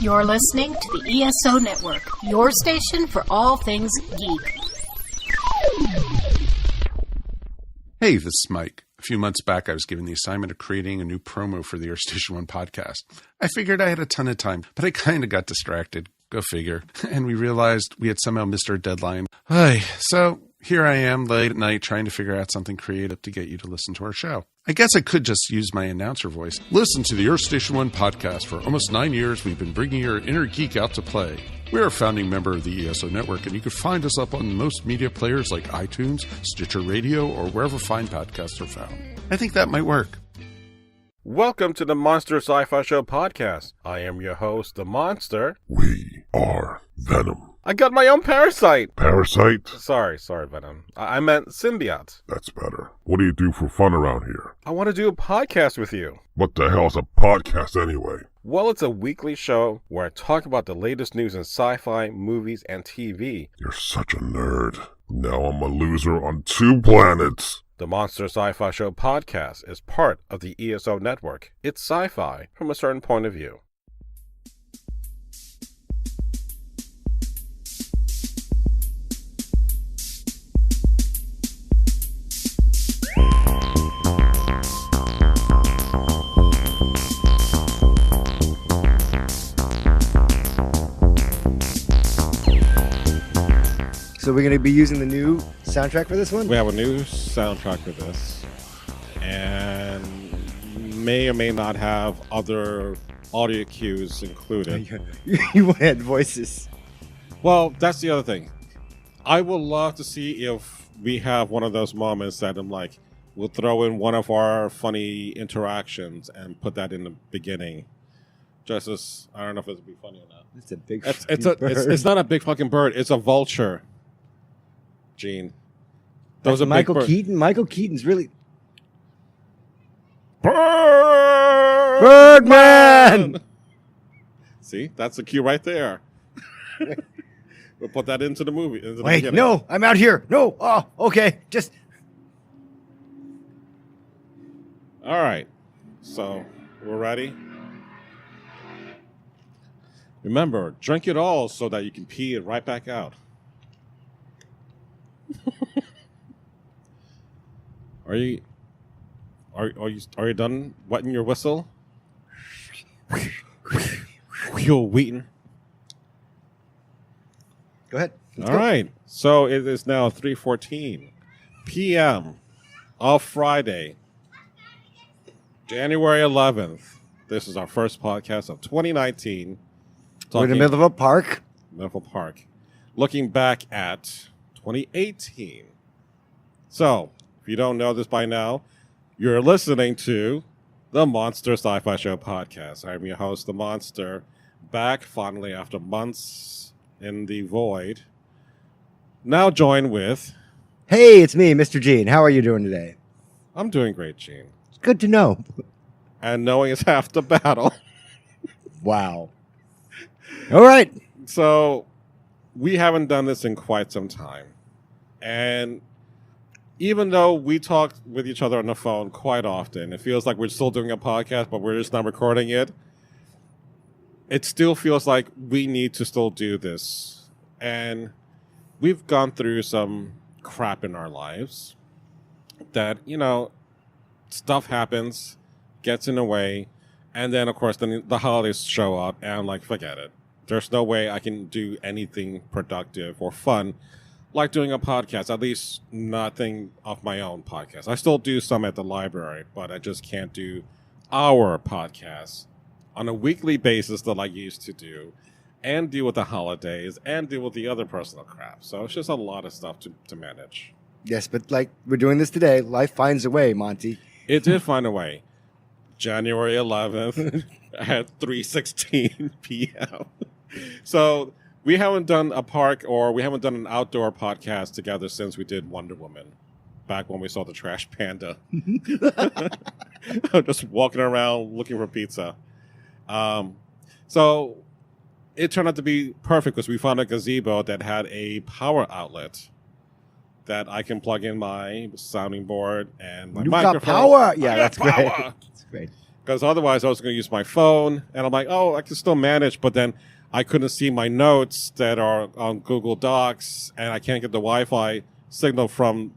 You're listening to the ESO Network, your station for all things geek. Hey, this is Mike. A few months back, I was given the assignment of creating a new promo for the Earth Station 1 podcast. I figured I had a ton of time, but I kind of got distracted. Go figure. And we realized we had somehow missed our deadline. So here I am late at night trying to figure out something creative to get you to listen to our show. I guess I could just use my announcer voice. Listen to the Earth Station 1 podcast. For almost 9 years, we've been bringing your inner geek out to play. We're a founding member of the ESO Network, and you can find us up on most media players like iTunes, Stitcher Radio, or wherever fine podcasts are found. I think that might work. Welcome to the Monster Sci-Fi Show Podcast. I am your host, the Monster. We are Venom. I got my own parasite. Parasite? Sorry, Venom. I meant symbiote. That's better. What do you do for fun around here? I want to do a podcast with you. What the hell's a podcast anyway? Well, it's a weekly show where I talk about the latest news in sci-fi, movies, and TV. You're such a nerd. Now I'm a loser on 2 planets. The Monster Sci-Fi Show Podcast is part of the ESO Network. It's sci-fi from a certain point of view. So we're going to be using the new soundtrack for this one? We have a new soundtrack for this, and may or may not have other audio cues included. You want to add voices. Well, that's the other thing. I would love to see if we have one of those moments that I'm like, we'll throw in one of our funny interactions and put that in the beginning. Just as, I don't know if it would be funny or not. It's a big bird. It's not a big fucking bird. It's a vulture. Gene. That was a Michael big bird. Keaton. Michael Keaton's really... Birdman! See? That's the cue right there. We'll put that into the movie. Into the Wait, beginning. no, I'm out here. No, oh, okay, just... All right. So, we're ready? Remember, drink it all so that you can pee it right back out. Are you done wetting your whistle? You're waiting. Go ahead. All right. So it is now 3:14 p.m. of Friday, January 11th. This is our first podcast of 2019. We're in the middle of a park. Middle Park. Looking back at 2018. So, if you don't know this by now, you're listening to the Monster Sci-Fi Show Podcast. I'm your host, the Monster, back finally after months in the void. Now joined with... Hey, it's me, Mr. Gene. How are you doing today? I'm doing great, Gene. It's good to know. And knowing is half the battle. Wow. All right. So, we haven't done this in quite some time. And even though we talk with each other on the phone quite often, it feels like we're still doing a podcast, but we're just not recording it. It still feels like we need to still do this. And we've gone through some crap in our lives that, stuff happens, gets in the way, and then, of course, then the holidays show up, and I'm like, forget it. There's no way I can do anything productive or fun like doing a podcast, at least nothing of my own podcast. I still do some at the library, but I just can't do our podcast on a weekly basis that I used to do and deal with the holidays and deal with the other personal crap. So it's just a lot of stuff to manage. Yes, but like we're doing this today, life finds a way, Monty. It did find a way. January 11th at 3:16 p.m. So we haven't done a park or we haven't done an outdoor podcast together since we did Wonder Woman, back when we saw the trash panda. Just walking around looking for pizza. So it turned out to be perfect because we found a gazebo that had a power outlet that I can plug in my sounding board and my You've microphone. got power. Yeah, I got that's power. great. That's great. Because otherwise I was going to use my phone, and I'm like, oh, I can still manage, but then I couldn't see my notes that are on Google Docs, and I can't get the Wi-Fi signal from.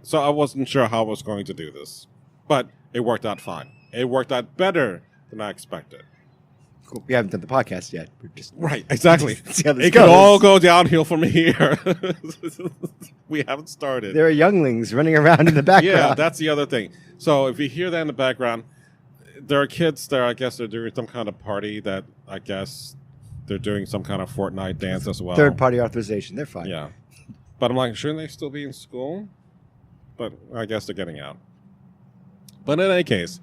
So I wasn't sure how I was going to do this, but it worked out fine. It worked out better than I expected. Cool. We haven't done the podcast yet. We're just Right, exactly. see how this It goes. can all go downhill from here. We haven't started. There are younglings running around in the background. Yeah, that's the other thing. So if you hear that in the background, there are kids there. I guess they're doing some kind of party that I guess they're doing some kind of Fortnite dance as well. Third-party authorization. They're fine. Yeah. But I'm like, shouldn't they still be in school? But I guess they're getting out. But in any case,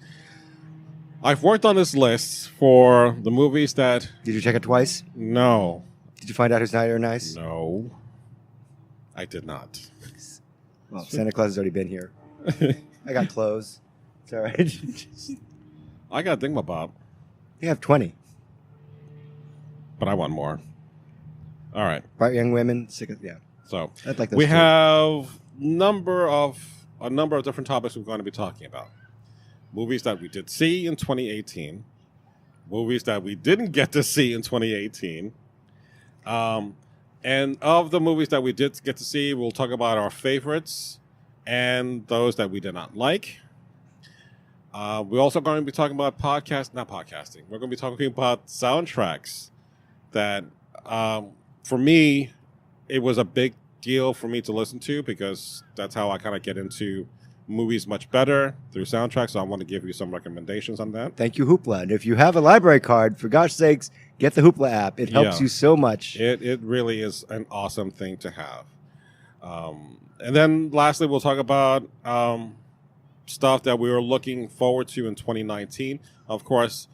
I've worked on this list for the movies that... Did you check it twice? No. Did you find out who's nice or nice? No. I did not. Well, Santa Claus has already been here. I got clothes. It's all right. I got Thingamabob, You have 20. but I want more. All right. Bright young women. Sick of, yeah. So I'd like those we two. have a number of different topics we're going to be talking about. Movies that we did see in 2018, movies that we didn't get to see in 2018, and of the movies that we did get to see, we'll talk about our favorites and those that we did not like. We're also going to be talking about not podcasting. We're going to be talking about soundtracks that, for me, it was a big deal for me to listen to because that's how I kind of get into movies much better through soundtracks. So I want to give you some recommendations on that. Thank you, Hoopla. And if you have a library card, for gosh sakes, get the Hoopla app. It helps Yeah. you so much. It really is an awesome thing to have. And then lastly, we'll talk about stuff that we were looking forward to in 2019. Of course,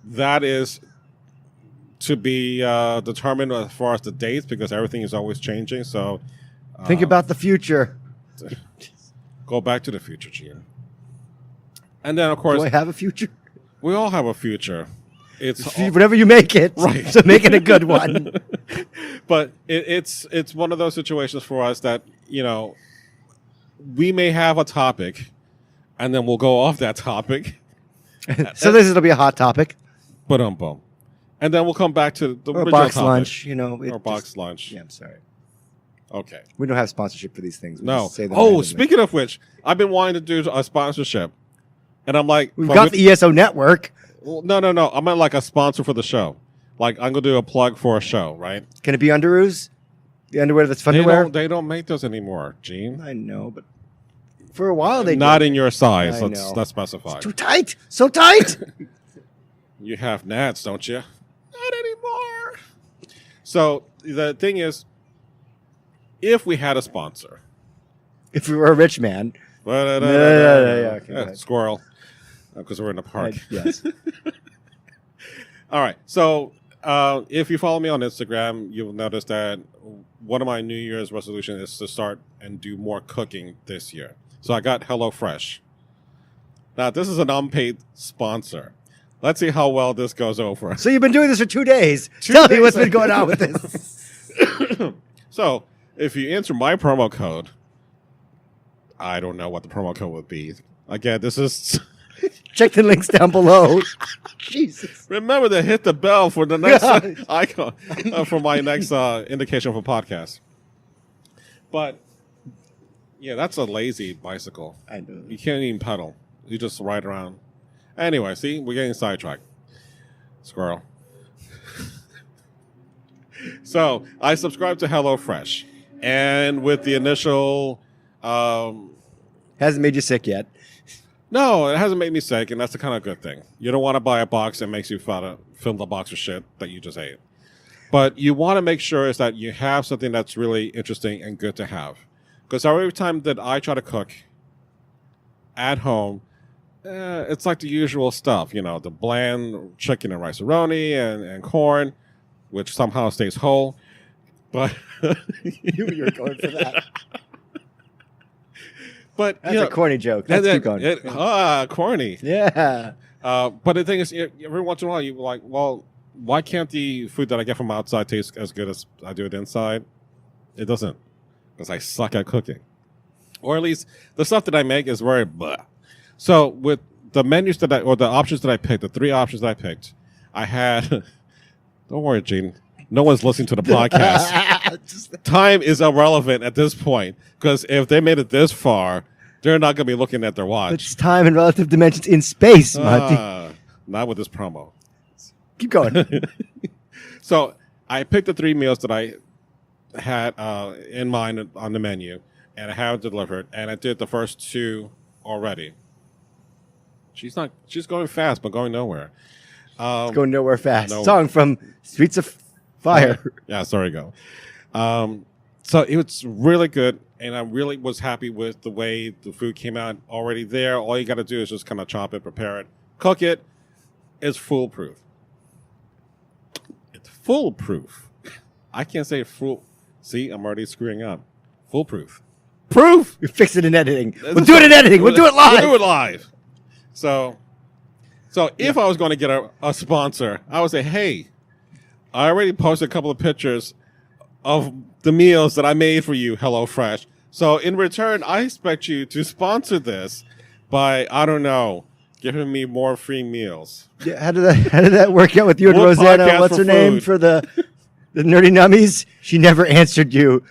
that is to be determined as far as the dates because everything is always changing. So Think about the future. go back to the future, Gene. And then, of course, Do I have a future? we all have a future. It's Whenever you make it. Right. So make it a good one. but it's one of those situations for us that, you know, we may have a topic and then we'll go off that topic. So this will be a hot topic. Boom. And then we'll come back to the Or a original box topic. lunch, you know. Or box lunch. Yeah, I'm sorry. Okay. We don't have sponsorship for these things. We No. just say them Oh, randomly. speaking of which, I've been wanting to do a sponsorship. And I'm like... We've got the ESO network. Well, no. I meant like a sponsor for the show. Like, I'm going to do a plug for a show, right? Can it be underoos? The underwear that's fun to wear? They don't make those anymore, Gene. I know, but for a while they Not did. in your size. I Let's know. specify. Too tight. So tight. You have gnats, don't you? Not anymore. So the thing is, if we had a sponsor, If we were a rich man. yeah, okay, go ahead. squirrel, because we're in the park. Yes. All right. So if you follow me on Instagram, you'll notice that one of my New Year's resolutions is to start and do more cooking this year. So I got HelloFresh. Now, this is an unpaid sponsor. Let's see how well this goes over. So you've been doing this for 2 days. 2 Tell me days. what's been going on with this. So if you enter my promo code, I don't know what the promo code would be. Again, this is... Check the links down below. Jesus. Remember to hit the bell for the next icon, for my next indication for podcast. But, yeah, that's a lazy bicycle. I know. You can't even pedal. You just ride around. Anyway, see, we're getting sidetracked. Squirrel. So, I subscribed to HelloFresh. And with the initial... Hasn't made you sick yet. No, it hasn't made me sick, and that's the kind of good thing. You don't want to buy a box that makes you fill the box of shit that you just ate. But you want to make sure is that you have something that's really interesting and good to have. Because every time that I try to cook at home, it's like the usual stuff, you know, the bland chicken and rice-a-roni and corn, which somehow stays whole. But You were going for that. But That's a corny joke. Let's keep going. Corny. Yeah. But the thing is, every once in a while, you're like, well, why can't the food that I get from outside taste as good as I do it inside? It doesn't, because I suck at cooking. Or at least the stuff that I make is very blah. So with the menus that or the options that I picked, the 3 options that I picked, I had. Don't worry, Gene. No one's listening to the podcast. Time is irrelevant at this point because if they made it this far, they're not going to be looking at their watch. It's time and relative dimensions in space, Monty. Not with this promo. Keep going. So I picked the 3 meals that I had in mind on the menu, and I have it delivered, and I did the first 2 already. She's going fast, but going nowhere. It's going nowhere fast. No. Song from Streets of Fire. Yeah, there you go. So it was really good, and I really was happy with the way the food came out already there. All you got to do is just kind of chop it, prepare it, cook it. It's foolproof. It's foolproof. I can't say fool. See, I'm already screwing up. Foolproof. Proof! You're fixing in editing. We'll do it in editing. We'll do it live. We'll do it live. So if I was going to get a sponsor, I would say, hey, I already posted a couple of pictures of the meals that I made for you, HelloFresh. So in return, I expect you to sponsor this by, I don't know, giving me more free meals. Yeah, how did that work out with you and More Rosanna? podcasts What's for her name food. for the Nerdy Nummies? She never answered you.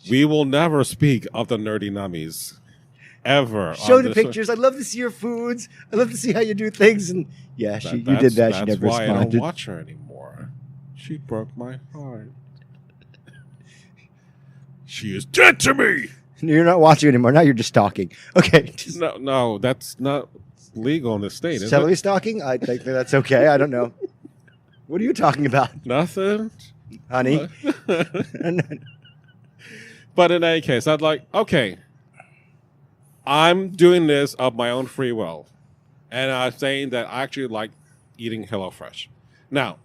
We will never speak of the Nerdy Nummies. Ever. Show the pictures. I'd love to see your foods. I'd love to see how you do things. And yeah, you did that. She never responded. That's why I don't watch her anymore. She broke my heart. She is dead to me. You're not watching anymore. Now you're just stalking. Okay. No, that's not legal in this state, is Celery it? stalking? I think that's okay. I don't know. What are you talking about? Nothing. Honey? But in any case, I'd like, okay, I'm doing this of my own free will. And I'm saying that I actually like eating HelloFresh. Now,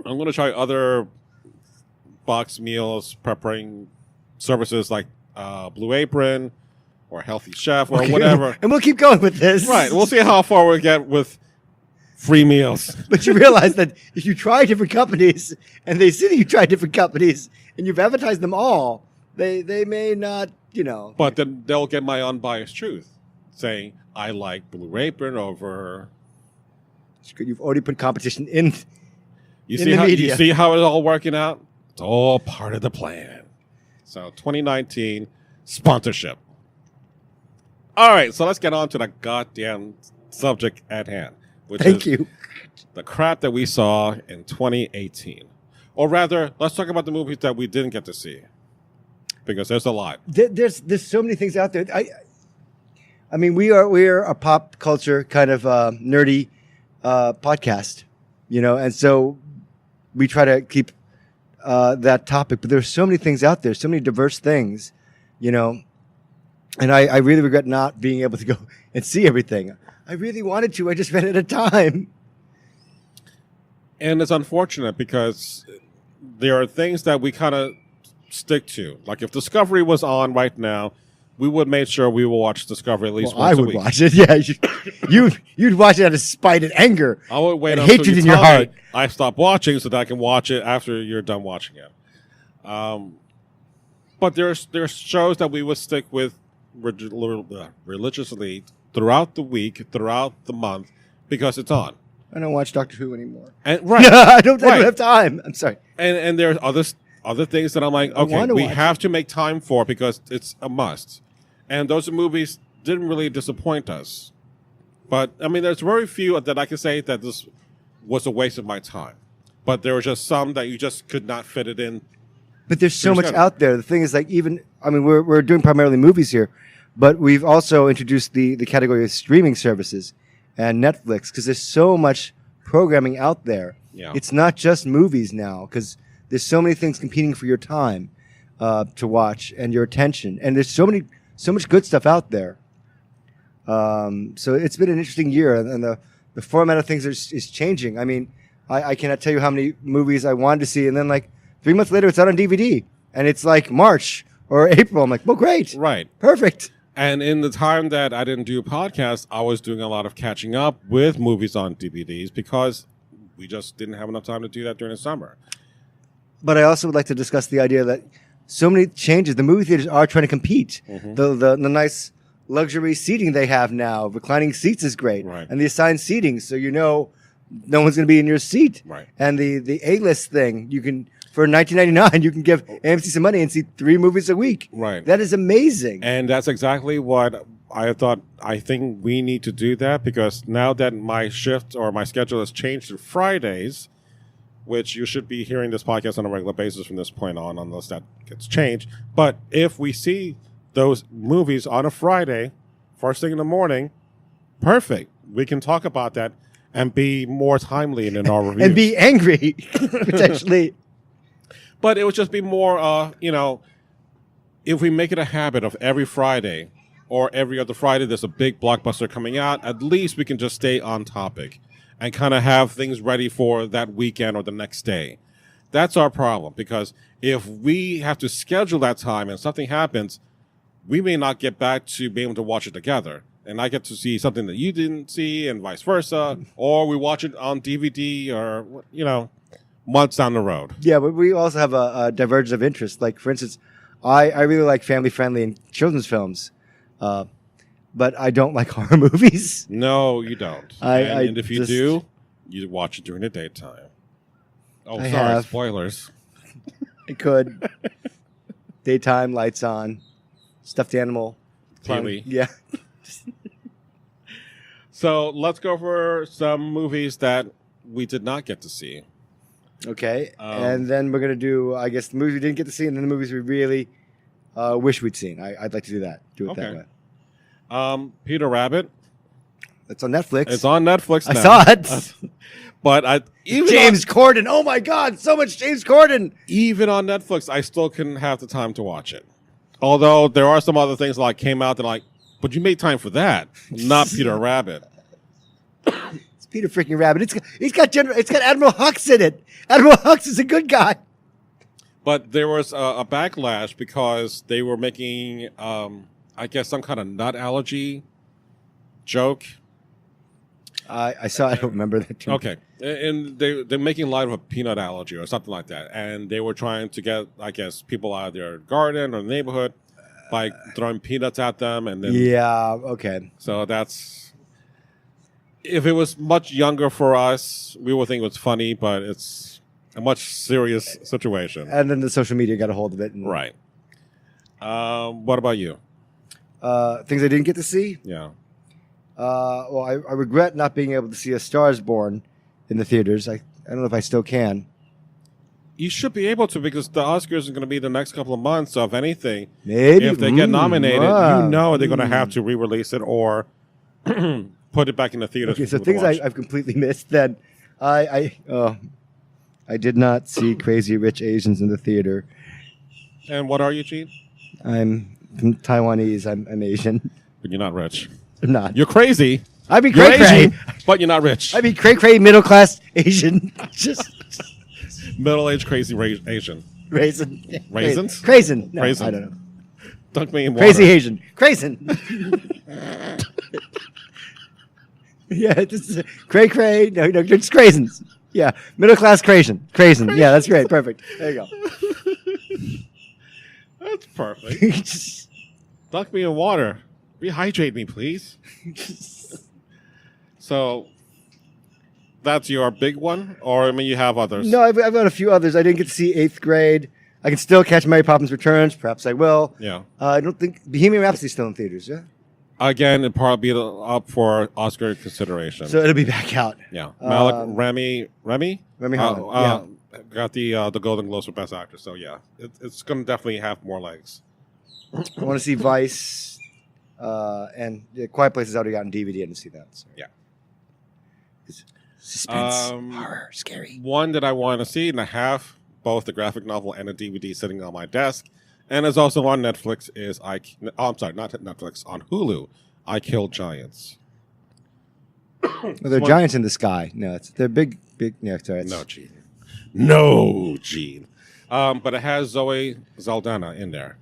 I'm going to try other box meals, preparing services like Blue Apron or Healthy Chef or whatever. And we'll keep going with this. Right. We'll see how far we get with free meals. But you realize that if you try different companies and they see that you try different companies and you've advertised them all, they may not, But then they'll get my unbiased truth, saying I like Blue Apron over. You've already put competition in. You in see the how media. you see how it's all working out? It's all part of the plan. So 2019 sponsorship. All right, so let's get on to the goddamn subject at hand, which Thank is you. the crap that we saw in 2018. Or rather, let's talk about the movies that we didn't get to see. Because there's a lot. There's so many things out there. I mean, we're a pop culture kind of nerdy podcast, and so we try to keep that topic. But there's so many things out there, so many diverse things, and I really regret not being able to go and see everything. I really wanted to. I just ran out of time. And it's unfortunate because there are things that we kind of stick to. Like if Discovery was on right now, we would make sure we will watch Discovery at least once a week. I would watch it. Yeah, you'd watch it out of spite and anger. I would wait and until hatred you in your tell heart. me I stop watching so that I can watch it after you're done watching it. But there's shows that we would stick with religiously throughout the week, throughout the month, because it's on. I don't watch Doctor Who anymore. And right, I don't have time. I'm sorry. And there's other things that I'm like, okay, we have to make time for because it's a must. And those movies didn't really disappoint us. But, I mean, there's very few that I can say that this was a waste of my time. But there were just some that you just could not fit it in. But there's so much out there. The thing is, we're doing primarily movies here, but we've also introduced the category of streaming services and Netflix because there's so much programming out there. Yeah. It's not just movies now because there's so many things competing for your time to watch and your attention. And there's so much good stuff out there. So it's been an interesting year, and the format of things is changing. I mean, I cannot tell you how many movies I wanted to see, and then 3 months later, it's out on DVD, and it's March or April. I'm like, well, great. Right. Perfect. And in the time that I didn't do podcasts, I was doing a lot of catching up with movies on DVDs because we just didn't have enough time to do that during the summer. But I also would like to discuss the idea that so many changes. The movie theaters are trying to compete. Mm-hmm. The nice luxury seating they have now. Reclining seats is great. Right. And the assigned seating, so you know no one's going to be in your seat. Right. And the A-list thing, you can, for $19.99, you can give AMC some money and see 3 movies a week. Right. That is amazing. And that's exactly what I thought. I think we need to do that because now that my shift or my schedule has changed to Fridays, which you should be hearing this podcast on a regular basis from this point on, unless that gets changed. But if we see those movies on a Friday, first thing in the morning, perfect. We can talk about that and be more timely in our reviews. And be angry, potentially. But it would just be more, if we make it a habit of every Friday or every other Friday, there's a big blockbuster coming out, at least we can just stay on topic and kind of have things ready for that weekend or the next day. That's our problem, because if we have to schedule that time and something happens, we may not get back to being able to watch it together. And I get to see something that you didn't see and vice versa, or we watch it on DVD or, months down the road. Yeah, but we also have a divergence of interest. Like, for instance, I really like family-friendly and children's films, but I don't like horror movies. No, you don't. And if you do, you watch it during the daytime. Oh, sorry, spoilers. I could. Daytime, lights on, stuffed animal. TV. Yeah. So let's go for some movies that we did not get to see. Okay, and then we're going to do, I guess, the movies we didn't get to see and then the movies we really wish we'd seen. I'd like to do that. Do it that way. Peter Rabbit. It's on Netflix. It's on Netflix now. I saw it. But James Corden. Oh, my God. So much James Corden. Even on Netflix, I still couldn't have the time to watch it. Although there are some other things that came out that but you made time for that. Not Peter Rabbit. It's Peter freaking Rabbit. It's got Admiral Hux in it. Admiral Hux is a good guy. But there was a backlash because they were making, I guess, some kind of nut allergy joke. I saw. I don't remember that term. Okay, and they're making light of a peanut allergy or something like that, and they were trying to get, I guess, people out of their garden or neighborhood by throwing peanuts at them, and then okay. So that's, if it was much younger for us, we would think it was funny, but it's a much serious situation. And then the social media got a hold of it. Right. What about you? Things I didn't get to see. Yeah. Well, I regret not being able to see A Star Is Born in the theaters. I don't know if I still can. You should be able to, because the Oscars are going to be the next couple of months. So if anything, maybe if they get nominated, they're going to have to re-release it or put it back in the theaters. Okay, so things I've completely missed. Then I did not see Crazy Rich Asians in the theater. And what are you, Gene? I'm Taiwanese. I'm Asian. But you're not rich. I'm not. You're crazy. I'd be cray-cray. But you're not rich. I'd be cray-cray, middle-class Asian. Just middle-aged crazy Asian. Raisin. Raisins? Craisin. No, Raisin. I don't know. Dunk me in water. Crazy Asian. Craisin. Yeah, just cray-cray. No, just craisins. Yeah, middle-class Craisin. Yeah, that's great. Perfect. There you go. That's perfect. Dunk me in water. Rehydrate me, please. So, that's your big one? Or, you have others? No, I've got a few others. I didn't get to see 8th Grade. I can still catch Mary Poppins Returns. Perhaps I will. Yeah. I don't think Bohemian Rhapsody's still in theaters, yeah? Again, it'll probably be up for Oscar consideration. So it'll be back out. Yeah. Malik, Remy Holland, got the Golden Globes for Best Actor. So, yeah, it's going to definitely have more legs. I want to see Vice. And Quiet Place is already got on DVD. I didn't see that. So. Yeah. Suspense, horror, scary. One that I want to see, and I have both the graphic novel and a DVD sitting on my desk, and is also on Netflix, is not Netflix, on Hulu, I Killed Giants. Well, they're giants in the sky. No, they're big. Yeah, sorry. No, Gene. But it has Zoe Saldana in there.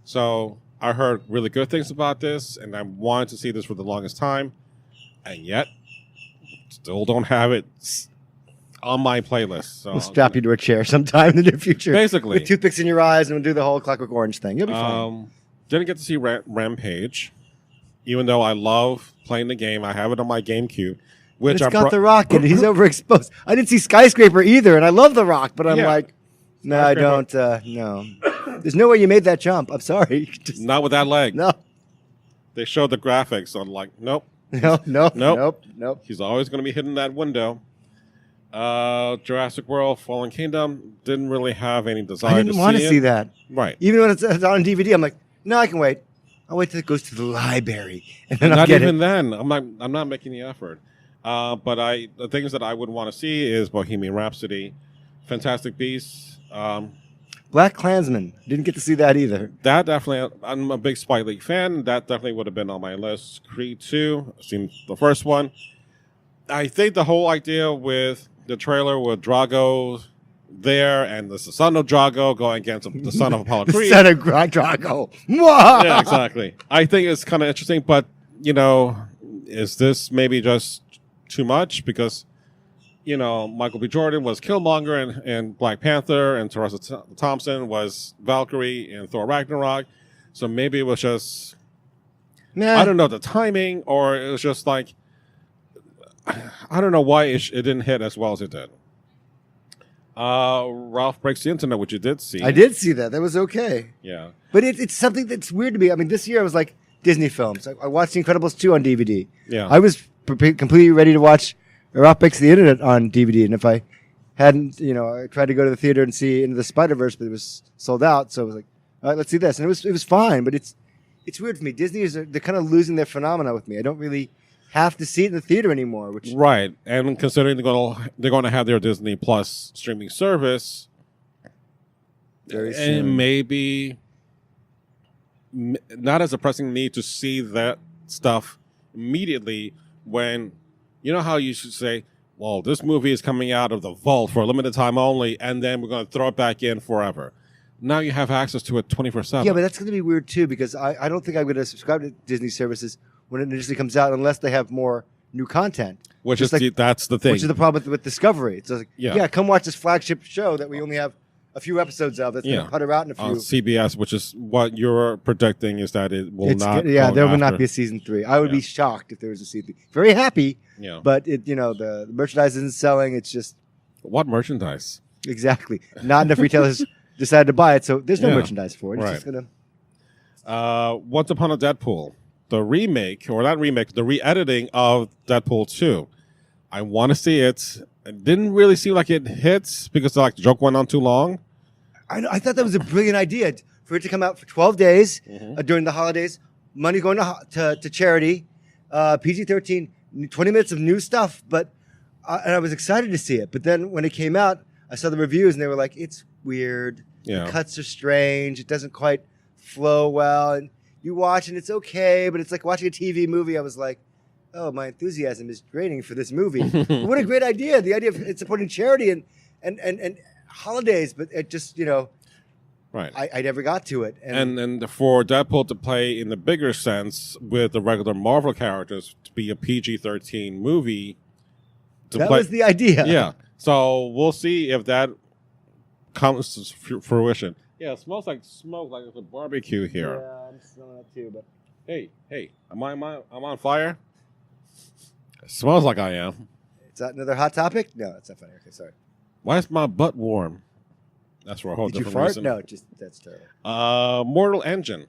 So I heard really good things about this, and I wanted to see this for the longest time, and yet still don't have it on my playlist. So we'll strap you to a chair sometime in the near future. Basically. With toothpicks in your eyes, and we'll do the whole Clockwork Orange thing. You'll be fine. Didn't get to see Rampage. even though I love playing the game. I have it on my GameCube, which It's got The Rock in it. He's overexposed. I didn't see Skyscraper either, and I love The Rock, but I'm like, no, I don't. No. There's no way you made that jump. I'm sorry. Just, not with that leg. no. They showed the graphics on like, nope. Nope. He's always going to be hitting that window. Jurassic World Fallen Kingdom didn't really have any desire I didn't want to see that. Right. Even when it's on DVD, I'm like, no, I can wait. I'll wait till it goes to the library, and then I'll Not get even it. then. I'm not making the effort. But the things that I would want to see is Bohemian Rhapsody, Fantastic Beasts. Black Klansman. Didn't get to see that either. That definitely. I'm a big Spike Lee fan. That definitely would have been on my list. Creed 2. I've seen the first one. I think the whole idea with the trailer with Drago there and the son of Drago going against the son of Apollo Creed. The son of Drago. Yeah, exactly. I think it's kind of interesting, but, is this maybe just too much? Because, Michael B. Jordan was Killmonger in Black Panther, and Teresa Thompson was Valkyrie in Thor Ragnarok. So maybe it was just, I don't know, the timing, or it was just like, I don't know why it didn't hit as well as it did. Ralph Breaks the Internet, which you did see. I did see that. That was okay. Yeah. But it's something that's weird to me. I mean, this year I was like Disney films. I watched The Incredibles 2 on DVD. Yeah. I was completely ready to watch Ralph Breaks the Internet on DVD. And if I hadn't, I tried to go to the theater and see Into the Spider-Verse, but it was sold out. So I was like, all right, let's see this. And it was fine. But it's weird for me. Disney they're kind of losing their phenomena with me. I don't really have to see it in the theater anymore. Right. And considering they're going to have their Disney Plus streaming service, very soon. And maybe not as a pressing need to see that stuff immediately when, how you should say, well, this movie is coming out of the vault for a limited time only, and then we're going to throw it back in forever. Now you have access to it 24/7. Yeah, but that's going to be weird too, because I don't think I'm going to subscribe to Disney services when it initially comes out unless they have more new content. Which is that's the thing. Which is the problem with Discovery. It's like, yeah, come watch this flagship show that we only have a few episodes of that's going to putter out in a few. On CBS, which is what you're predicting is that it will not. Yeah, there will not be a season 3. I would be shocked if there was a season 3. Very happy, but the merchandise isn't selling. It's just what merchandise? Exactly. Not enough retailers decided to buy it, so there's no merchandise for it. It's just gonna. Once Upon a Deadpool, the remake, or not remake, the re-editing of Deadpool 2. I want to see it. It didn't really seem like it hits because the joke went on too long. I thought that was a brilliant idea for it to come out for 12 days during the holidays. Money going to charity, PG-13, 20 minutes of new stuff. But and I was excited to see it. But then when it came out, I saw the reviews and they were like, it's weird. Yeah. The cuts are strange. It doesn't quite flow well. And you watch and it's okay, but it's like watching a TV movie. I was like, oh, my enthusiasm is draining for this movie. What a great idea. The idea of it supporting charity and holidays, but it just, right. I never got to it. And for Deadpool to play in the bigger sense with the regular Marvel characters to be a PG-13 movie. That was the idea. Yeah. So we'll see if that comes to fruition. Yeah, it smells like smoke, like it's a barbecue here. Yeah, I'm smelling that too. But hey, am I on fire? It smells like I am. Is that another hot topic? No, that's not funny. Okay, sorry. Why is my butt warm? That's for a whole different reason. No, that's terrible. Mortal Engine.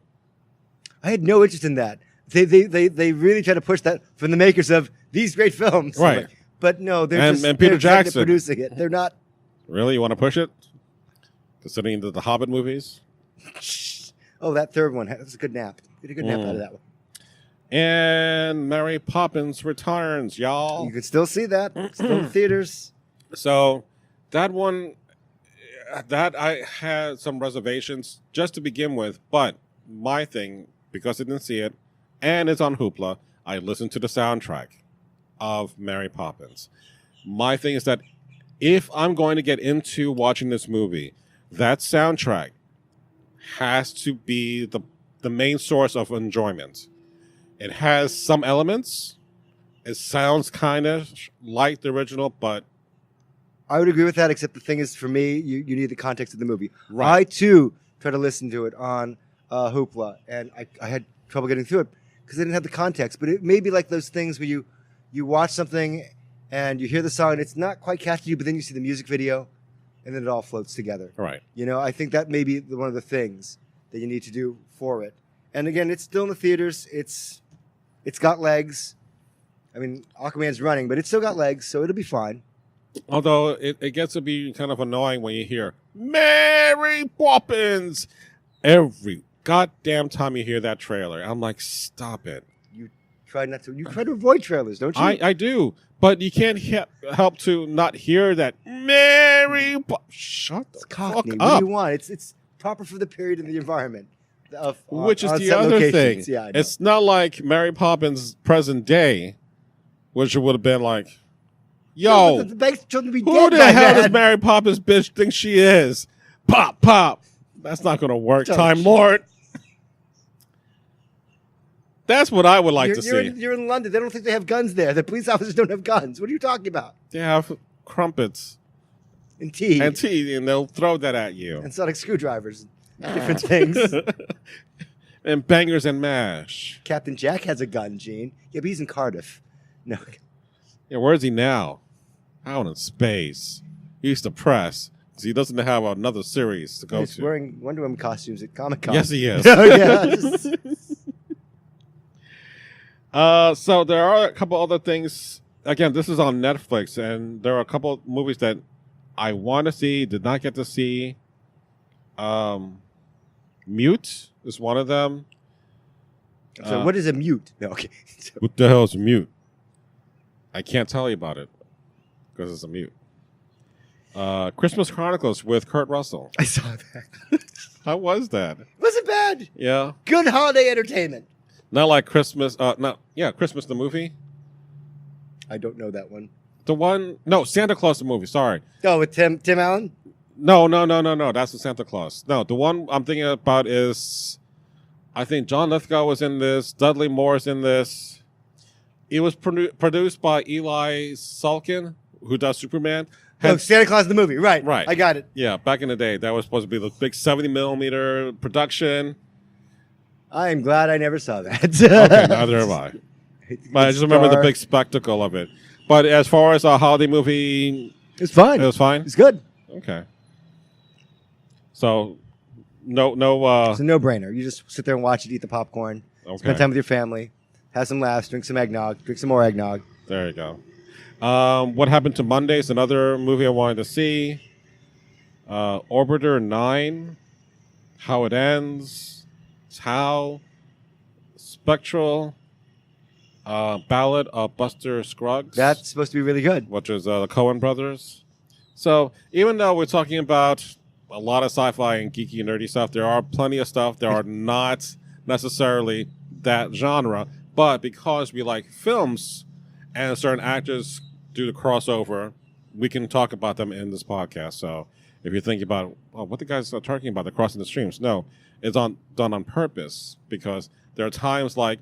I had no interest in that. They really try to push that from the makers of these great films. Right. But no, they're and Peter Jackson producing it. They're not. Really? You want to push it? Considering the Hobbit movies? Oh, that third one. That was a good nap. Get a good nap out of that one. And Mary Poppins Returns, y'all. You can still see that. Still in theaters. So that one, that I had some reservations just to begin with. But my thing, because I didn't see it, and it's on Hoopla, I listened to the soundtrack of Mary Poppins. My thing is that if I'm going to get into watching this movie, that soundtrack has to be the main source of enjoyment. It has some elements. It sounds kind of like the original, but I would agree with that, except the thing is, for me, you need the context of the movie. Right. I, too, try to listen to it on Hoopla, and I had trouble getting through it because they didn't have the context. But it may be like those things where you watch something and you hear the song and it's not quite catching you, but then you see the music video and then it all floats together. Right. You know, I think that may be one of the things that you need to do for it. And again, it's still in the theaters. It's got legs. I mean, Aquaman's running, but it's still got legs, so it'll be fine. Although it gets to be kind of annoying when you hear Mary Poppins every goddamn time you hear that trailer. I'm like, stop it. You try to avoid trailers, don't you? I do, but you can't help to not hear that Mary Shut the fuck Cockney. up. What do you want? It's proper for the period and the environment. Which is on the set other locations. thing. Yeah, I know. It's not like Mary Poppins present day, which would have been like, yo, No, but the bank's children be who dead the by hell does then. Mary Poppins bitch think she is? Pop, pop. That's not going to work, Don't Time you- Lord. That's what I would like to You're see. you're in London. They don't think they have guns there. The police officers don't have guns. What are you talking about? They have crumpets And tea. and tea, and they'll throw that at you. And sonic screwdrivers. Different things. And bangers and mash. Captain Jack has a gun, Gene. Yeah, but he's in Cardiff. No. Yeah, where is he now? Out in space. He's depressed because he doesn't have another series to go He's to. wearing Wonder Woman costumes at Comic-Con. Yes, he is. Oh, yeah. So there are a couple other things. Again, this is on Netflix, and there are a couple movies that I want to see, did not get to see. Mute is one of them. So what is a mute? No, okay. What the hell is a mute? I can't tell you about it because it's a mute. Christmas Chronicles with Kurt Russell. I saw that. How was that? Wasn't bad. Yeah. Good holiday entertainment. Not like Christmas. Christmas the movie. I don't know that one. The one, no, Santa Claus the movie. Sorry. Oh, with Tim Allen? No. That's the Santa Claus. No, the one I'm thinking about is, I think John Lithgow was in this. Dudley Moore's in this. It was produced by Eli Salkin, who does Superman. Santa Claus the movie. Right. Right. I got it. Yeah, back in the day, that was supposed to be the big 70-millimeter production. I am glad I never saw that. Okay, neither have I. But I just remember the big spectacle of it. But as far as a holiday movie, It's fine. it was fine. It's good. Okay. So, no. It's a no-brainer. You just sit there and watch it, eat the popcorn, Okay. spend time with your family, have some laughs, drink some eggnog, drink some more eggnog. There you go. What Happened to Monday is another movie I wanted to see. Orbiter 9, How It Ends, Tau, Spectral, Ballad of Buster Scruggs. That's supposed to be really good. Which is the Coen brothers. So even though we're talking about a lot of sci-fi and geeky and nerdy stuff, there are plenty of stuff that are not necessarily that genre. But because we like films and certain actors do the crossover, we can talk about them in this podcast. So if you're thinking about, what the guys are talking about, they're crossing the streams. No, it's done on purpose because there are times like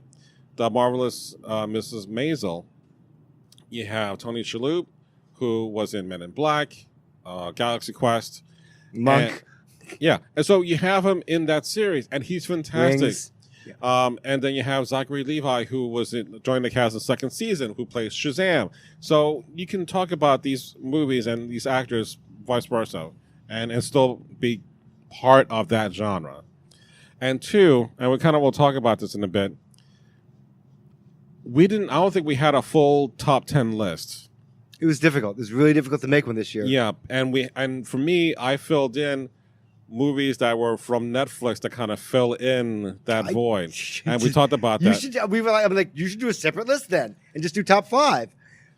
the marvelous Mrs. Maisel. You have Tony Shalhoub, who was in Men in Black, Galaxy Quest. Monk. And so you have him in that series, and he's fantastic. Wings. And then you have Zachary Levi, who was joined the cast in the second season, who plays Shazam. So you can talk about these movies and these actors, vice versa, and still be part of that genre. And two, and we kind of will talk about this in a bit, I don't think we had a full top 10 list. It was difficult. It was really difficult to make one this year. Yeah, and for me, I filled in movies that were from Netflix that kind of fill in that void. And we talked about that. I'm like, you should do a separate list then and just do top 5.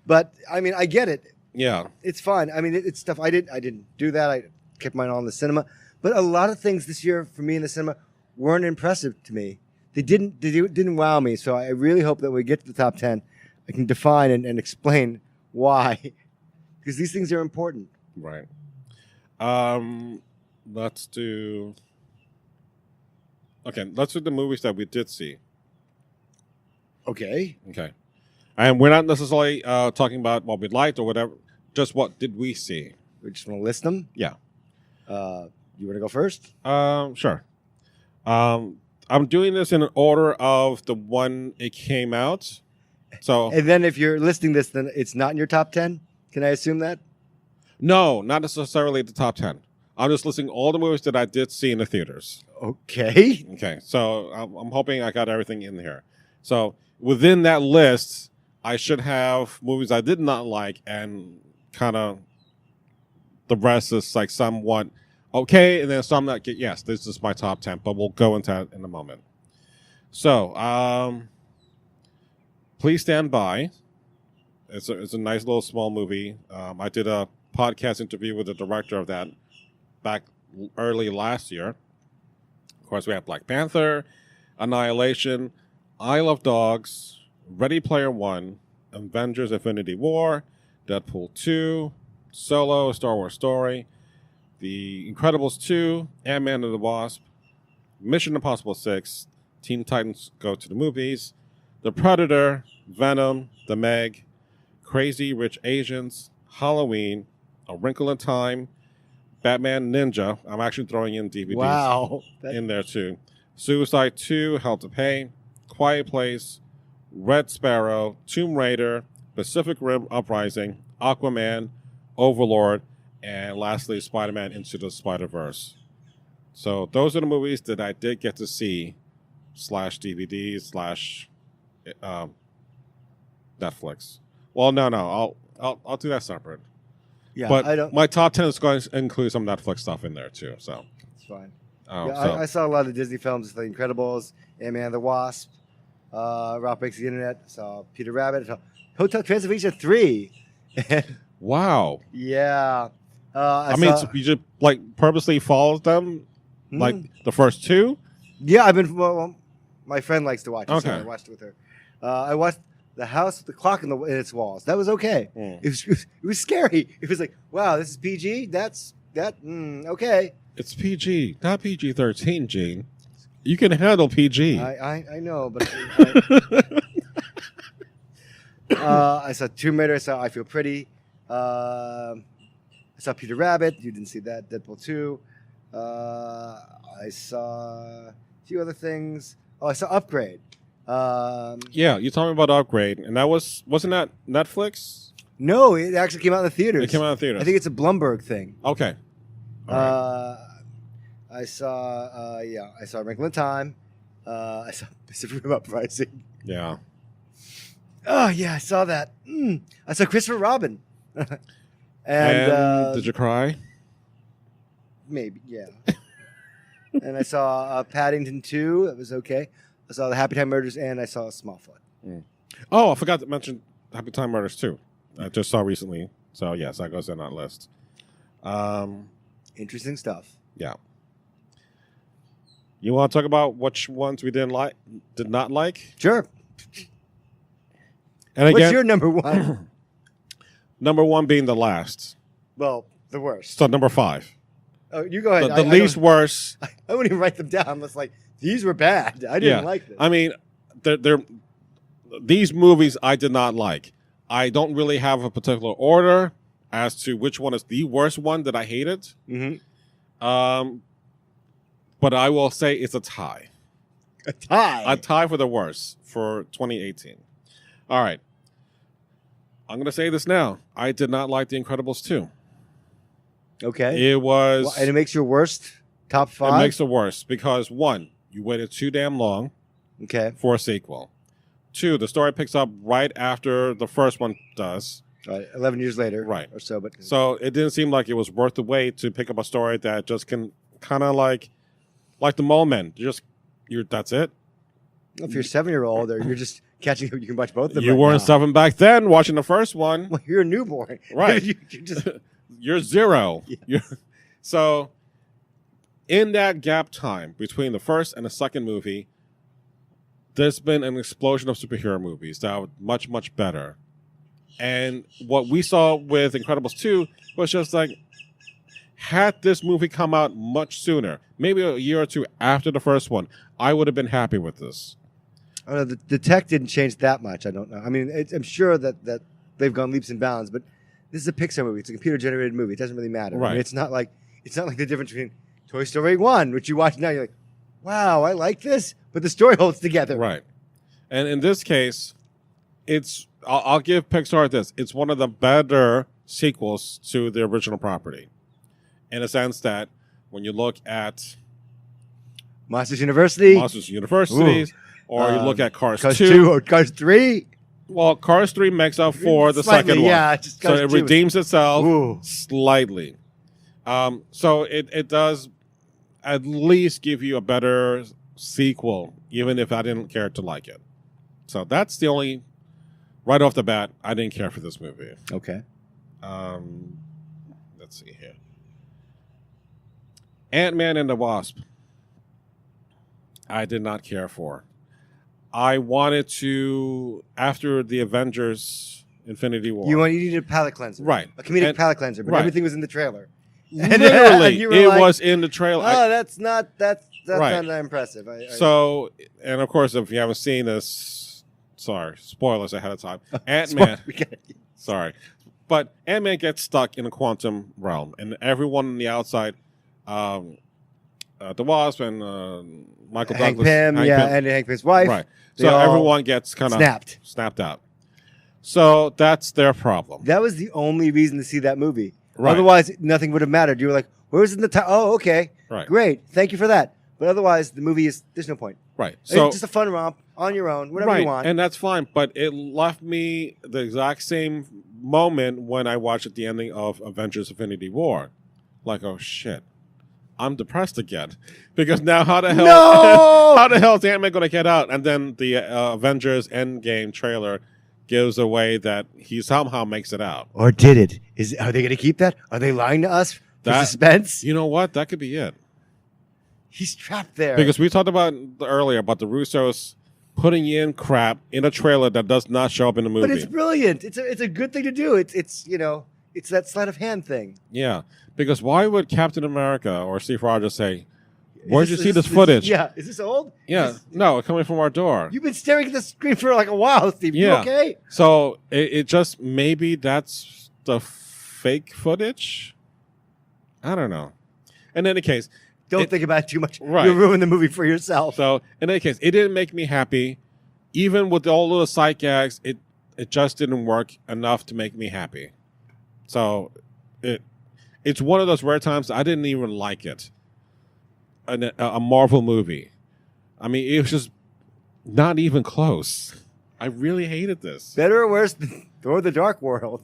But I mean, I get it. Yeah. It's fun. I mean, it's stuff I didn't do that. I kept mine all in the cinema. But a lot of things this year for me in the cinema weren't impressive to me. They didn't wow me. So I really hope that when we get to the top 10, I can define and explain why. Because these things are important. Right. Let's do the movies that we did see. Okay. Okay. And we're not necessarily talking about what we liked or whatever. Just what did we see? We just want to list them. Yeah. You want to go first? Sure. I'm doing this in an order of the one it came out. So And then if you're listing this, then it's not in your top 10? Can I assume that? no, not necessarily the top 10. I'm just listing all the movies that I did see in the theaters. Okay. Okay, so I'm hoping I got everything in here. So within that list, I should have movies I did not like, and kind of the rest is like somewhat okay, and then some that get, yes, this is my top 10, but we'll go into that in a moment. So, please stand by. It's a nice little small movie. I did a podcast interview with the director of that back early last year. Of course, we have Black Panther, Annihilation, Isle of Dogs, Ready Player One, Avengers Infinity War, Deadpool 2, Solo, A Star Wars Story, The Incredibles 2, Ant-Man and the Wasp, Mission Impossible 6, Teen Titans Go to the Movies, The Predator, Venom, The Meg, Crazy Rich Asians, Halloween, A Wrinkle in Time, Batman Ninja. I'm actually throwing in DVDs Wow. in there too. Suicide 2, Hell to Pay, Quiet Place, Red Sparrow, Tomb Raider, Pacific Rim Uprising, Aquaman, Overlord, and lastly, Spider-Man Into the Spider-Verse. So those are the movies that I did get to see / DVD / Netflix. Well, no, I'll do that separate. Yeah, But I don't. my top 10 is going to include some Netflix stuff in there too. So, It's fine. so I saw a lot of Disney films, The Incredibles, Ant-Man and the Wasp, Rock Breaks the Internet. I saw Peter Rabbit. I saw Hotel Transylvania 3. wow. Yeah. I mean, you just like purposely follow them, like the first two. Yeah, I've been. Well, my friend likes to watch it, so Okay. I watched it with her. I watched The House with the Clock in its walls. That was okay. It was scary. It was like, wow, this is PG. That's okay. It's PG, not PG-13, Gene. You can handle PG. I know, but I saw Tomb Raider. I saw I Feel Pretty. I saw Peter Rabbit. You didn't see that. Deadpool 2. I saw a few other things. Oh, I saw Upgrade. Yeah, you told me about Upgrade, and that wasn't that Netflix? No, it actually came out in the theaters. It came out in theaters. I think it's a Blumberg thing. Okay. All right. I saw Wrinkle in Time. I saw Pacific Rim Uprising. Yeah. Oh yeah, I saw that. I saw Christopher Robin. And did you cry? Maybe, yeah. And I saw Paddington 2. That was okay. I saw The Happy Time Murders, and I saw Smallfoot. Oh, I forgot to mention Happy Time Murders too. I just saw recently. So yes, that goes in that list. Interesting stuff. Yeah. You want to talk about which ones we did not like? Sure. And again, What's your number one? number one being the last. Well, the worst. So number 5. Oh, you go ahead. The least worst. I wouldn't even write them down. It's like, these were bad. I didn't like this. I mean, these movies I did not like. I don't really have a particular order as to which one is the worst one that I hated. Mm-hmm. But I will say it's a tie. A tie? A tie for the worst for 2018. All right. I'm going to say this now. I did not like The Incredibles 2. Okay. It was... Well, and it makes your worst top 5? It makes it worse because, 1, you waited too damn long for a sequel. 2, the story picks up right after the first one does. 11 years later. Right. Or so. But So it didn't seem like it was worth the wait to pick up a story that just can kind of like the Mole Men. That's it. if you're a 7-year-old or you're just catching up, you can watch both of them. You right weren't now. 7 back then watching the first one. Well, you're a newborn. Right. you're just... You're 0. Yeah. So in that gap time between the first and the second movie, there's been an explosion of superhero movies that are much, much better. And what we saw with Incredibles 2 was just like, had this movie come out much sooner, maybe a year or 2 after the first one, I would have been happy with this. I don't know, the tech didn't change that much. I don't know. I mean, I'm sure that they've gone leaps and bounds, but this is a Pixar movie. It's a computer-generated movie. It doesn't really matter. Right. I mean, it's not like the difference between Toy Story 1, which you watch now, you're like, wow, I like this, but the story holds together. Right. And in this case, I'll give Pixar this. It's one of the better sequels to the original property, in a sense that when you look at Monsters University. Monsters Universities, or you look at Cars 2. 2 or Cars 3. Well, Cars 3 makes up for the Slightly, second one. yeah, just so Cars it 2 redeems itself Ooh. slightly. So it does at least give you a better sequel, even if I didn't care to like it. So that's the only, right off the bat, I didn't care for this movie. Okay. Let's see here. Ant-Man and the Wasp. I did not care for. I wanted to, after the Avengers Infinity War. You needed a palate cleanser. Right. A comedic And- palate cleanser, but right. everything was in the trailer. Literally, you were it like, was in the trailer. Oh, that's not Right. not that impressive. So, and of course, if you haven't seen this, sorry, spoilers ahead of time. Ant-Man, We get it. sorry. But Ant-Man gets stuck in a quantum realm, and everyone on the outside, the Wasp and Michael Hank Douglas. Pym, Hank yeah, Pym. and Hank Pym's wife. Right. They So all everyone gets kind of snapped out. So that's their problem. That was the only reason to see that movie. Right. Otherwise, nothing would have mattered. You were like, "Where's in the time?" Oh, okay, Right. great, thank you for that. But otherwise, the movie there's no point. Right. So So it's just a fun romp on your own, whatever right, you want. and that's fine. But it left me the exact same moment when I watched at the ending of Avengers: Infinity War. Like, oh shit, I'm depressed again because now how the hell No! how the hell is Ant-Man going to get out? And then the Avengers Endgame trailer gives away that he somehow makes it out. Or did it? Are they going to keep that? Are they lying to us for That- suspense? You know what? That could be it. He's trapped there. Because we talked about earlier about the Russos putting in crap in a trailer that does not show up in the movie. But it's brilliant. It's a good thing to do. It's it's that sleight of hand thing. Yeah, because why would Captain America or Steve Rogers say, Is "Where'd you this- see is this footage?" Yeah, is this old? Yeah, Is this- no, coming from our door. You've been staring at the screen for like a while, Steve. You Yeah. okay? So it just maybe that's the fake footage. I don't know. In any case, Don't think about it too much. Right. You'll ruin the movie for yourself. so in any case, it didn't make me happy. Even with all of the sight gags, it just didn't work enough to make me happy. So it's one of those rare times I didn't even like it. A Marvel movie. I mean, it was just not even close. I really hated this. Better or worse than Thor: The Dark World?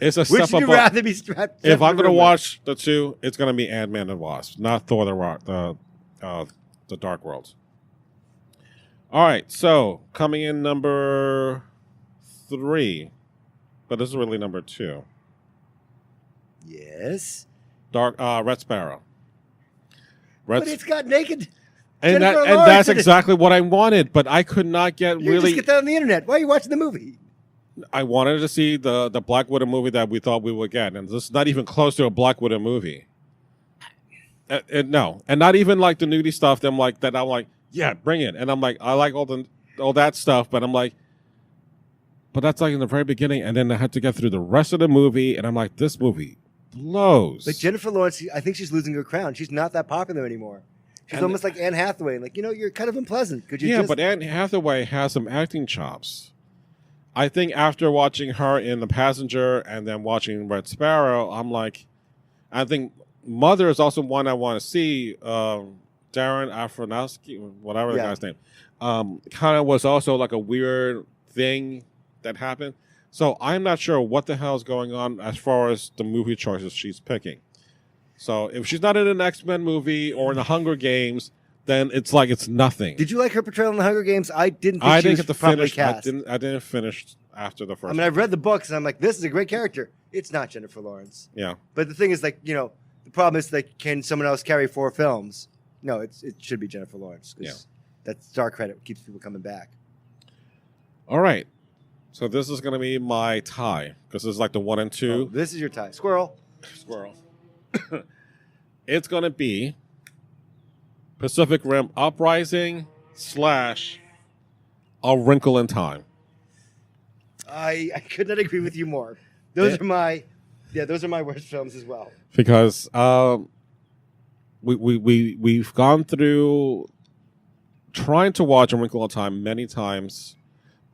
It's a Which step would you above. rather be strapped? If I'm going to with? watch the two, it's going to be Ant-Man and Wasp, not Thor: the Dark World. All right, so coming in number 3, but this is really number 2. Yes, Red Sparrow. but it's got naked. and Jennifer that's Lawrence in it. exactly what I wanted, but I could not get You really. just get that on the internet. Why are you watching the movie? I wanted to see the Black Widow movie that we thought we would get, and this is not even close to a Black Widow movie. No, and not even like the nudie stuff. I'm like, yeah, bring it. And I'm like, I like all that stuff, but I'm like, but that's like in the very beginning, and then I had to get through the rest of the movie, and I'm like, this movie blows. But Jennifer Lawrence, I think she's losing her crown. She's not that popular anymore. She's And- almost like Anne Hathaway. Like, you're kind of unpleasant. Could you Yeah, just... but Anne Hathaway has some acting chops. I think after watching her in The Passenger and then watching Red Sparrow, I'm like, I think Mother is also one I want to see. Darren Aronofsky, whatever the Yeah. guy's name, kind of was also like a weird thing that happened. So I'm not sure what the hell is going on as far as the movie choices she's picking. So if she's not in an X-Men movie or in the Hunger Games, then it's like it's nothing. Did you like her portrayal in the Hunger Games? I didn't think I she didn't was get to properly finish. cast. I didn't finish after the first. I mean, I've read the books, and I'm like, this is a great character. It's not Jennifer Lawrence. yeah, But the thing is, like, the problem is, like, can someone else carry 4 films? No, it should be Jennifer Lawrence. 'Cause that's star credit. Keeps people coming back. all right. So this is going to be my tie because this is like the 1 and 2. Oh, this is your tie. Squirrel. Squirrel. It's going to be Pacific Rim Uprising / A Wrinkle in Time. I could not agree with you more. Those Yeah. are my worst films as well. Because we've gone through trying to watch A Wrinkle in Time many times.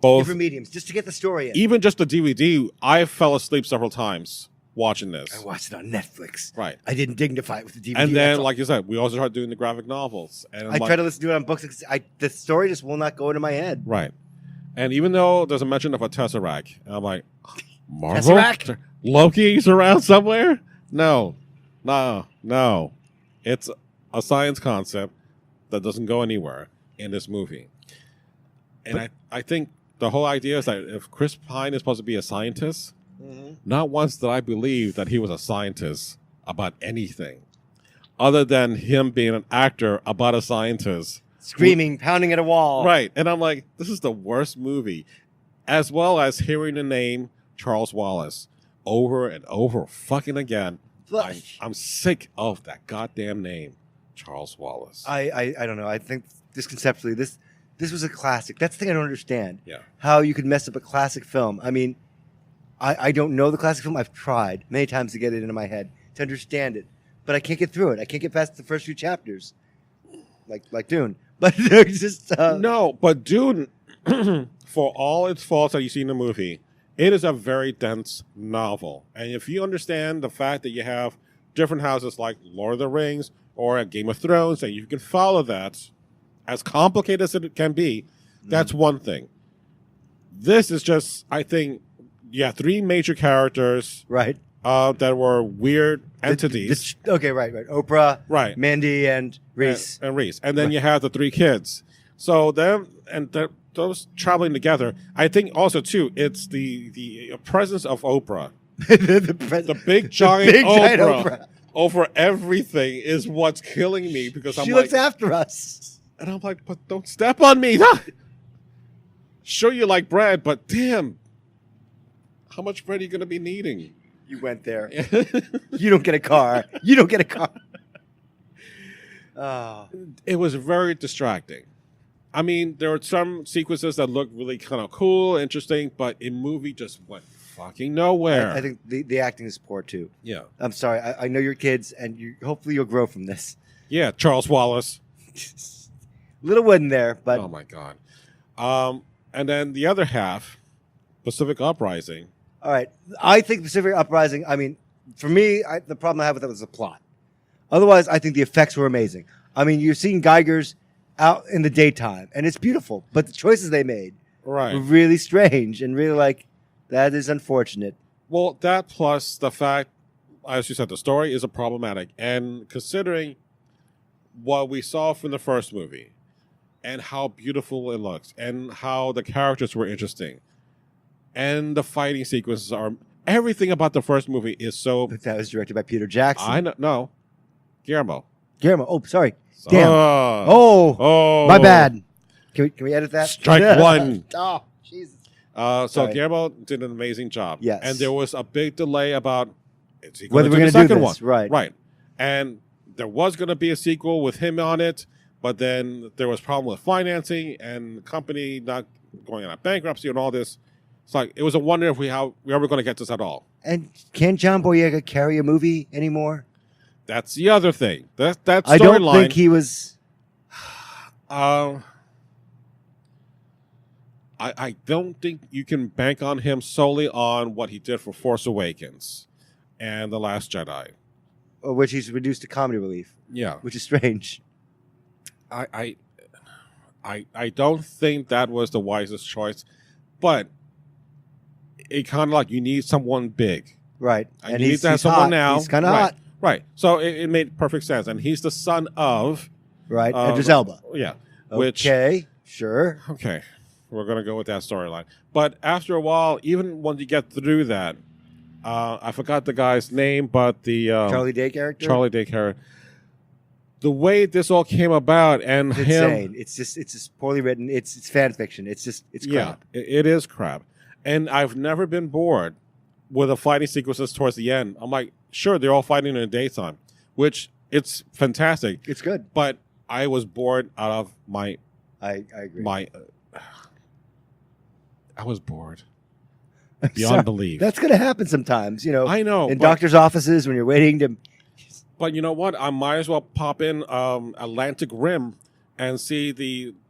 Both Different mediums, just to get the story in. even just the DVD, I fell asleep several times watching this. I watched it on Netflix. Right. I didn't dignify it with the DVD. And then, that's all. like you said, we also started doing the graphic novels. And I'm I like, try to listen to it on books. Because the story just will not go into my head. right. And even though there's a mention of a Tesseract, and I'm like, Marvel? Tesseract? Loki's around somewhere? No. It's a science concept that doesn't go anywhere in this movie. And I think the whole idea is that if Chris Pine is supposed to be a scientist, not once did I believe that he was a scientist about anything other than him being an actor about a scientist. Screaming, pounding at a wall. Right. And I'm like, this is the worst movie. As well as hearing the name Charles Wallace over and over fucking again. I'm sick of that goddamn name, Charles Wallace. I don't know. I think this conceptually, this was a classic. That's the thing I don't understand. Yeah. How you could mess up a classic film. I mean, I don't know the classic film. I've tried many times to get it into my head, to understand it. But I can't get through it. I can't get past the first few chapters. Like Dune. But there's just... No, but Dune, for all its faults that you see in the movie, it is a very dense novel. And if you understand the fact that you have different houses like Lord of the Rings or a Game of Thrones, and you can follow that, as complicated as it can be, that's one thing. This is just, I think, three major characters right. That were weird entities. Okay, right. Oprah, right. Mandy, and Reese. And Reese. And then you have the three kids. So those traveling together. I think also, too, it's the presence of Oprah. the big giant Oprah over everything is what's killing me because she looks after us. And I'm like, but don't step on me. Sure, you like bread, but damn, how much bread are you going to be needing? You went there. You don't get a car. You don't get a car. Oh. It was very distracting. I mean, there were some sequences that looked really kind of cool, interesting, but in movie just went fucking nowhere. I think the acting is poor, too. Yeah. I'm sorry. I know you're kids, and hopefully you'll grow from this. Yeah, Charles Wallace. Little wooden there, but... Oh, my God. And then the other half, Pacific Uprising. All right. I think Pacific Uprising, I mean, for me, the problem I have with it was the plot. Otherwise, I think the effects were amazing. I mean, you're seeing Geigers out in the daytime, and it's beautiful. But the choices they made were really strange and really that is unfortunate. Well, that plus the fact, as you said, the story is problematic. And considering what we saw from the first movie and how beautiful it looks and how the characters were interesting and the fighting sequences are... Everything about the first movie is so... But that was directed by Peter Jackson. I know. No. Guillermo. Oh, sorry. Damn. Oh. My bad. Can we edit that? Strike one. Oh, Jesus. So Guillermo did an amazing job. Yes. And there was a big delay about whether we're going to do this. One. Right. And there was going to be a sequel with him on it, but then there was a problem with financing and the company not going out of bankruptcy and all this. It's like, it was a wonder if we ever going to get this at all. And can John Boyega carry a movie anymore? That's the other thing. That storyline. I don't think he was... I don't think you can bank on him solely on what he did for Force Awakens and The Last Jedi. Which he's reduced to comedy relief. Yeah. Which is strange. I don't think that was the wisest choice, but it kind of like you need someone big. Right. And you need to have someone hot. now. He's kind of hot. Right. So it made perfect sense. And he's the son of... Right. Idris Elba. Yeah. Okay. Sure. Okay. We're going to go with that storyline. But after a while, even when you get through that, I forgot the guy's name, but the... Charlie Day character? Charlie Day character. The way this all came about and it's him... insane. It's just poorly written. It's fan fiction. It's crap. Yeah, it is crap. And I've never been bored with the fighting sequences towards the end. I'm like, sure, they're all fighting in the daytime, which it's fantastic. It's good. But I was bored out of my... I agree. I was bored. Beyond belief. That's going to happen sometimes, I know. In doctors' offices when you're waiting to... But you know what? I might as well pop in Atlantic Rim and see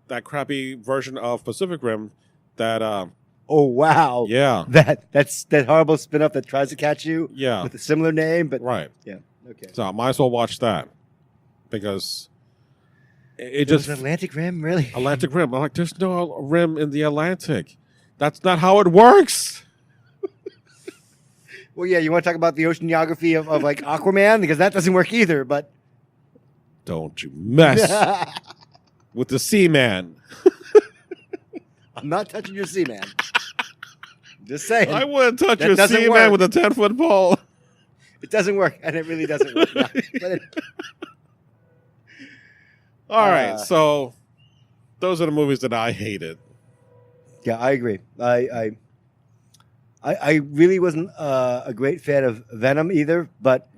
that crappy version of Pacific Rim that Oh wow! yeah. That's that horrible spin-off that tries to catch you. Yeah. With a similar name, but Right. yeah. Okay. So I might as well watch that because it There's just an Atlantic Rim, really? Atlantic Rim. I'm like, there's no rim in the Atlantic. That's not how it works. Well, yeah. You want to talk about the oceanography of like Aquaman because that doesn't work either. But Don't you mess with the Seaman. I'm not touching your sea man. Just saying. I wouldn't touch That your doesn't Seaman work. with a 10-foot pole. It doesn't work, and it really doesn't work. No. But All right, so those are the movies that I hated. yeah, I agree. I really wasn't a great fan of Venom either, but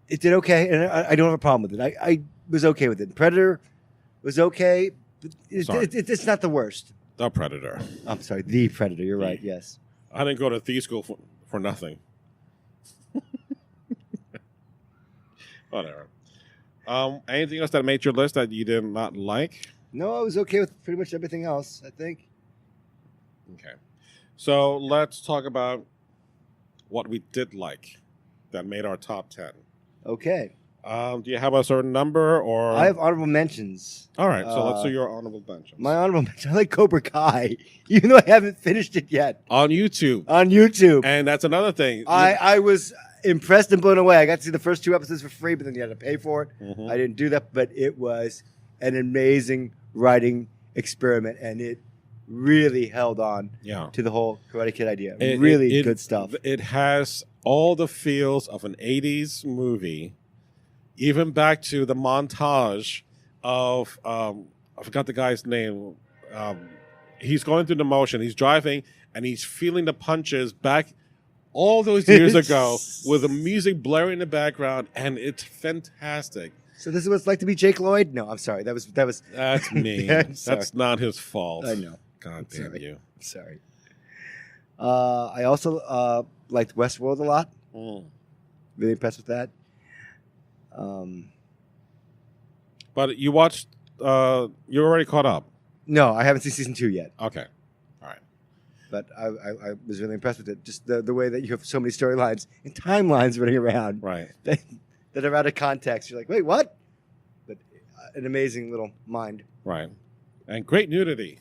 it did okay, and I don't have a problem with it. I was okay with it. Predator was okay. But it's not the worst. The Predator. I'm sorry, The Predator. You're right. Yes. I didn't go to thief school for nothing. Whatever. Anything else that made your list that you did not like? No, I was okay with pretty much everything else, I think. Okay. So let's talk about what we did like that made our top 10. Okay. Do you have a certain number or? I have honorable mentions. All right, so let's do your honorable mentions. My honorable mention, I like Cobra Kai, even though I haven't finished it yet. On YouTube. On YouTube. And that's another thing. I was impressed and blown away. I got to see the first 2 episodes for free, but then you had to pay for it. Mhm. I didn't do that, but it was an amazing writing experiment, and it really held on Yeah. to the whole Karate Kid idea. It- Really it- good stuff. It has all the feels of an 80s movie, even back to the montage of, I forgot the guy's name. He's going through the motion. He's driving, and he's feeling the punches back all those years ago with the music blaring in the background, and it's fantastic. So this is what it's like to be Jake Lloyd? No, I'm sorry. That was That's me. I'm sorry. That's not his fault. I know. God damn Sorry. you. Sorry. I also liked Westworld a lot. Really impressed with that. But you watched, you're already caught up. No, I haven't seen season 2 yet. Okay. All right. But I was really impressed with it. Just the way that you have so many storylines and timelines running around Right. that are out of context. You're like, wait, what? But an amazing little mind. Right. And great nudity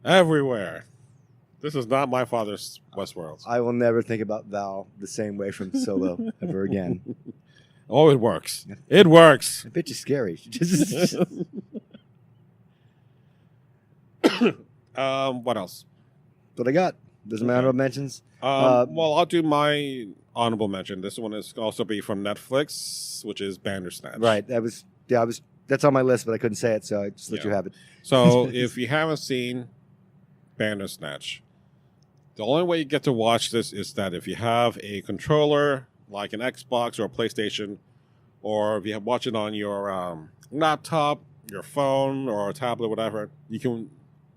everywhere. This is not my father's Westworld. I will never think about Val the same way from Solo ever again. Oh, it works. It works. That bitch is scary. What else? What I got. Those are my honorable mentions. Well, I'll do my honorable mention. This one is also be from Netflix, which is Bandersnatch. Right. That's on my list, but I couldn't say it, so I just let you have it. So if you haven't seen Bandersnatch, the only way you get to watch this is that if you have a controller like an Xbox or a PlayStation, or if you watch it on your laptop, your phone, or a tablet, whatever, you can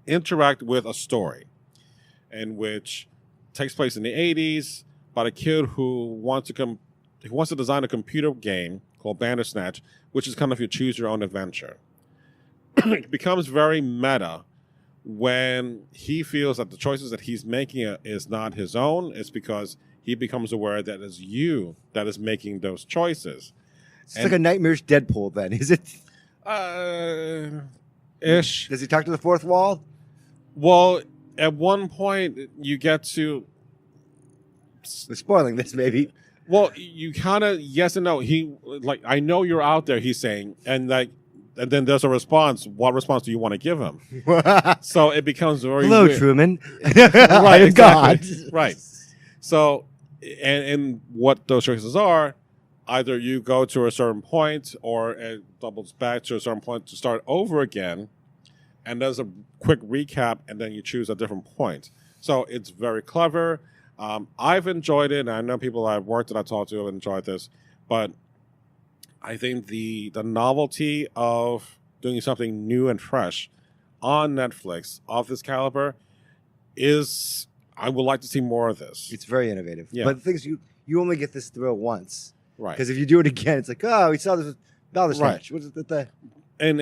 interact with a story in which takes place in the 80s about a kid who wants to design a computer game called Bandersnatch, which is kind of your choose your own adventure. It becomes very meta when he feels that the choices that he's making is not his own. It's because he becomes aware that it's you that is making those choices. It's like a nightmarish Deadpool then, is it? Ish. Does he talk to the fourth wall? Well, at one point you get to... We're spoiling this, maybe. Well, you kind of yes and no. He like, I know you're out there, he's saying, and then there's a response. What response do you want to give him? So it becomes very Hello, weird. Truman. Right, exactly. God. Right. So, and what those choices are, either you go to a certain point or it doubles back to a certain point to start over again, and there's a quick recap, and then you choose a different point. So it's very clever. I've enjoyed it, and I know people I've worked and I talked to have enjoyed this, but I think the novelty of doing something new and fresh on Netflix of this caliber I would like to see more of this. It's very innovative. Yeah. But the thing is, you only get this thrill once. Right. Because if you do it again, it's like, oh, we saw this Bandersnatch. Right. What is it? And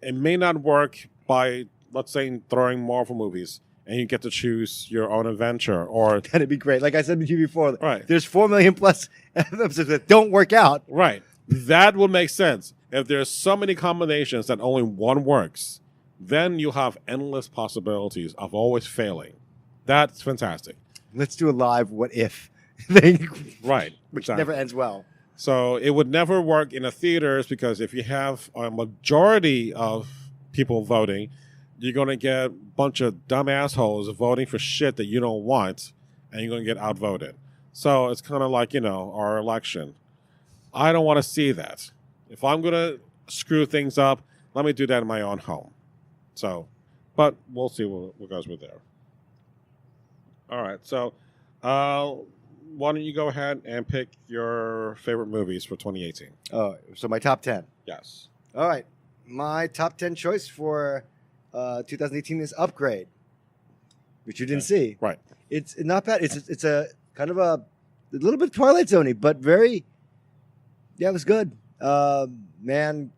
it may not work by, let's say, throwing Marvel movies, and you get to choose your own adventure, or That'd be great. Like I said to you before, Right. there's 4 million plus episodes that don't work out. right, that would make sense. If there's so many combinations that only one works, then you have endless possibilities of always failing. That's fantastic. Let's do a live what if thing, Right. which exactly. never ends well. So it would never work in the theaters, because if you have a majority of people voting, you're going to get a bunch of dumb assholes voting for shit that you don't want, and you're going to get outvoted. So it's kind of like, our election. I don't want to see that. If I'm going to screw things up, let me do that in my own home. So, but we'll see what goes with there. All right. So, why don't you go ahead and pick your favorite movies for 2018? Oh, so my top 10. Yes. All right. My top 10 choice for 2018 is Upgrade, which you didn't see. Right. It's not bad. It's a kind of a little bit Twilight Zone-y, but very, it was good. Man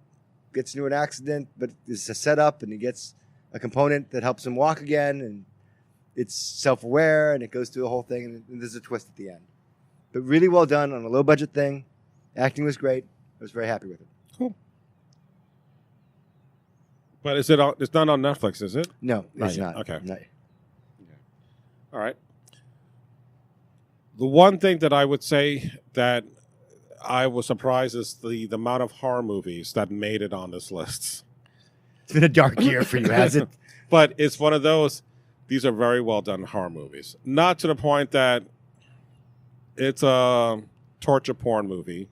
gets into an accident, but it's a setup, and he gets a component that helps him walk again, and it's self-aware, and it goes through the whole thing, and there's a twist at the end. But really well done on a low-budget thing. Acting was great. I was very happy with it. Cool. But it's not on Netflix, is it? No, Not it's yet. not. Okay. Not- All right. The one thing that I would say that I was surprised is the amount of horror movies that made it on this list. It's been a dark year for you, has it? But it's one of those, these are very well done horror movies. Not to the point that it's a torture porn movie.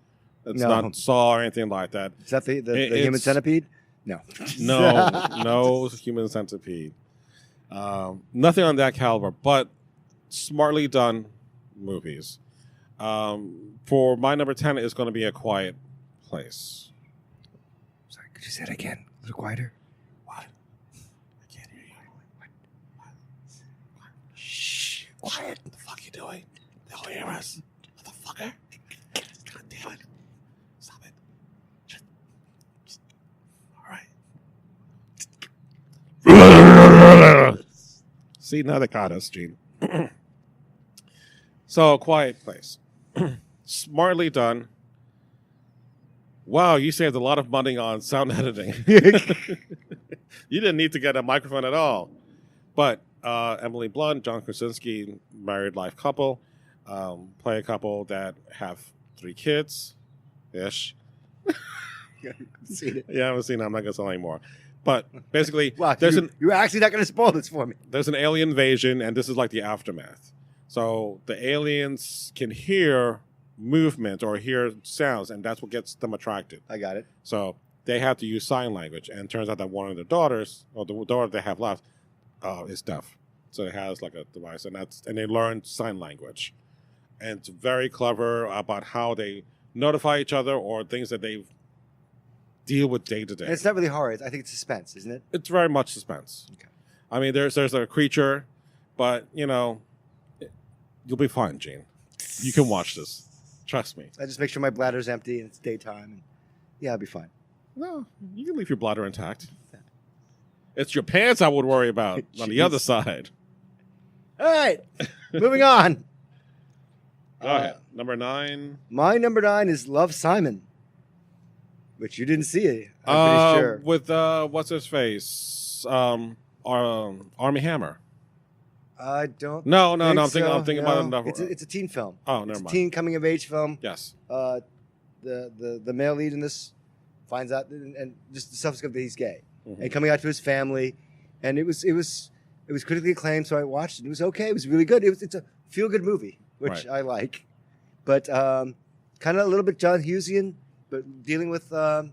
It's No. not Saw or anything like that. Is that the It's- human centipede? No. No human centipede. Nothing on that caliber, but smartly done movies. For my number 10 is going to be A Quiet Place. Sorry, could you say it again? A little quieter. What? I can't hear you. What? Shh. Quiet. What the fuck are you doing? They'll hear us. What the fucker? God damn it. Stop it. Just. All right. See, now they caught us, Gene. So, Quiet Place. Smartly done. Wow, you saved a lot of money on sound editing. You didn't need to get a microphone at all. But Emily Blunt, John Krasinski, married life couple, play a couple that have 3 kids-ish. Seen it. Yeah, I haven't seen it. I'm not going to say anymore. But basically, Wow, there's you're actually not going to spoil this for me. there's an alien invasion, and this is like the aftermath. So the aliens can hear movement or hear sounds, and that's what gets them attracted. I got it. So they have to use sign language, and it turns out that one of their daughters, or the daughter they have left, is deaf. So it has like a device, and they learn sign language, and it's very clever about how they notify each other or things that they deal with day to day. And it's not really horror. I think it's suspense, isn't it? It's very much suspense. Okay. I mean, there's a creature, but you'll be fine, Gene. You can watch this. Trust me. I just make sure my bladder's empty and it's daytime, and I'll be fine. No, you can leave your bladder intact. It's your pants I would worry about on the other side. All right, moving on. Go ahead. Number 9. My number 9 is Love, Simon, which you didn't see. I'm pretty sure. With what's his face? Army Hammer. I don't. No. I'm so. thinking about another. It's a teen film. Oh, never It's a mind. teen coming of age film. Yes. The male lead in this finds out and just the subsequent that he's gay, Mhm. and coming out to his family, and it was critically acclaimed. So I watched it. It was okay. It was really good. It's a feel good movie, which Right. I like, but kind of a little bit John Hughesian, but dealing with Mhm.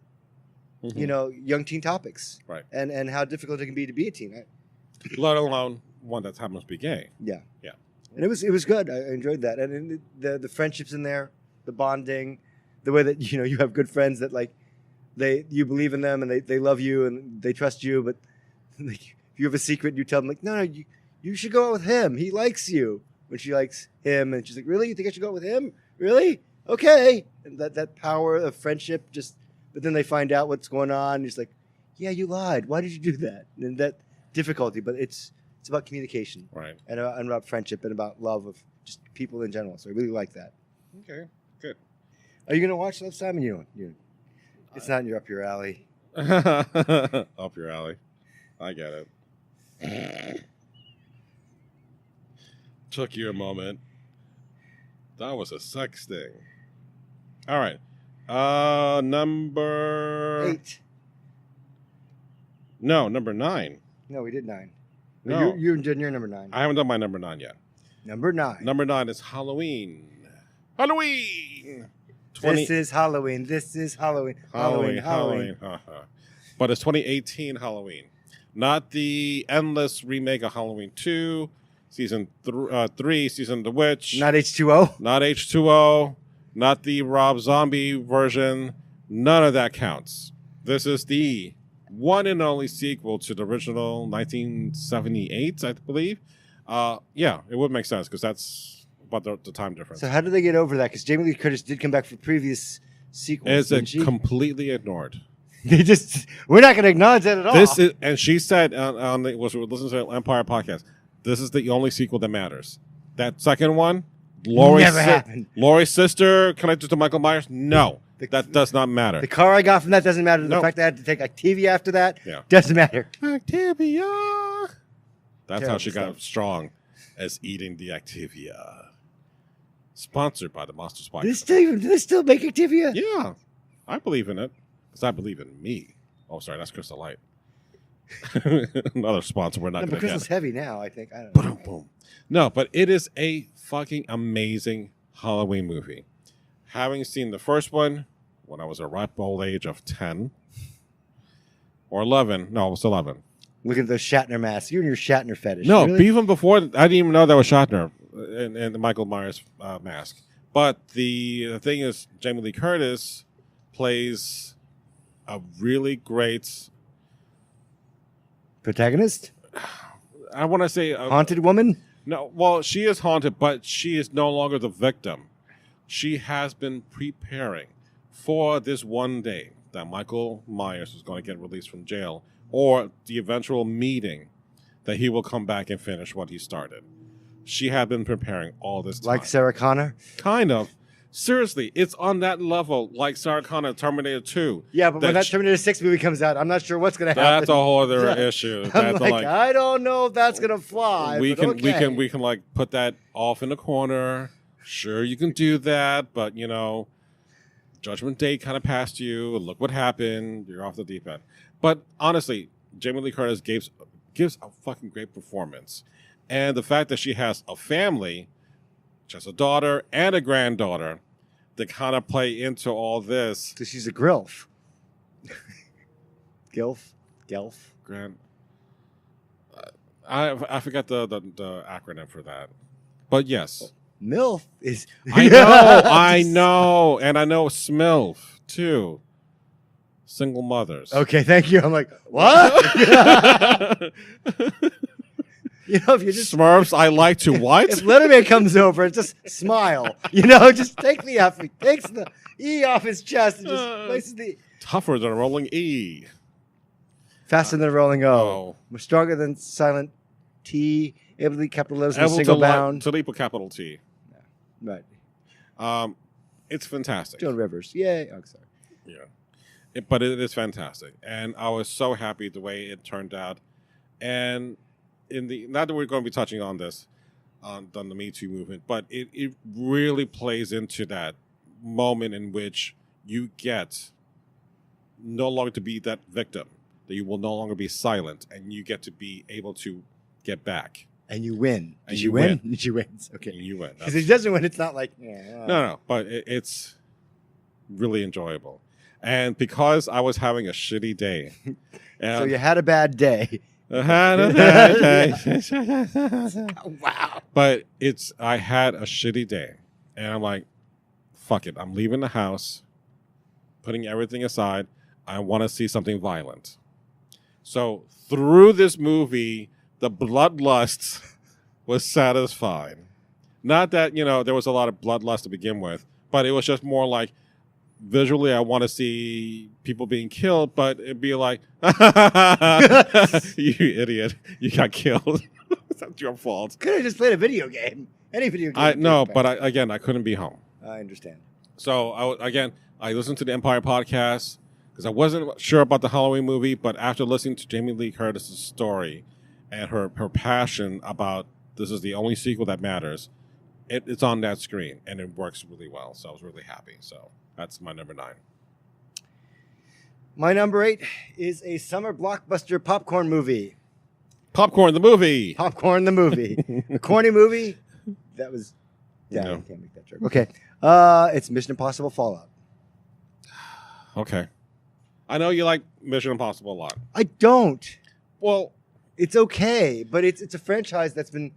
young teen topics, Right. and how difficult it can be to be a teen. Let alone one that happens to be gay. Yeah. Yeah. And it was good. I enjoyed that, and the friendships in there, the bonding, the way that you have good friends that like you believe in them and they love you and they trust you, but like, if you have a secret, you tell them like, no, you should go out with him. He likes you. When she likes him, and she's like, really? You think I should go out with him? Really? okay, and that power of friendship just. But then they find out what's going on. And he's like, yeah, you lied. Why did you do that? And that difficulty, but it's about communication, Right. and about friendship and about love of just people in general. So I really like that. Okay. Good. Are you gonna watch Love, Simon? You it's not up your alley. Up your alley. I get it. Took you a moment. That was a sex thing. All right. Number 8. No, number 9. No, we did 9. No. You did your number 9. I haven't done my number 9 yet. Number 9. Number 9 is Halloween. Halloween. This is Halloween. This is Halloween. Halloween. But it's 2018 Halloween, not the endless remake of Halloween 2, season 3, season of the witch. Not H2O. Not H2O. Not the Rob Zombie version. None of that counts. This is the one and only sequel to the original 1978, I believe. Yeah, it would make sense because that's about the time difference. So how did they get over that? Because Jamie Lee Curtis did come back for previous sequels. It's completely ignored. They just we're not going to acknowledge that at all. This is, and she said on the listening to the Empire podcast, this is the only sequel that matters. That second one, Never happened. Laurie's sister connected to Michael Myers. No, that does not matter. The car I got from that doesn't matter. The No. fact that I had to take Activia after that Yeah. doesn't matter. Activia. That's how Terrible she got stuff. strong, as eating the Activia. Sponsored by the Monster Scifi. Do they still make Activia? Yeah, I believe in it because I believe in me. Oh, sorry, that's Crystal Light. Another sponsor we're not No, going but to Crystal's get. heavy now, I think. I don't know. Boom, boom. No, but it is a fucking amazing Halloween movie. Having seen the first one when I was a ripe old age of 10 or 11. No, I was 11. Look at those Shatner masks. You and your Shatner fetish. No, Really? even before, I didn't even know that was Shatner and the Michael Myers mask. But the thing is, Jamie Lee Curtis plays a really great, Protagonist? I want to say... Haunted woman? No, well, she is haunted, but she is no longer the victim. She has been preparing for this one day that Michael Myers is going to get released from jail, or the eventual meeting that he will come back and finish what he started. She had been preparing all this time. Like Sarah Connor? Kind of. Seriously, it's on that level, like Sarah Connor, Terminator 2. Yeah, but when that sh- Terminator 6 movie comes out, I'm not sure what's going to happen. That's a whole other Yeah. issue. I'm That's like, I don't know if that's going to fly. we but can okay. like put that off in the corner. Sure, you can do that, but Judgment Day kind of passed you. Look what happened. You're off the deep end. But honestly, Jamie Lee Curtis gives a fucking great performance, and the fact that she has a family, she has a daughter and a granddaughter, that kind of play into all this. Because she's a grilf. Gilf? Gelf? I forgot the acronym for that, but yes. MILF is... I know, and I know SMILF too. Single mothers. Okay, thank you. I'm like, what? If you just... Smurfs, I like to what? If Letterman comes over, just smile. Just take the F. He takes the E off his chest and just places the... Tougher than a rolling E. Faster than a rolling O. Oh. We're stronger than silent T. Able to lead capital letters in a Able single to bound. to leap with capital T. Right. It's fantastic. Joan Rivers. Yay. Oh, sorry. Yeah. But it is fantastic. And I was so happy the way it turned out. And not that we're going to be touching on this, on the Me Too movement, but it really plays into that moment in which you get no longer to be that victim, that you will no longer be silent, and you get to be able to get back. And you win. And Did you you win? win. Did you win? Okay. And you win. Because if he doesn't win, it's not like... No, but it's really enjoyable. And because I was having a shitty day. So you had a bad day. I had a bad day. Wow. But I had a shitty day. And I'm like, fuck it. I'm leaving the house, putting everything aside. I want to see something violent. So through this movie, the bloodlust was satisfied. Not that, there was a lot of bloodlust to begin with, but it was just more like visually I want to see people being killed, but it'd be like, you idiot, you got killed. It's not your fault. Could have just played a video game. Any video game. I know, but I couldn't be home. I understand. So I listened to the Empire podcast because I wasn't sure about the Halloween movie, but after listening to Jamie Lee Curtis's story and her passion about this is the only sequel that matters, it's on that screen and it works really well. So I was really happy. So that's my number 9. My number 8 is a summer blockbuster popcorn movie. Popcorn the movie. Popcorn the movie. A corny movie. That was. Yeah, No. I can't make that joke. Okay. It's Mission Impossible Fallout. Okay. I know you like Mission Impossible a lot. I don't. Well, It's okay, but it's a franchise that's been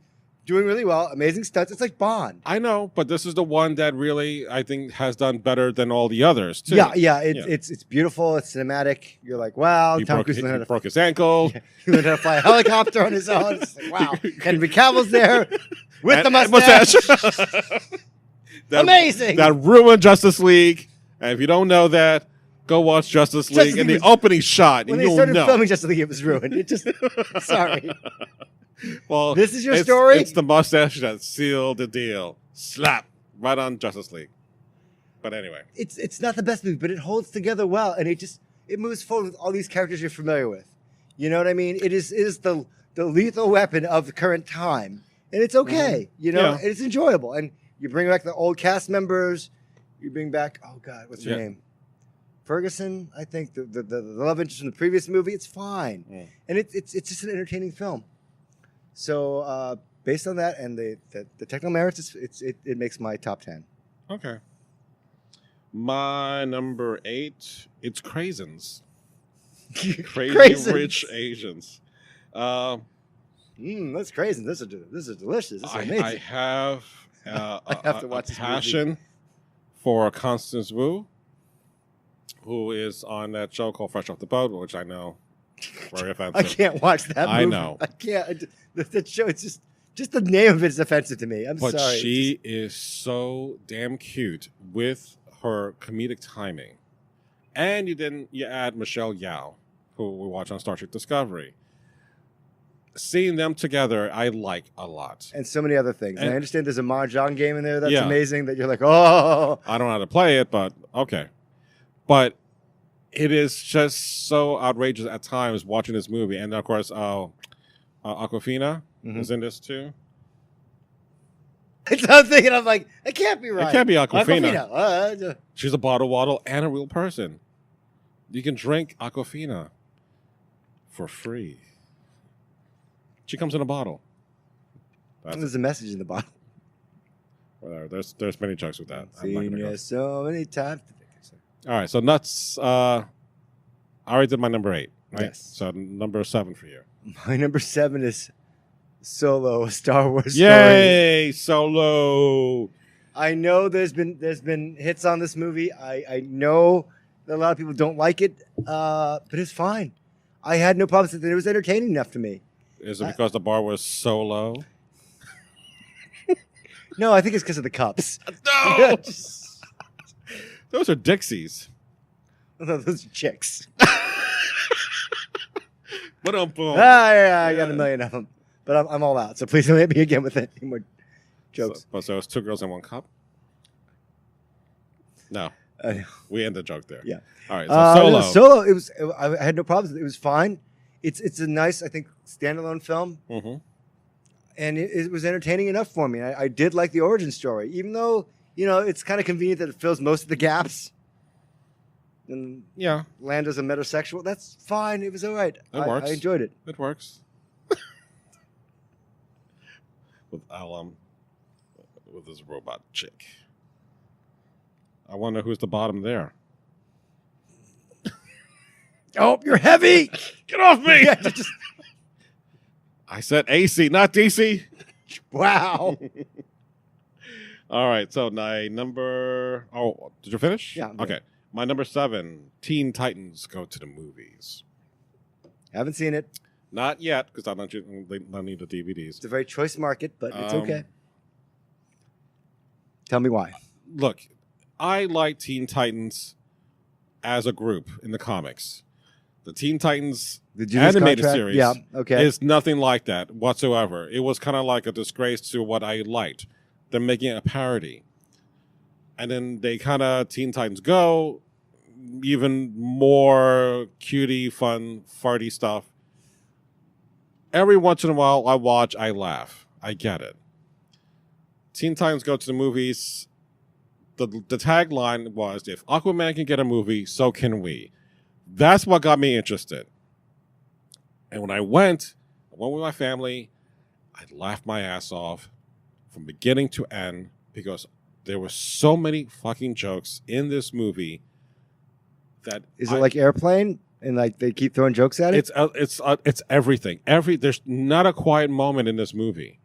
doing really well. Amazing stunts. It's like Bond. I know, but this is the one that really I think has done better than all the others too. Yeah. It's beautiful. It's cinematic. You're like, wow. He Tom broke, Cruise he learned how to broke his ankle. he learned how to fly a helicopter on his own. It's like, wow. Henry Cavill's there with the And mustache. Amazing. That ruined Justice League. And if you don't know that, go watch Justice League in the opening shot, When and they you'll started know. filming Justice League, it was ruined. It just sorry. Well, This is your story? It's the mustache that sealed the deal. Slap right on Justice League. But anyway, It's not the best movie, but it holds together well, and it moves forward with all these characters you're familiar with. You know what I mean? It is the lethal weapon of the current time, and it's okay. You know, Yeah. and it's enjoyable. And you bring back the old cast members. You bring back what's her Yeah. name? Ferguson, I think the love interest from the previous movie. It's fine, and it's just an entertaining film. So based on that and the technical merits, it makes my top 10. okay. My number 8, it's Craisins. Crazy Craisins. Rich Asians. That's crazy. This is delicious. This is amazing. I have I have to watch a this movie. passion for Constance Wu, who is on that show called Fresh Off the Boat, which I know very offensive. I can't watch that movie. I know. I can't. The show, it's just the name of it is offensive to me. I'm But sorry. she is so damn cute with her comedic timing. And you add Michelle Yeoh, who we watch on Star Trek Discovery. Seeing them together, I like a lot. And so many other things. And I And- understand there's a mahjong game in there that's Yeah. amazing that you're like, oh. I don't know how to play it, but okay. But it is just so outrageous at times watching this movie. And of course, Aquafina is in this too. I'm thinking, I'm like, it can't be right. It can't be Aquafina. Aquafina. She's a bottle waddle and a real person. You can drink Aquafina for free. She comes in a bottle. There's a message in the bottle. Whatever. There's many jokes with that. I'm not Seen gonna go. you so many times. All right, so nuts. I already did my number 8. Right? Yes. So number 7 for you. My number 7 is Solo, a Star Wars story. Yay, Solo. I know there's been hits on this movie. I know that a lot of people don't like it, but it's fine. I had no problems with it. It was entertaining enough to me. Is it because the bar was so low? No, I think it's because of the cups. No! Those are Dixies. Those are chicks. Boom. Yeah, I got a million of them, but I'm all out. So please don't hit me again with any more jokes. So it's 2 girls in 1 cup? No. We end the joke there. Yeah. All right, so Solo. Solo. It was. I had no problems with it. It was fine. It's a nice, I think, standalone film, and it was entertaining enough for me. I did like the origin story, even though it's kind of convenient that it fills most of the gaps. And Yeah, Lando's a metrosexual. That's fine. It was all right. It works. I enjoyed it. it works. With with this robot chick. I wonder who's the bottom there. Oh, you're heavy. Get off me! Yeah, just I said AC, not DC. wow. All right, so my number. Oh, did you finish? Yeah, I'm Okay, my number 7. Teen Titans Go to the Movies. Haven't seen it. Not yet, because I don't need the DVDs. It's a very choice market, but it's Um, okay. Tell me why. Look, I like Teen Titans as a group in the comics. The Teen Titans animated series is nothing like that whatsoever. It was kind of like a disgrace to what I liked. They're making a parody. And then they kind of, Teen Titans Go, even more cutie, fun, farty stuff. Every once in a while, I watch, I laugh. I get it. Teen Titans Go to the movies. The tagline was, if Aquaman can get a movie, so can we. That's what got me interested. And when I went with my family, I laughed my ass off from beginning to end because there were so many fucking jokes in this movie that Is it like Airplane? And like they keep throwing jokes at it? It's everything. There's not a quiet moment in this movie.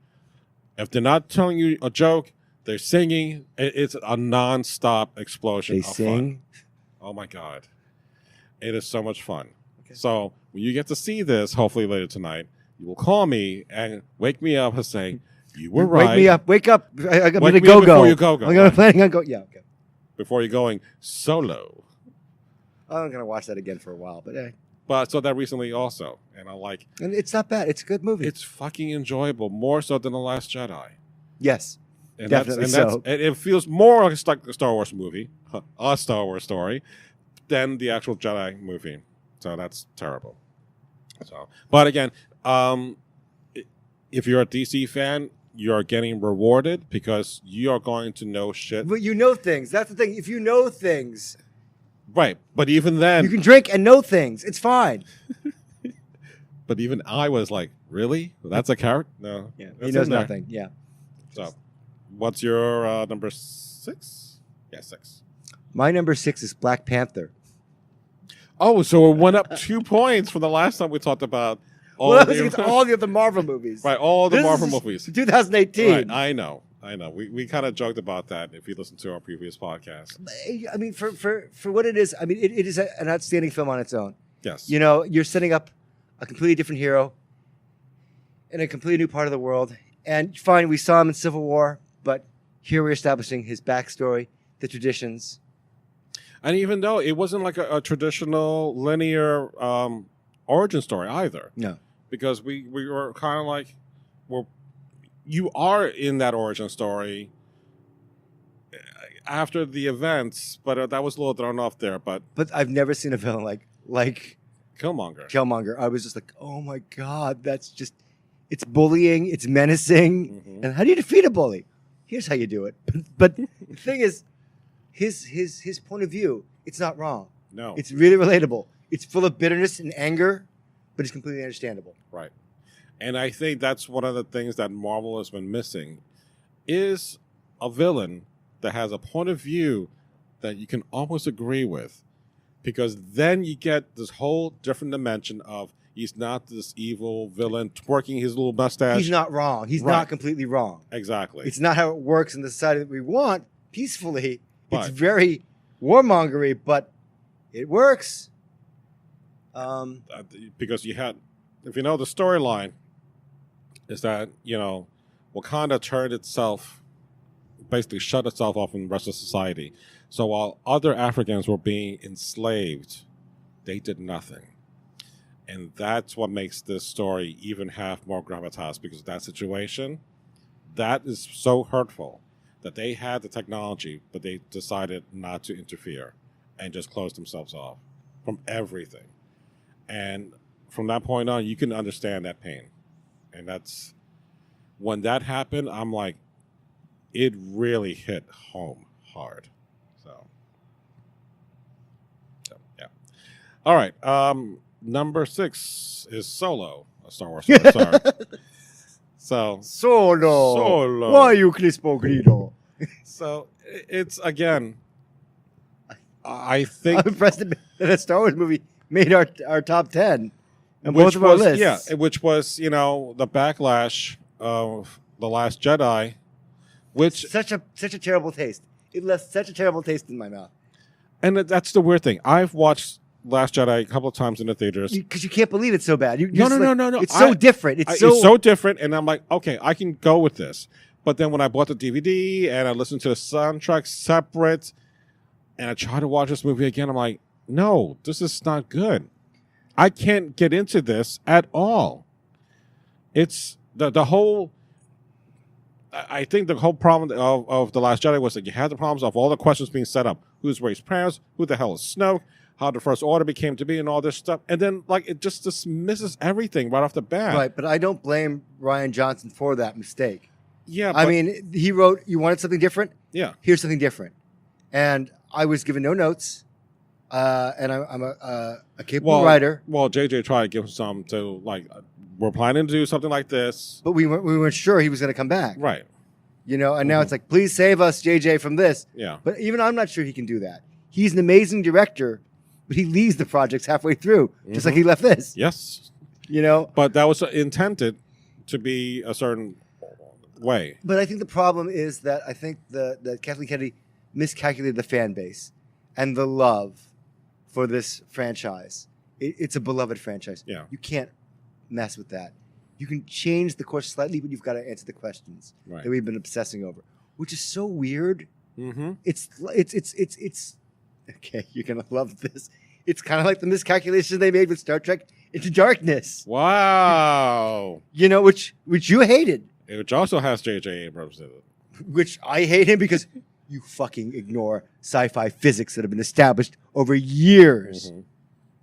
If they're not telling you a joke, they're singing. It's a non-stop explosion They of sing? fun. Oh my God. It is so much fun. Okay. So when you get to see this, hopefully later tonight, you will call me and wake me up and say, you were right. Wake me up. Wake up. I'm going to go. go. Before you go. I'm going to planning on go. Yeah, okay. Before you're going solo. I'm going to watch that again for a while, but hey. But I saw that recently also, and I like. And it's not bad. It's a good movie. It's fucking enjoyable, more so than The Last Jedi. Yes, and definitely so. It feels more like a Star Wars movie, a Star Wars story, than the actual Jedi movie. So that's terrible. So, but again, if you're a DC fan, you're getting rewarded because you are going to know shit. But you know things. That's the thing. If you know things. Right, but even then... You can drink and know things. It's fine. But even I was like, really? That's a character? No. Yeah, he knows nothing. Yeah. So, what's your number 6? Yeah, 6. My number 6 is Black Panther. Oh, so it went up 2 points from the last time we talked about all the other Marvel movies. Right, all the Marvel movies. 2018. Right, I know. We kind of joked about that if you listen to our previous podcast. I mean, for what it is, I mean, it is an outstanding film on its own. Yes. You know, you're setting up a completely different hero in a completely new part of the world. And fine, we saw him in Civil War, but here we're establishing his backstory, the traditions. And even though it wasn't like a traditional linear origin story either. No. Because we were kind of like, you are in that origin story after the events, but that was a little thrown off there. But I've never seen a villain like Killmonger. I was just like, oh my God, that's just, it's bullying, it's menacing. Mm-hmm. And how do you defeat a bully? Here's how you do it. But the thing is, his point of view, it's not wrong. No. It's really relatable. It's full of bitterness and anger, but it's completely understandable. Right. And I think that's one of the things that Marvel has been missing is a villain that has a point of view that you can almost agree with. Because then you get this whole different dimension of he's not this evil villain twerking his little mustache. He's not wrong. He's not completely wrong. Exactly. It's not how it works in the society that we want peacefully. It's very warmongery, but it works. Because if you know the storyline, is that, Wakanda turned itself, basically shut itself off from the rest of society. So while other Africans were being enslaved, they did nothing. And that's what makes this story even have more gravitas, because that situation, that is so hurtful that they had the technology, but they decided not to interfere and just closed themselves off from everything. And from that point on, you can understand that pain. And that's when that happened, I'm like, it really hit home hard. So yeah. All right. Number 6 is Solo, a Star Wars story. Sorry. Solo. Why you Crispo Grido? So it's, again, I think... I'm impressed that a Star Wars movie made our top 10. And both of our lists. Yeah, which was, the backlash of The Last Jedi, which... Such a terrible taste. It left such a terrible taste in my mouth. And that's the weird thing. I've watched Last Jedi a couple of times in the theaters. Because you can't believe it's so bad. No. It's so different. It's so different, and I'm like, okay, I can go with this. But then when I bought the DVD and I listened to the soundtrack separate, and I try to watch this movie again. I'm like, no, this is not good. I can't get into this at all. It's the whole. I think the whole problem of The Last Jedi was that you had the problems of all the questions being set up. Who's Rey's parents? Who the hell is Snoke? How the First Order became to be and all this stuff. And then, like, it just dismisses everything right off the bat. Right, but I don't blame Rian Johnson for that mistake. Yeah, I mean, he wrote, you wanted something different? Yeah. Here's something different. And I was given no notes. And I'm a capable writer. Well, JJ tried to give him some to, like, we're planning to do something like this. But we weren't sure he was going to come back. Right. You know, and now it's like, please save us, JJ, from this. Yeah. But even I'm not sure he can do that. He's an amazing director, but he leaves the projects halfway through, just like he left this. Yes. You know? But that was intended to be a certain way. But I think the problem is that I think that Kathleen Kennedy miscalculated the fan base and the love for this franchise. It's a beloved franchise. Yeah. You can't mess with that. You can change the course slightly, but you've got to answer the questions that we've been obsessing over, which is so weird. Mm-hmm. It's okay. You're gonna love this. It's kind of like the miscalculation they made with Star Trek Into Darkness. Wow. You know, which you hated. Which also has J.J. Abrams in it. Which I hate him because you fucking ignore sci-fi physics that have been established over years. Mm-hmm.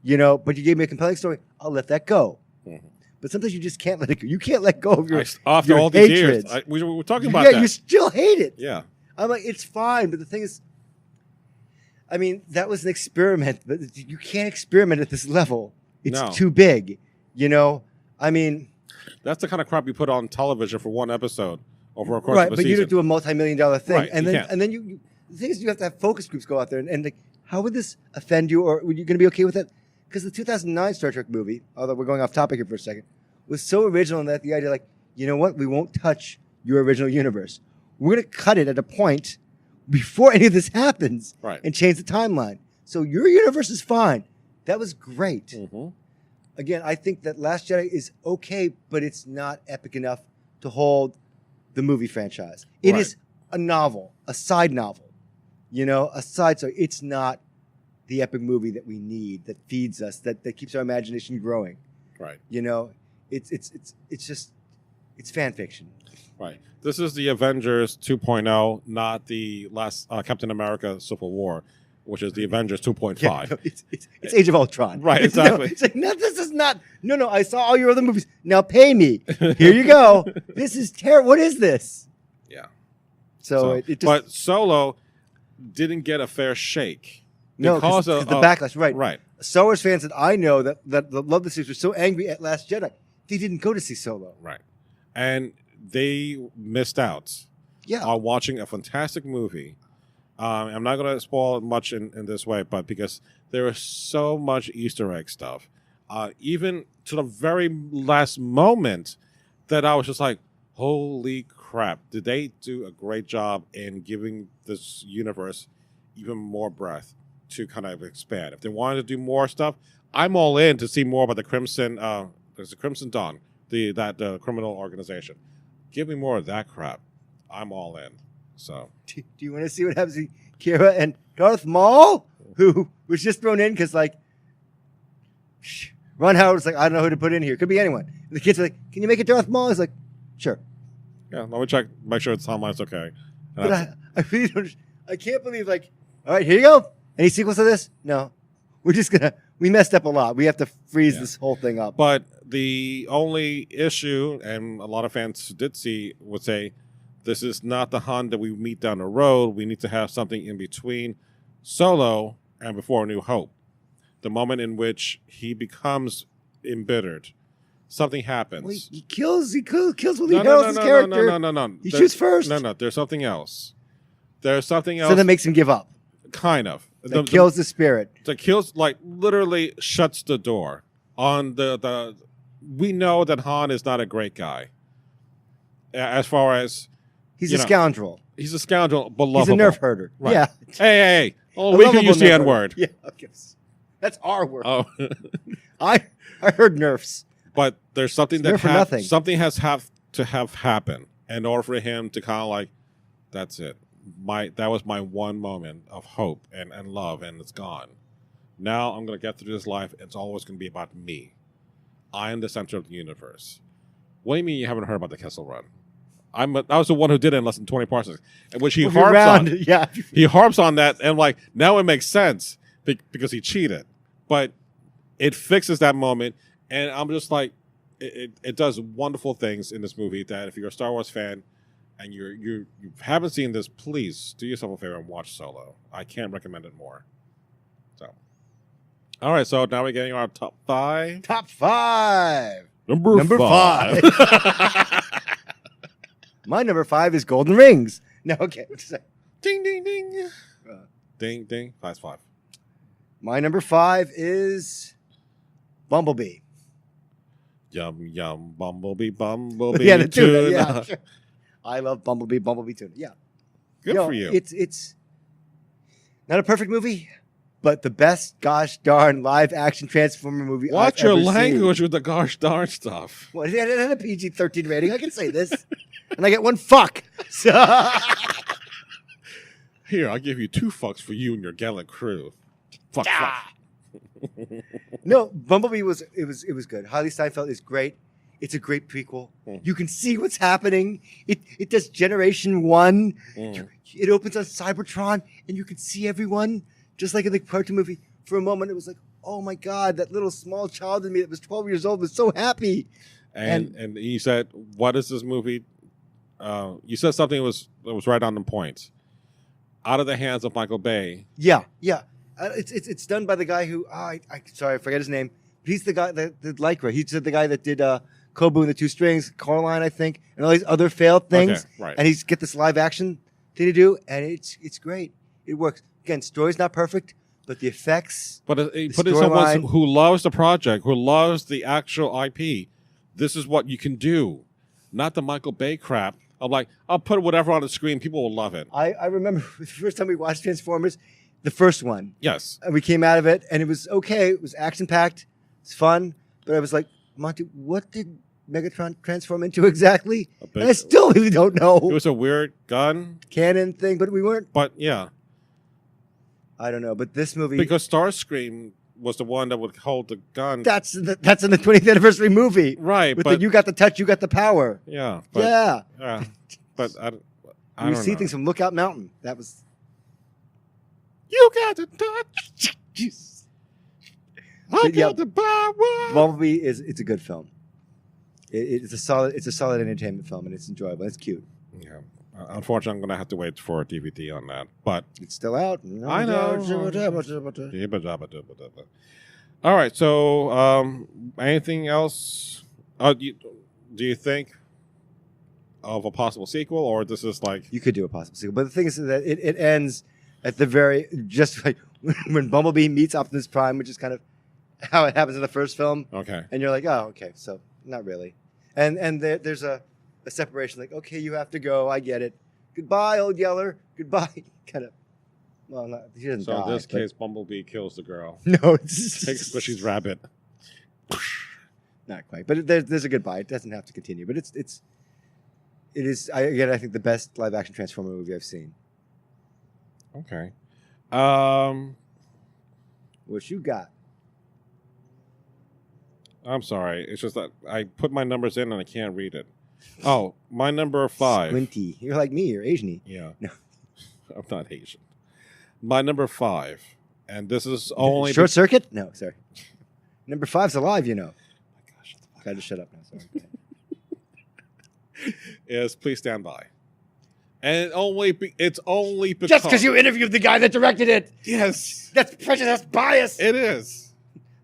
You know, but you gave me a compelling story. I'll let that go. Mm-hmm. But sometimes you just can't let it go. You can't let go of your after your all these hatreds. years. We were talking about that. that. You still hate it. Yeah. I'm like, it's fine. But the thing is, I mean, that was an experiment. But you can't experiment at this level. It's too big. You know? I mean... That's the kind of crap you put on television for one episode over a course right, of a but season. you don't do a multi-million-dollar thing. Right, and then you the thing is, you have to have focus groups go out there. And like, how would this offend you? Or were you going to be okay with it? Because the 2009 Star Trek movie, although we're going off topic here for a second, was so original in that the idea, like, you know what? We won't touch your original universe. We're going to cut it at a point before any of this happens and change the timeline. So your universe is fine. That was great. Mm-hmm. Again, I think that Last Jedi is okay, but it's not epic enough to hold the movie franchise. It is a novel, a side novel, you know, a side story. It's not the epic movie that we need, that feeds us, that keeps our imagination growing. Right. You know, it's fan fiction. Right. This is the Avengers 2.0, not the last Captain America Civil War, which is the Avengers 2.5. Yeah, no, it's Age of Ultron. Right, exactly. No, it's like, no, this is not. No, I saw all your other movies. Now pay me. Here you go. This is terrible. What is this? Yeah. So it just. But Solo didn't get a fair shake. No, because of the backlash. Right. Right. Star Wars fans that I know that love the series were so angry at Last Jedi, they didn't go to see Solo. Right. And they missed out on watching a fantastic movie. I'm not going to spoil much in this way, but because there is so much Easter egg stuff, even to the very last moment, that I was just like, holy crap, did they do a great job in giving this universe even more breadth to kind of expand. If they wanted to do more stuff, I'm all in to see more about the Crimson, there's the Crimson Dawn, the criminal organization. Give me more of that crap. I'm all in. So, do you want to see what happens to Kira and Darth Maul, who was just thrown in because, like, Ron Howard was like, I don't know who to put in here. Could be anyone. And the kids are like, can you make it Darth Maul? He's like, sure. Yeah, let me check, make sure the timeline's okay. But I really don't. I can't believe, like, all right, here you go. Any sequels to this? No. We're just we messed up a lot. We have to freeze this whole thing up. But the only issue, and a lot of fans would say, this is not the Han that we meet down the road. We need to have something in between Solo and before A New Hope. The moment in which he becomes embittered. Something happens. Well, he kills Willie Harrelson's character. No. He shoots first. No, there's something else. There's something else. So that makes him give up. Kind of. That kills the spirit. That kills, like, literally shuts the door on the. We know that Han is not a great guy. As far as. He's a scoundrel. He's a scoundrel, but lovable. He's a nerf herder. Right. Yeah. Hey. Oh, we can use the N-word. Yeah, okay. That's our word. Oh. I heard nerfs. But there's something that something has to have happened in order for him to kind of like, that's it. that was my one moment of hope and love, and it's gone. Now I'm going to get through this life. It's always going to be about me. I am the center of the universe. What do you mean you haven't heard about the Kessel Run? I was the one who did it in less than 20 parsecs, which he harps on. Yeah, he harps on that, and like now it makes sense because he cheated, but it fixes that moment, and I'm just like, it does wonderful things in this movie. That if you're a Star Wars fan and you haven't seen this, please do yourself a favor and watch Solo. I can't recommend it more. So, all right, so now we're getting our top 5. Top 5. Number 5. My number 5 is Golden Rings. No, okay. Ding, ding, ding. Ding, ding. 5. My number 5 is Bumblebee. Yum, yum, Bumblebee, Bumblebee. Yeah, the tuna. tuna. Yeah, sure. I love Bumblebee tuna. Yeah. Good for you. It's not a perfect movie, but the best gosh darn live action Transformer movie Watch I've your ever language seen. with the gosh darn stuff. Well, it had a PG-13 rating. I can say this. And I get 1 fuck. So Here, I'll give you 2 fucks for you and your gallant crew. Fuck. No, Bumblebee was good. Hailey Steinfeld is great. It's a great prequel. You can see what's happening. It does Generation 1. It opens on Cybertron, and you can see everyone, just like in the cartoon movie. For a moment, it was like, oh my God, that little small child in me that was 12 years old was so happy. And you said, what is this movie? You said something that was right on the point. Out of the hands of Michael Bay. Yeah. It's done by the guy who I forget his name. He's the guy that did Lycra. He's the guy that did Kobu and the Two Strings, Coraline, I think, and all these other failed things. Okay, right. And he's get this live action thing to do, and it's great. It works. Again, story's not perfect, but the effects. But he put in someone who loves the project, who loves the actual IP. This is what you can do, not the Michael Bay crap. I'm like, I'll put whatever on the screen. People will love it. I remember the first time we watched Transformers, the first one. Yes. And we came out of it, and it was okay. It was action-packed. It's fun. But I was like, Monty, what did Megatron transform into exactly? And I still really don't know. It was a weird gun. Cannon thing, but we weren't. But, yeah. I don't know. But this movie. Because Starscream was the one that would hold the gun. That's in the 20th anniversary movie. Right. With you got the touch, you got the power. Yeah. Yeah. But I we don't see know. things from Lookout Mountain. That was. You got the touch. I But, yeah, got the power. Bumblebee it's a good film. It's a solid entertainment film, and it's enjoyable. It's cute. Yeah. Unfortunately, I'm going to have to wait for a DVD on that. But It's still out. I know. All right. So, anything else? Do you think of a possible sequel, or this is like You could do a possible sequel, but the thing is that it ends at the very just like when Bumblebee meets Optimus Prime, which is kind of how it happens in the first film. okay? And you're like, oh, okay, so not really. And there's a separation, like, okay, you have to go. I get it. Goodbye, Old Yeller. Goodbye. Kind of. Well, not, he doesn't So die. in this but- case, Bumblebee kills the girl. no, it's Takes Squishy's rabbit. not quite. But there's a goodbye. It doesn't have to continue. But it is. I think the best live action Transformer movie I've seen. Okay. What you got? I'm sorry. It's just that I put my numbers in and I can't read it. Oh, my number 5. Squinty. You're like me. You're Asian-y. Yeah. No. I'm not Asian. My number 5, and this is only Short Circuit? No, sorry. Number 5's alive, you know. Oh my gosh, I just shut up now. Sorry. Go ahead. is Please Stand By. And it's only because Just because you interviewed the guy that directed it. Yes, That's prejudice, that's bias. it is.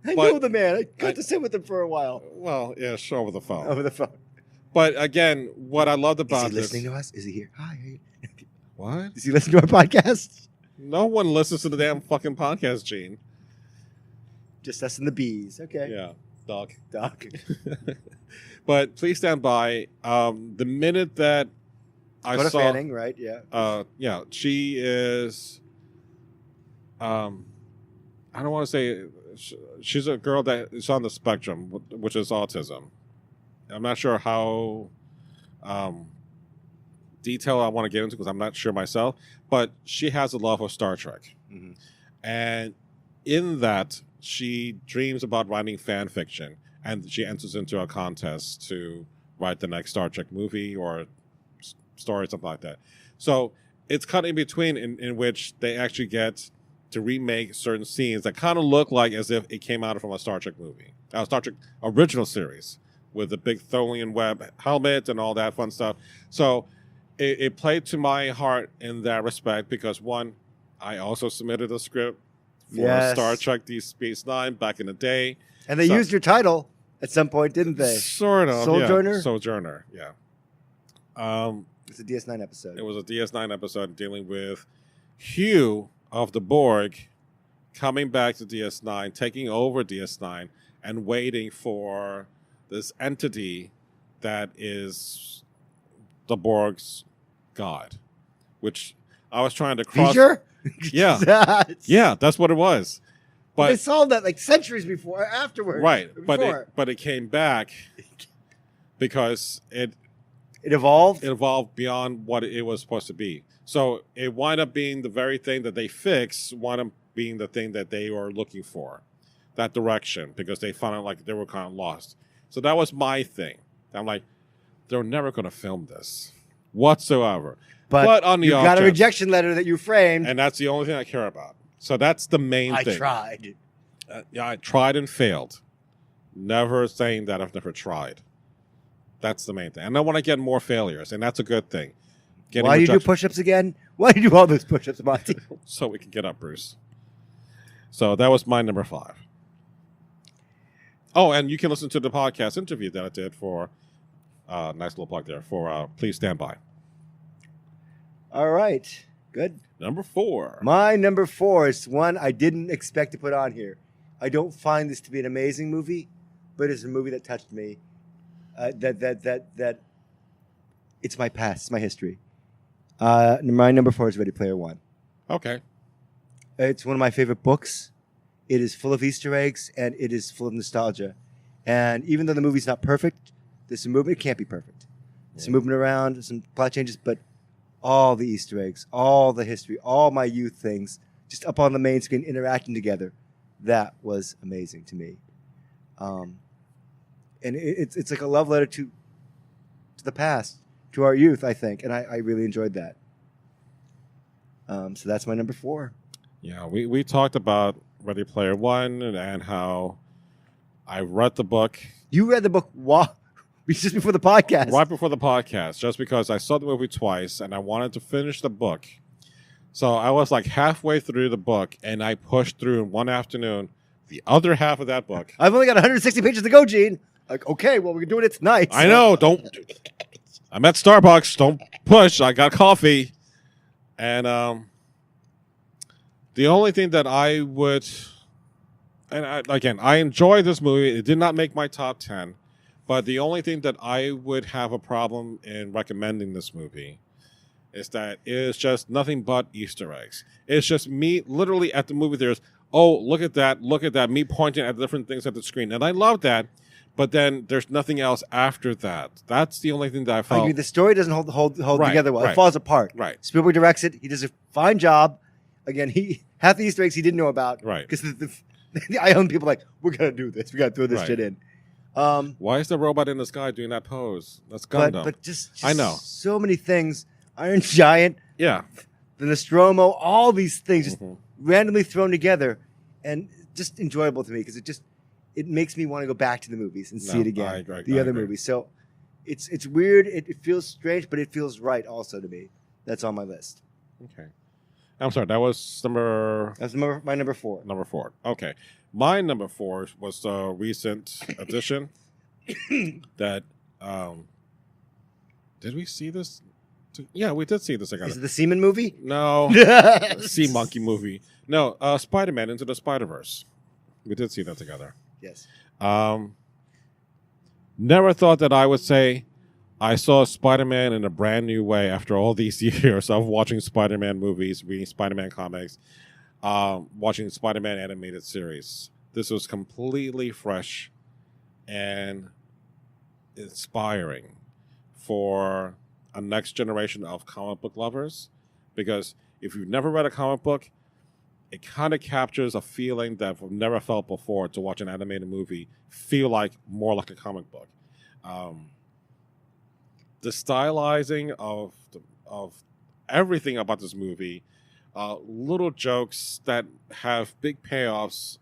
I but- know the man. I got to sit with him for a while Well, yeah, sure, over the phone. over the phone. But again, what I loved Is about he this. listening to us? Is he here? Hi. What? Does he listen to our podcast? No one listens to the damn fucking podcast, Gene. Just us and the bees. Okay. Yeah, dog. Doc. But Please Stand By. The minute that I Dakota saw, Fanning, right? Yeah. yeah, she is. I don't want to say she's a girl that is on the spectrum, which is autism. I'm not sure how detail I want to get into because I'm not sure myself, but she has a love of Star Trek. Mhm. And in that, she dreams about writing fan fiction, and she enters into a contest to write the next Star Trek movie or story, something like that. So it's kind of in between in which they actually get to remake certain scenes that kind of look like as if it came out from a Star Trek movie, a Star Trek original series with the big Tholian web helmet and all that fun stuff. So it played to my heart in that respect because, one, I also submitted a script for Yes. Star Trek Deep Space Nine back in the day. And they So- used your title at some point, didn't they? Sort of. Sojourner? Yeah. Sojourner, yeah. It's a DS9 episode. It was a DS9 episode dealing with Hugh of the Borg coming back to DS9, taking over DS9, and waiting for this entity that is the Borg's god, which I was trying to cross. Feature? Yeah. Yeah, that's what it was. They But solved that like centuries before, afterwards. right, Before. but it came back because it It evolved. evolved beyond what it was supposed to be. So it wound up being the very thing that they fixed, wound up being the thing that they were looking for, that direction, because they found out like they were kind of lost. So that was my thing. I'm like, they're never going to film this whatsoever. but on the you off got a chance- rejection letter that you framed. And that's the only thing I care about. So that's the main I thing. tried. Yeah, I tried and failed. Never saying that I've never tried. That's the main thing. And I want to get more failures, and that's a good thing. Getting Why do you do rejection- push-ups again? Why do you do all those push-ups, Monty? So we can get up, Bruce. So that was my number 5. Oh, and you can listen to the podcast interview that I did for, nice little plug there, for Please Stand By. All right. Good. Number 4. My number 4 is one I didn't expect to put on here. I don't find this to be an amazing movie, but it's a movie that touched me. That it's my past, it's my history. My number 4 is Ready Player One. Okay. It's one of my favorite books. It is full of Easter eggs and it is full of nostalgia. And even though the movie's not perfect, there's some movement. It can't be perfect. Some movement around, some plot changes, but all the Easter eggs, all the history, all my youth things, just up on the main screen interacting together. That was amazing to me. And it's like a love letter to the past, to our youth, I think. And I really enjoyed that. So that's my number 4. Yeah, we talked about Ready Player One and how I read the book You read the book just before the podcast. right before the podcast, just because I saw the movie twice and I wanted to finish the book. So I was like halfway through the book and I pushed through in one afternoon the other half of that book. I've only got 160 pages to go, Gene. Like, okay, well, we're doing it tonight. I know, don't. I'm at Starbucks. Don't push. I got coffee. And the only thing that I would, and I enjoy this movie. It did not make my top 10. But the only thing that I would have a problem in recommending this movie is that it is just nothing but Easter eggs. It's just me literally at the movie theaters. Oh, look at that, me pointing at different things at the screen. And I love that, but then there's nothing else after that. That's the only thing that I I felt. agree. The story doesn't hold Right, together well. right. It falls apart. Right. Spielberg directs it. He does a fine job. Again, half the Easter eggs he didn't know about. Right. Because the Ion people are like, we're going to do this. We got to throw this Right. shit in. Why is the robot in the sky doing that pose? That's Gundam. But just I know. so many things. Iron Giant, Yeah. the Nostromo, all these things just Mhm. randomly thrown together and just enjoyable to me because it makes me want to go back to the movies and see No, it again. I agree. The I other agree. movies. So it's weird. It feels strange, but it feels right also to me. That's on my list. Okay. I'm sorry. That was That's my number 4. number 4. Okay. My number 4 was the recent addition that did we see this? Yeah, we did see this Is it together. the Seaman movie? No. Sea Monkey movie. No, Spider-Man Into the Spider-Verse. We did see that together. Yes. Never thought that I would say I saw Spider-Man in a brand new way after all these years of watching Spider-Man movies, reading Spider-Man comics, watching Spider-Man animated series. This was completely fresh and inspiring for a next generation of comic book lovers, because if you've never read a comic book, it kind of captures a feeling that I've never felt before to watch an animated movie feel like more like a comic book. The stylizing of everything about this movie, little jokes that have big payoffs.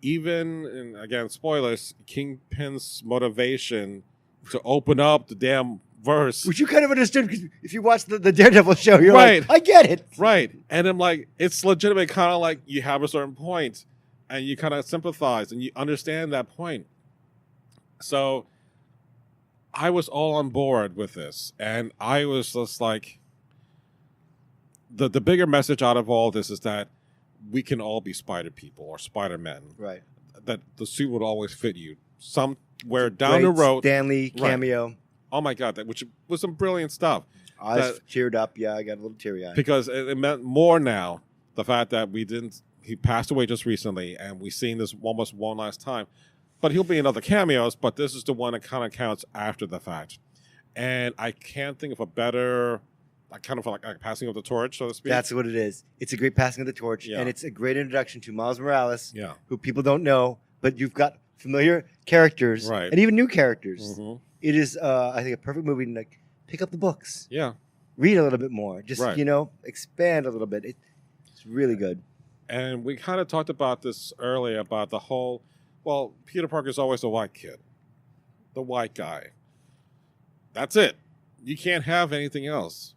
Even, and again, spoilers, Kingpin's motivation to open up the damn verse. Which you kind of understood because if you watch the Daredevil show, you're Right. like, I get it. Right. And I'm like, it's legitimate, kind of like you have a certain point and you kind of sympathize and you understand that point. So I was all on board with this. And I was just like, the bigger message out of all this is that we can all be Spider people or Spider-Men. Right. That the suit would always fit you. Somewhere down the Great road. Stanley cameo. Oh my God, which was some brilliant stuff. Eyes teared up. Yeah, I got a little teary-eyed. Because it meant more now, the fact that he passed away just recently, and we've seen this almost one last time. But he'll be in other cameos, but this is the one that kind of counts after the fact. And I can't think of a better, kind of like a passing of the torch, so to speak. That's what it is. It's a great passing of the torch, and it's a great introduction to Miles Morales, who people don't know, but you've got familiar characters, and even new characters. Mm-hmm. It is, I think, a perfect movie to like pick up the books. Yeah. Read a little bit more. Just, expand a little bit. It's really good. And we kind of talked about this earlier about the whole, well, Peter Parker's always the white kid, the white guy. That's it. You can't have anything else.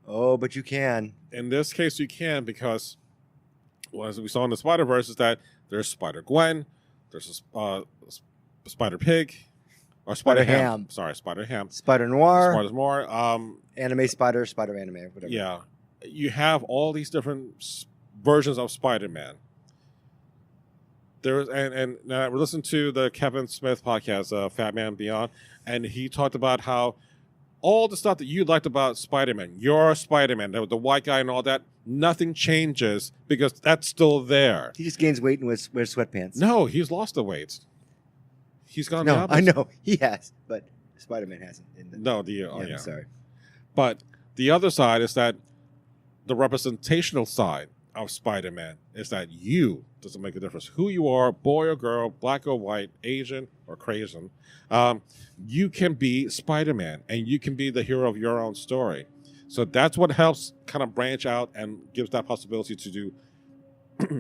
Oh, but you can. In this case, you can because, well, as we saw in the Spider-Verse, is that there's Spider-Gwen, there's a Spider-Pig, or Spider-Ham. Sorry, Spider-Ham. Spider-Noir. Spider-Noir. Anime Spider, Spider-Anime, whatever. Yeah. You have all these different versions of Spider-Man. There's and I listened to the Kevin Smith podcast, Fat Man Beyond, and he talked about how all the stuff that you liked about Spider-Man, your Spider-Man, the white guy and all that, nothing changes because that's still there. He just gains weight and wears sweatpants. No, he's lost the weight. He's gone. No, I know he has, but Spider-Man hasn't. I'm sorry. But the other side is that the representational side of Spider-Man is that you doesn't make a difference who you are, boy or girl, black or white, Asian or Caucasian. You can be Spider-Man and you can be the hero of your own story. So that's what helps kind of branch out and gives that possibility to do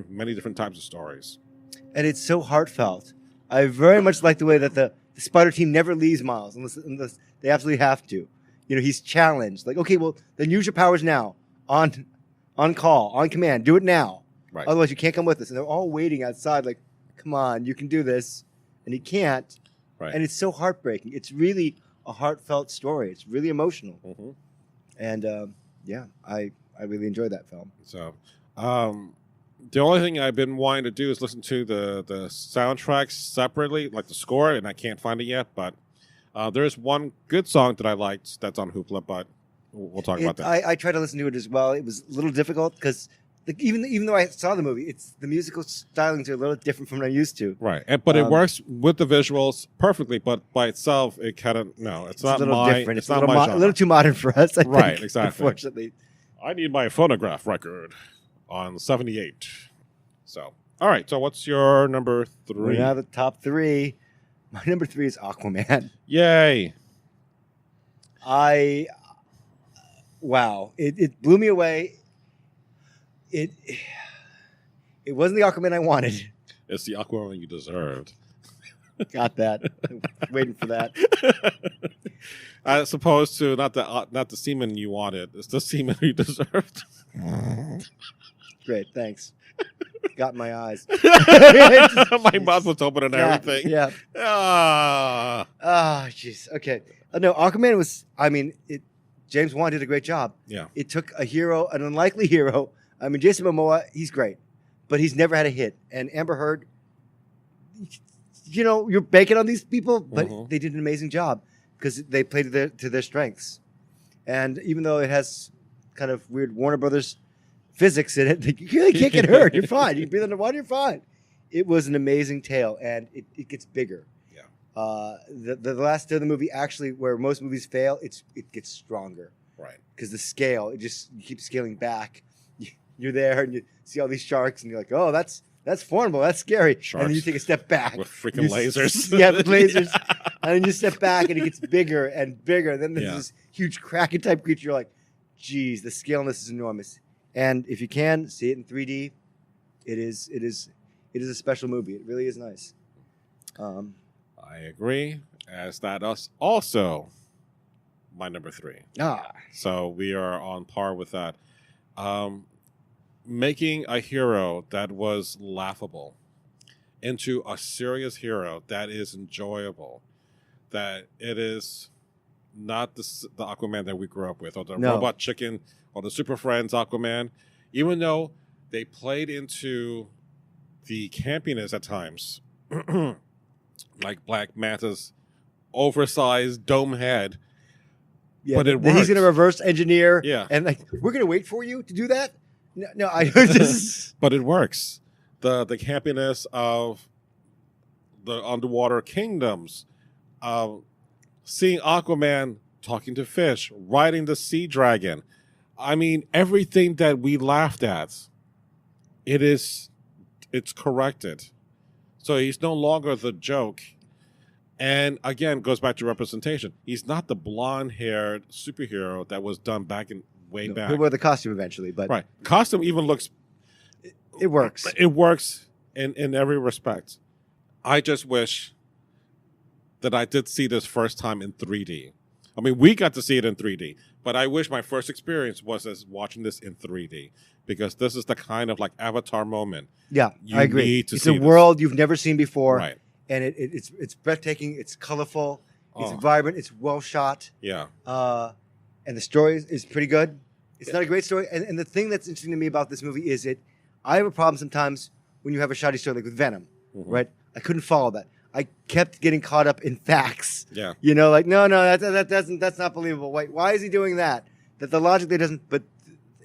many different types of stories. And it's so heartfelt. I very much like the way that the Spider team never leaves Miles unless they absolutely have to. He's challenged. Like, okay, well, then use your powers now. On call, on command. Do it now. Right. Otherwise, you can't come with us. And they're all waiting outside like, come on, you can do this. And he can't. Right. And it's so heartbreaking. It's really a heartfelt story. It's really emotional. Mm-hmm. And, I really enjoyed that film. So, the only thing I've been wanting to do is listen to the soundtracks separately, like the score, and I can't find it yet. But there's one good song that I liked that's on Hoopla, but we'll talk about that. I tried to listen to it as well. It was a little difficult because even though I saw the movie, the musical stylings are a little different from what I'm used to. Right, but it works with the visuals perfectly. But by itself, it kind of it's not a little different. It's not my genre. A little too modern for us. I think, exactly. Unfortunately, I need my phonograph record on 78. So, all right. So, what's your number 3? We're now the top 3. My number 3 is Aquaman. Yay! Wow! It blew me away. It wasn't the Aquaman I wanted. It's the Aquaman you deserved. Got that. Waiting for that. As opposed to not the semen you wanted. It's the semen you deserved. Great, thanks. Got in my eyes. My mouth was open and everything. Yeah. Jeez. Okay. No, Aquaman was. James Wan did a great job. Yeah. It took a hero, an unlikely hero. Jason Momoa, he's great, but he's never had a hit. And Amber Heard, you're banking on these people, but they did an amazing job because they played to their strengths. And even though it has kind of weird Warner Brothers physics in it, you really can't get hurt. You're fine. You can breathe underwater, you're fine. It was an amazing tale, and it gets bigger. Yeah. The last third of the movie, actually, where most movies fail, it gets stronger. Right. Because the scale, you keep scaling back. You're there and you see all these sharks and you're like, oh, that's formidable, that's scary. Sharks and then you take a step back. with freaking lasers. Yeah, with lasers. And then you step back and it gets bigger and bigger. And then there's Yeah. this huge Kraken type creature. You're like, geez, the scale on this is enormous. And if you can see it in 3D, it is a special movie. It really is nice. I agree. As that is also my number 3. So we are on par with that. Making a hero that was laughable into a serious hero that is enjoyable, that it is not the Aquaman that we grew up with, or the Robot Chicken, or the Super Friends Aquaman, even though they played into the campiness at times, like Black Manta's oversized dome head. Yeah, but he's going to reverse engineer. Yeah. And like, we're going to wait for you to do that? No, I just... But it works. The campiness of the underwater kingdoms, seeing Aquaman talking to fish, riding the sea dragon. I mean, everything that we laughed at, it's corrected. So he's no longer the joke. And again, goes back to representation. He's not the blonde-haired superhero that was done back. He'll wear the costume eventually, but right. Costume even looks... It works. It works in every respect. I just wish that I did see this first time in 3D. I mean, we got to see it in 3D, but I wish my first experience was as watching this in 3D, because this is the kind of like Avatar moment. Yeah, I agree. It's a world you've never seen before, right? And it's breathtaking. It's colorful. It's Oh. vibrant. It's well shot. Yeah. And the story is pretty good. It's not a great story. And the thing that's interesting to me about this movie is I have a problem sometimes when you have a shoddy story like with Venom, right? I couldn't follow that. I kept getting caught up in facts. Yeah. You know, like, no, that's not believable. Why is he doing that? That the logic there doesn't, but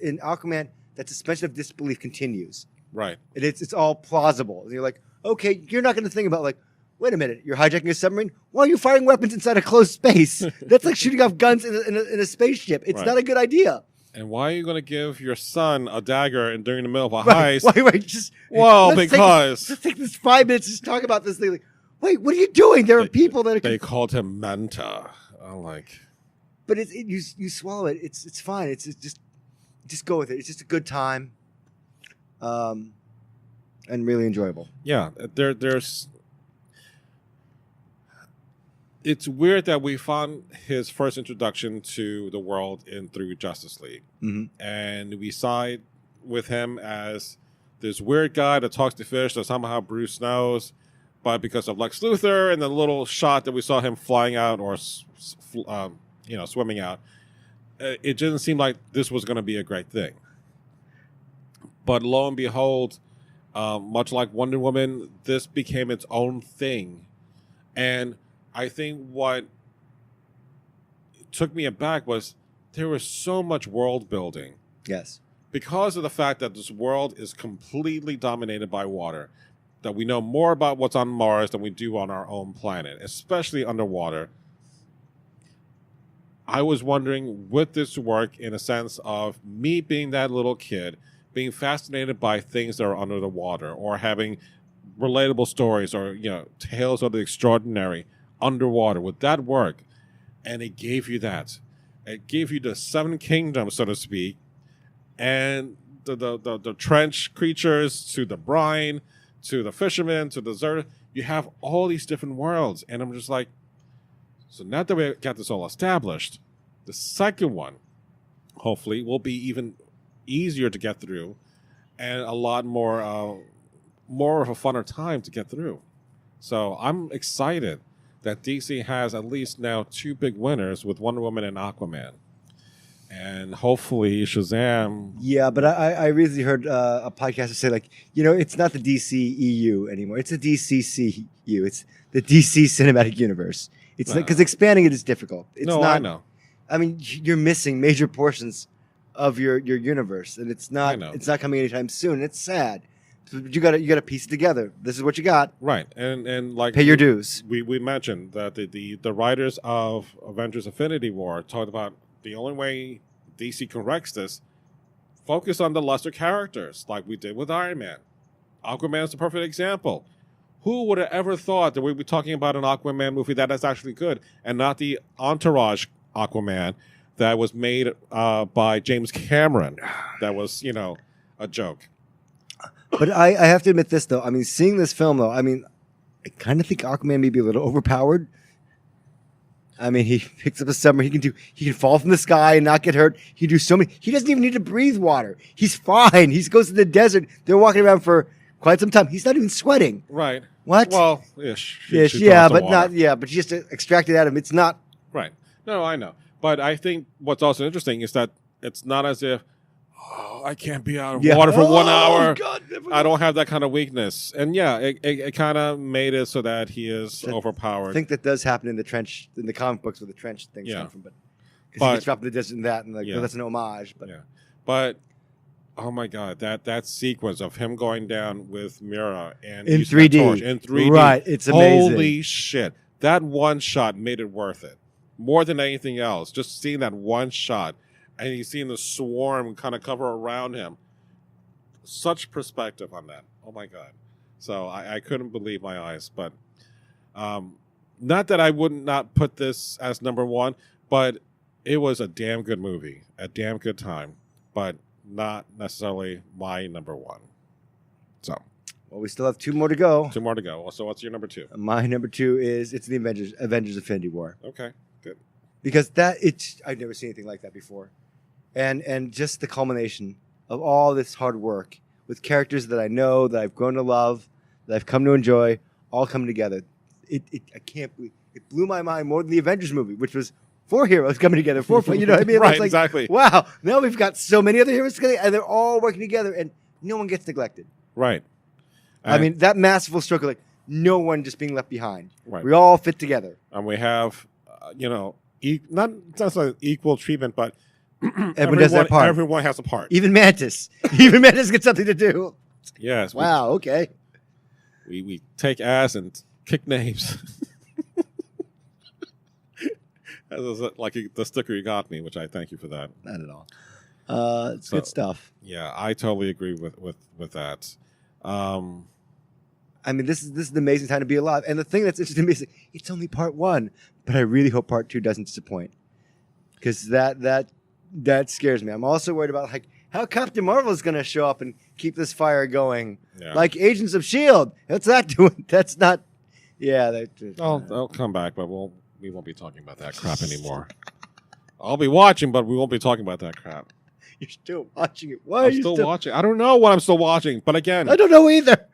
in Aquaman, that suspension of disbelief continues. Right. And it's all plausible. And you're like, okay, you're not going to think about like, wait a minute, you're hijacking a submarine? Why are you firing weapons inside a closed space? That's like shooting off guns in a spaceship. It's not a good idea. And why are you going to give your son a dagger and during the middle of a Right, heist? right, just Well, let's because take this 5 minutes to talk about this thing. Like, wait, what are you doing? There are people that are. they called him Manta. I'm like, But you swallow it. It's fine. It's just go with it. It's just a good time, and really enjoyable. yeah, there's. It's weird that we found his first introduction to the world through Justice League, and we side with him as this weird guy that talks to fish that somehow Bruce knows, but because of Lex Luthor and the little shot that we saw him flying out or swimming out, it didn't seem like this was going to be a great thing. But lo and behold, much like Wonder Woman, this became its own thing, and I think what took me aback was there was so much world building. Yes. Because of the fact that this world is completely dominated by water, that we know more about what's on Mars than we do on our own planet, especially underwater. I was wondering, would this work in a sense of me being that little kid, being fascinated by things that are under the water, or having relatable stories or, tales of the extraordinary underwater? Would that work? And it gave you that. It gave you the 7 kingdoms, so to speak, and the trench creatures, to the brine, to the fishermen, to the desert. You have all these different worlds, and I'm just like, so now that we got this all established, the second one, hopefully, will be even easier to get through, and a lot more of a funner time to get through. So I'm excited that DC has at least now 2 big winners with Wonder Woman and Aquaman. And hopefully Shazam... Yeah, but I recently heard a podcaster say, like, it's not the DC EU anymore. It's the DCCU. It's the DC Cinematic Universe. It's because expanding it is difficult. It's not, I know. I mean, you're missing major portions of your universe, and it's not coming anytime soon. It's sad. So you got to piece it together. This is what you got. Right, and like Pay your dues. We mentioned that the writers of Avengers: Infinity War talked about the only way DC corrects this, focus on the lesser characters, like we did with Iron Man. Aquaman is the perfect example. Who would have ever thought that we'd be talking about an Aquaman movie that is actually good, and not the Entourage Aquaman that was made by James Cameron? That was, a joke. But I have to admit this, though. I mean, seeing this film, though, I mean, I kind of think Aquaman may be a little overpowered. I mean, he picks up a submarine. He can fall from the sky and not get hurt. He can do so many. He doesn't even need to breathe water. He's fine. He goes to the desert. They're walking around for quite some time. He's not even sweating. Right. What? Well, ish. Yeah, but not. Yeah, but just to extract it out of him. It's not. Right. No, I know. But I think what's also interesting is that it's not as if, I can't be out of water for 1 hour. God, I don't have that kind of weakness. And yeah, it kind of made it so that he is overpowered. I think that does happen in the trench, in the comic books where the trench things come from. But he gets dropped in the desert and that, and that's an homage. But But oh my God, that sequence of him going down with Mira and in using that 3D, torch in 3D, right? It's amazing. Holy shit! That one shot made it worth it more than anything else. Just seeing that one shot. And he's seeing the swarm kind of cover around him. Such perspective on that. Oh, my God. So I couldn't believe my eyes. But not that I would not put this as number one, but it was a damn good movie. A damn good time. But not necessarily my number one. So. Well, we still have 2 more to go. 2 more to go. So what's your number 2? My number 2 is it's the Avengers Infinity War. Okay, good. Because I've never seen anything like that before. And just the culmination of all this hard work with characters that I know, that I've grown to love, that I've come to enjoy, all coming together. I can't believe it. Blew my mind more than the Avengers movie, which was 4 heroes coming together. 4, you know what I mean? Right, it's like, exactly. Wow, now we've got so many other heroes together, and they're all working together, and no one gets neglected. Right. I mean, that masterful stroke of like no one just being left behind. Right. We all fit together. And we have, not necessarily equal treatment, but everyone does their part. Everyone has a part. Even Mantis. Even Mantis gets something to do. Yes. Wow, okay. We take ass and kick names. Like the sticker you got me, which I thank you for that. Not at all. It's good stuff. Yeah, I totally agree with that. I mean, this is an amazing time to be alive. And the thing that's interesting to me is it's only part 1, but I really hope part 2 doesn't disappoint. Because that scares me. I'm also worried about how Captain Marvel is going to show up and keep this fire going. Yeah. Like Agents of S.H.I.E.L.D. What's that doing? That's not... Yeah. They'll come back, but we won't be talking about that crap anymore. I'll be watching, but we won't be talking about that crap. You're still watching it. Why I'm still watching. I don't know what I'm still watching, but again... I don't know either.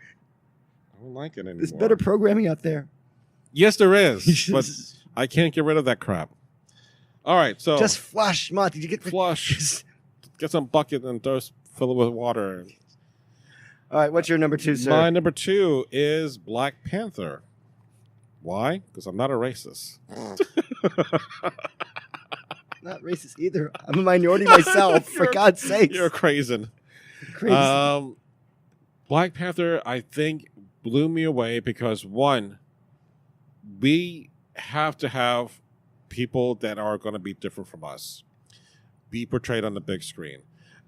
I don't like it anymore. There's better programming out there. Yes, there is, but I can't get rid of that crap. All right, so... Just flush, Monty. Did you get... Flush. Get some bucket and thirst, fill it with water. All right, what's your number 2, sir? My number 2 is Black Panther. Why? Because I'm not a racist. Not racist either. I'm a minority myself, for God's sake. You're crazy. Black Panther, I think, blew me away because, one, we have to have people that are going to be different from us be portrayed on the big screen.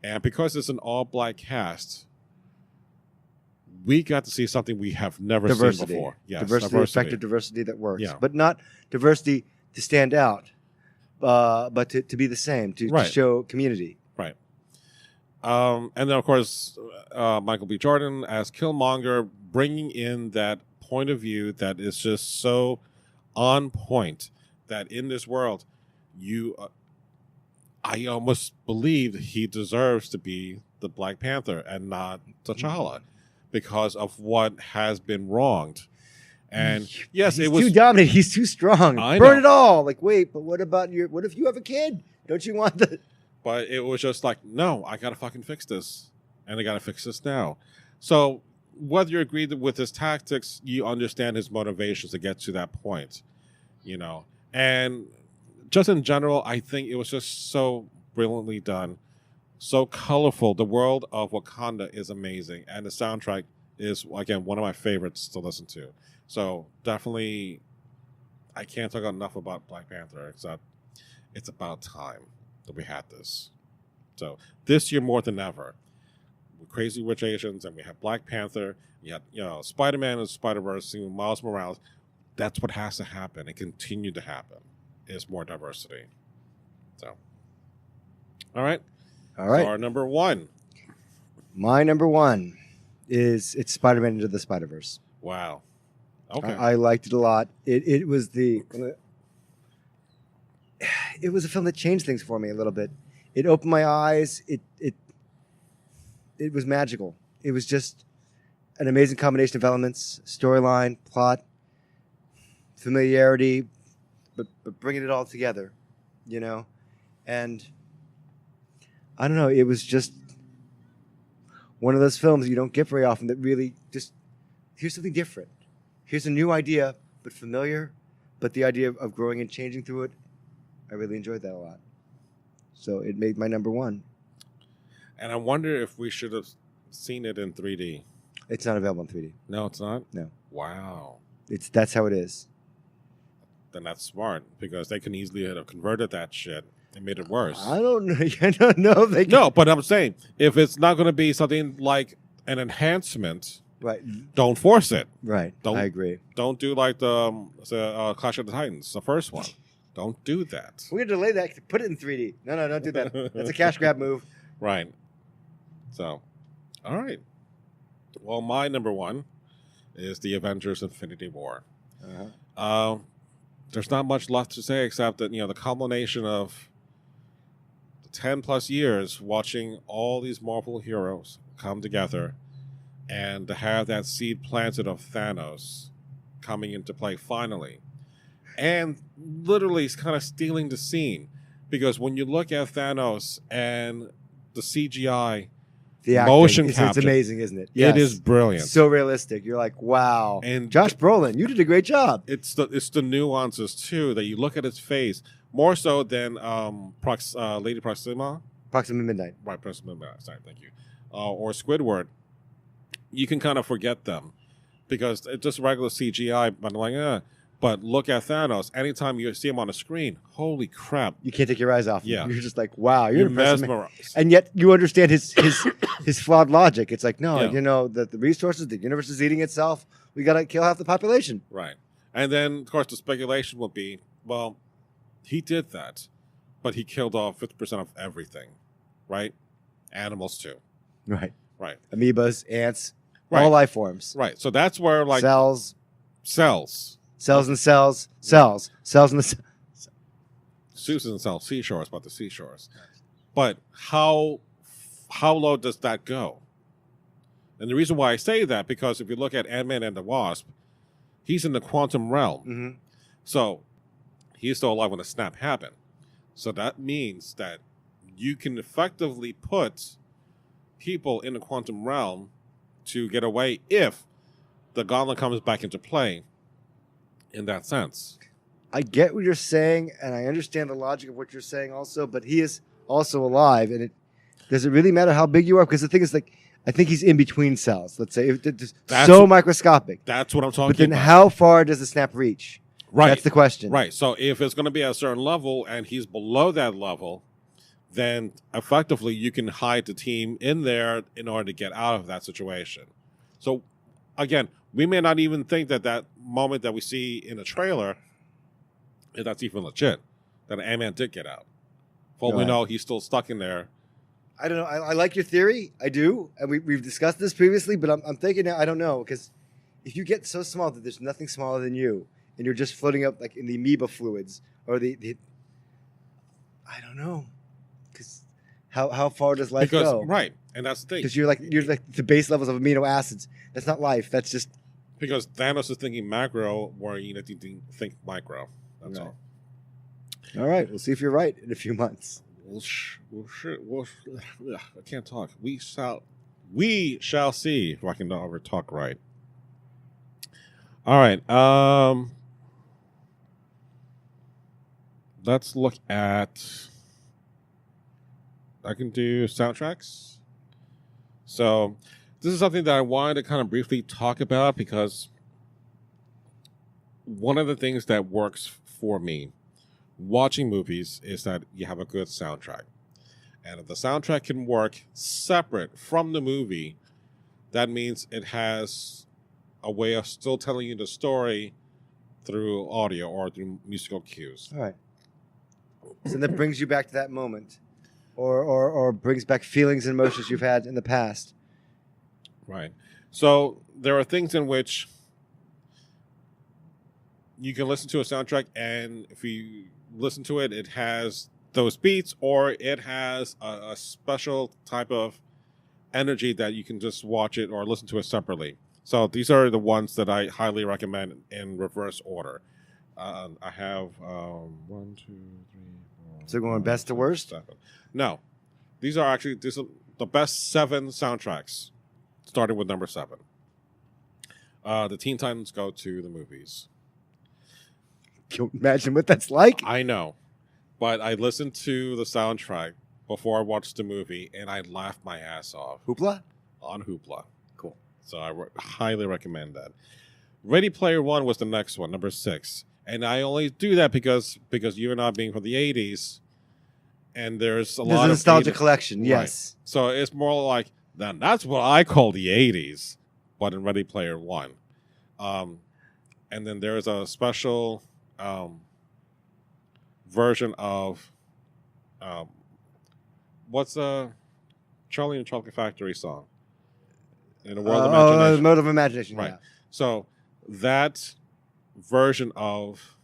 And because it's an all-black cast, we got to see something we have never seen before. Yes, diversity, effective diversity that works. Yeah. But not diversity to stand out, but to be the same, to show community. Right. And then, of course, Michael B. Jordan as Killmonger, bringing in that point of view that is just so on point that in this world, I almost believe he deserves to be the Black Panther and not T'Challa because of what has been wronged. And yes, he's it was too dominant. He's too strong. Burn it all. Like, wait, but what about what if you have a kid? Don't you want the... But it was just like, no, I got to fucking fix this. And I got to fix this now. So whether you agree with his tactics, you understand his motivations to get to that point, And just in general, I think it was just so brilliantly done so colorful. The world of Wakanda is amazing, and the soundtrack is, again, one of my favorites to listen to. So definitely, I can't talk enough about Black Panther, except it's about time that we had this. So this year more than ever, with Crazy Rich Asians, and we have Black Panther, you have, Spider-Man and Spider-Verse, Miles Morales. That's what has to happen and continue to happen, is more diversity. So, all right. All right. So our number one. My number one is it's Spider-Man Into the Spider-Verse. Wow. Okay. I liked it a lot. It was a film that changed things for me a little bit. It opened my eyes. It was magical. It was just an amazing combination of elements, storyline, plot, familiarity, but bringing it all together, And I don't know, it was just one of those films you don't get very often that really just, here's something different. Here's a new idea, but familiar, but the idea of growing and changing through it, I really enjoyed that a lot. So it made my number one. And I wonder if we should have seen it in 3D. It's not available in 3D. No, it's not? No. Wow. That's how it is. Then that's smart, because they can easily have converted that shit and made it worse. I don't know. I don't know. They can... No, but I'm saying, if it's not going to be something like an enhancement, Right. don't force it. Right. I agree. Don't do like the Clash of the Titans, the first one. Don't do that. We're going to delay that. Put it in 3D. No, don't do that. That's a cash grab move. Right. So, all right. Well, my number one is the Avengers Infinity War. There's not much left to say except that, the culmination of the 10 plus years watching all these Marvel heroes come together and to have that seed planted of Thanos coming into play finally. And literally kind of stealing the scene. Because when you look at Thanos and the CGI, the acting, motion it's capture, amazing, isn't it? Yes. It is brilliant. So realistic. You're like, wow. And Josh Brolin, you did a great job. It's the nuances too that you look at his face more so than Lady Proxima. Proxima Midnight. Right, Proxima Midnight. Sorry, thank you. Or Squidward. You can kind of forget them because it's just regular CGI. But I'm like, But look at Thanos. Anytime you see him on a screen, holy crap! You can't take your eyes off him. Yeah. You're just like, wow, you're mesmerized. And yet you understand his flawed logic. It's like, no, Yeah. the resources, the universe is eating itself. We got to kill half the population. Right. And then, of course, the speculation will be, well, he did that, but he killed off 50% of everything, right? Animals too. Right. Right. Amoebas, ants, Right. all life forms. Right. So that's where, like, cells cells. and cells in the Susan cells, seashores, but the seashores. But how low does that go? And the reason why I say that, because if you look at Ant-Man and the Wasp, he's in the quantum realm. Mm-hmm. So he's still alive when the snap happened. So that means that you can effectively put people in the quantum realm to get away if the gauntlet comes back into play in that sense. I get what you're saying, and I understand the logic of what you're saying also, but he is also alive, and does it really matter how big you are? Because the thing is, like, I think he's in between cells, let's say. It's so microscopic. That's what I'm talking about. But then how far does the snap reach? Right. That's the question. Right. So if it's going to be at a certain level and he's below that level, then effectively you can hide the team in there in order to get out of that situation. So, again, we may not even think that moment that we see in the trailer, if that's even legit, that Ant-Man did get out. For all we know, he's still stuck in there. I don't know. I like your theory. I do. And we've discussed this previously, but I'm thinking now, I don't know. Because if you get so small that there's nothing smaller than you, and you're just floating up like in the amoeba fluids, or the I don't know. Because how far does life go? Right. And that's the thing. Because you're like the base levels of amino acids. That's not life. That's just... Because Thanos is thinking macro, where you need to think micro. That's all. All right. We'll see if you're right in a few months. I can't talk. We shall see if I can ever talk right. All right. Let's look at I can do soundtracks. So this is something that I wanted to kind of briefly talk about because one of the things that works for me watching movies is that you have a good soundtrack. And if the soundtrack can work separate from the movie, that means it has a way of still telling you the story through audio or through musical cues. All right. So that brings you back to that moment, or brings back feelings and emotions you've had in the past. Right. So there are things in which you can listen to a soundtrack, and if you listen to it, it has those beats, or it has a special type of energy that you can just watch it or listen to it separately. So these are the ones that I highly recommend in reverse order. I have 1, 2, 3, 4. So going best to worst? 7. No, these are the best 7 soundtracks, starting with number 7. The Teen Titans Go to the Movies. Can you imagine what that's like? I know, but I listened to the soundtrack before I watched the movie, and I laughed my ass off. Hoopla? On Hoopla. Cool. So I highly recommend that. Ready Player One was the next one, number 6. And I only do that because you and I being from the 80s, and there's a lot of nostalgia collection, yes. Right. So it's more like, that's what I call the 80s, but in Ready Player One. And then there's a special version of what's a Charlie and the Chocolate Factory song? In a World of Imagination. World of Imagination, Right. yeah. So that version of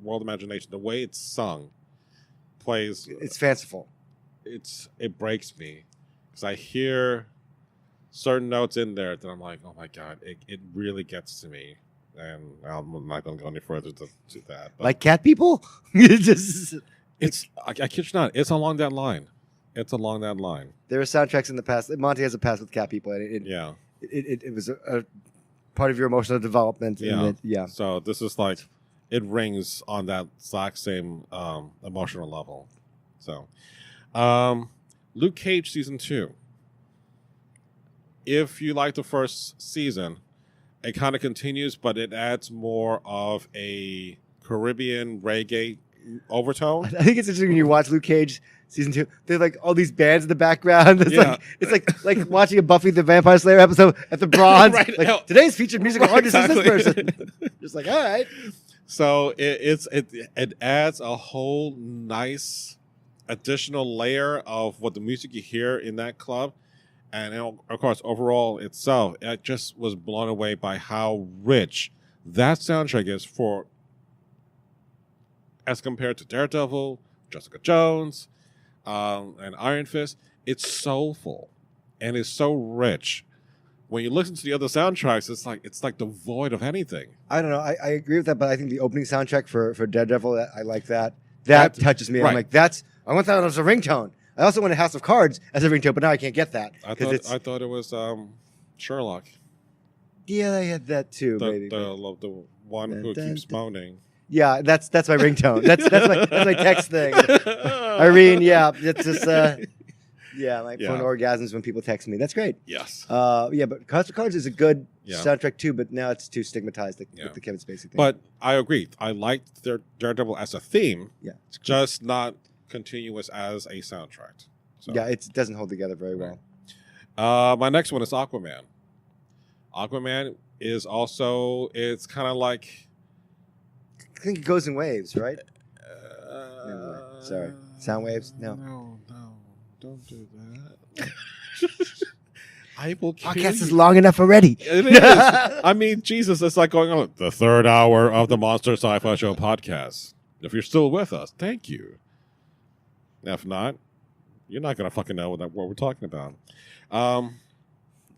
World of Imagination, the way it's sung, plays. It's fanciful. It breaks me because I hear certain notes in there that I'm like, oh my God, it really gets to me. And I'm not going to go any further to that. But like cat people? Just... I kid you not, it's along that line. It's along that line. There are soundtracks in the past. Monty has a past with cat people. And it was a part of your emotional development. Yeah. So this is like, it rings on that exact same emotional level. So, Luke Cage season 2. If you like the first season, it kind of continues, but it adds more of a Caribbean reggae overtone. I think it's interesting when you watch Luke Cage season 2. There's like all these bands in the background. It's like watching a Buffy the Vampire Slayer episode at the Bronze. Right. Like, today's featured musical artist is this person. Just like, all right. So it adds a whole nice additional layer of what the music you hear in that club. And of course, overall itself, I just was blown away by how rich that soundtrack is as compared to Daredevil, Jessica Jones, and Iron Fist. It's soulful and it's so rich. When you listen to the other soundtracks, it's like devoid of anything. I don't know. I agree with that, but I think the opening soundtrack for Daredevil, I like that. That touches me. Right. I'm like, I want that as a ringtone. I also want a House of Cards as a ringtone, but now I can't get that. I thought it was Sherlock. Yeah, I had that too, maybe. The one who keeps moaning. Yeah, that's my ringtone. That's my text thing. Irene, yeah, it's just my phone orgasms when people text me. That's great. Yes. But House of Cards is a good Yeah. soundtrack too, but now it's too stigmatized with the Kevin Spacey thing. But I agree. I liked their Daredevil as a theme. Yeah, just not continuous as a soundtrack. So. Yeah, it doesn't hold together very well. My next one is Aquaman. Aquaman is also, it's kind of like... I think it goes in waves, right? Sorry. Sound waves? No. No. Don't do that. I will kill Podcast you. is long enough already. It is. I mean, Jesus, it's like going on the 3rd hour of the Monster Sci-Fi Show podcast. If you're still with us, thank you. If not, you're not going to fucking know what we're talking about.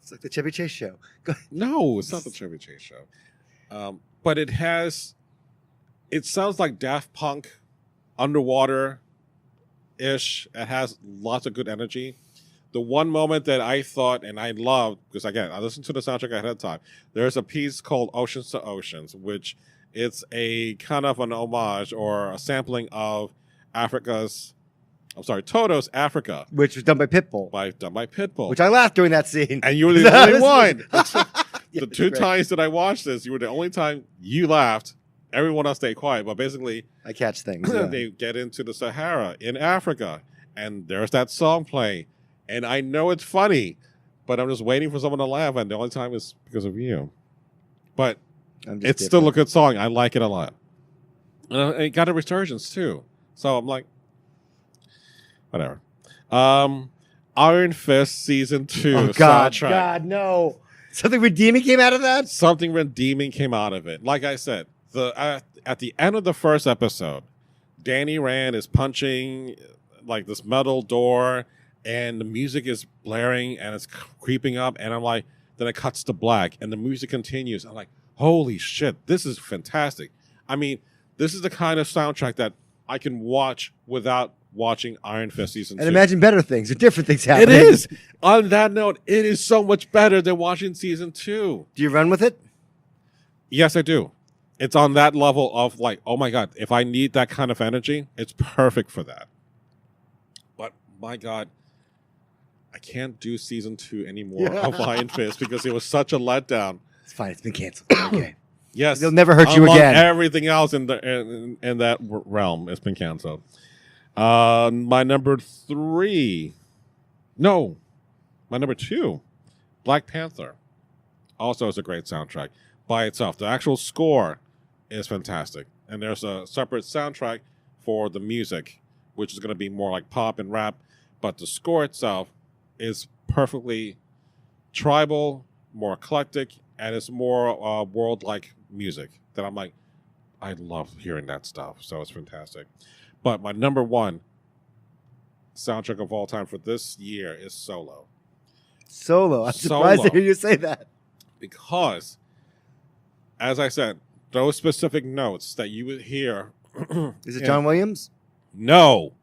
It's like the Chevy Chase show. No, it's not the Chevy Chase show. But it sounds like Daft Punk, underwater-ish. It has lots of good energy. The one moment that I thought, and I loved, because again, I listened to the soundtrack ahead of time, there's a piece called Oceans to Oceans, which it's a kind of an homage or a sampling of Africa's I'm sorry, Toto's Africa. Which was done by Pitbull. Done by Pitbull. Which I laughed during that scene. And you were the only one. Yeah, The two times that I watched this, you were the only time you laughed. Everyone else stayed quiet. But basically, I catch things. Yeah. they get into the Sahara in Africa. And there's that song playing. And I know it's funny, but I'm just waiting for someone to laugh. And the only time is because of you. But it's still a good song. I like it a lot. And it got a resurgence, too. So I'm like, whatever. Iron Fist Season 2 Oh, God. soundtrack. God, no. Something redeeming came out of that? Something redeeming came out of it. Like I said, at the end of the first episode, Danny Rand is punching like this metal door, and the music is blaring, and it's creeping up, and I'm like, then it cuts to black, and the music continues. I'm like, holy shit, this is fantastic. I mean, this is the kind of soundtrack that I can watch without watching Iron Fist Season 2. And imagine better things or different things happening. It is. On that note, it is so much better than watching Season 2. Do you run with it? Yes, I do. It's on that level of like, oh my God, if I need that kind of energy, it's perfect for that. But my God, I can't do Season 2 anymore of Iron Fist because it was such a letdown. It's fine. It's been canceled. Okay. Yes. They'll never hurt you Unlike again. Everything else in that realm has been canceled. My number 2, Black Panther, also is a great soundtrack by itself. The actual score is fantastic, and there's a separate soundtrack for the music, which is going to be more like pop and rap, but the score itself is perfectly tribal, more eclectic, and it's more world-like music that I'm like, I love hearing that stuff, so it's fantastic. But my number 1 soundtrack of all time for this year is Solo. Solo. I'm surprised to hear you say that. Because, as I said, those specific notes that you would hear... Is it John Williams? No.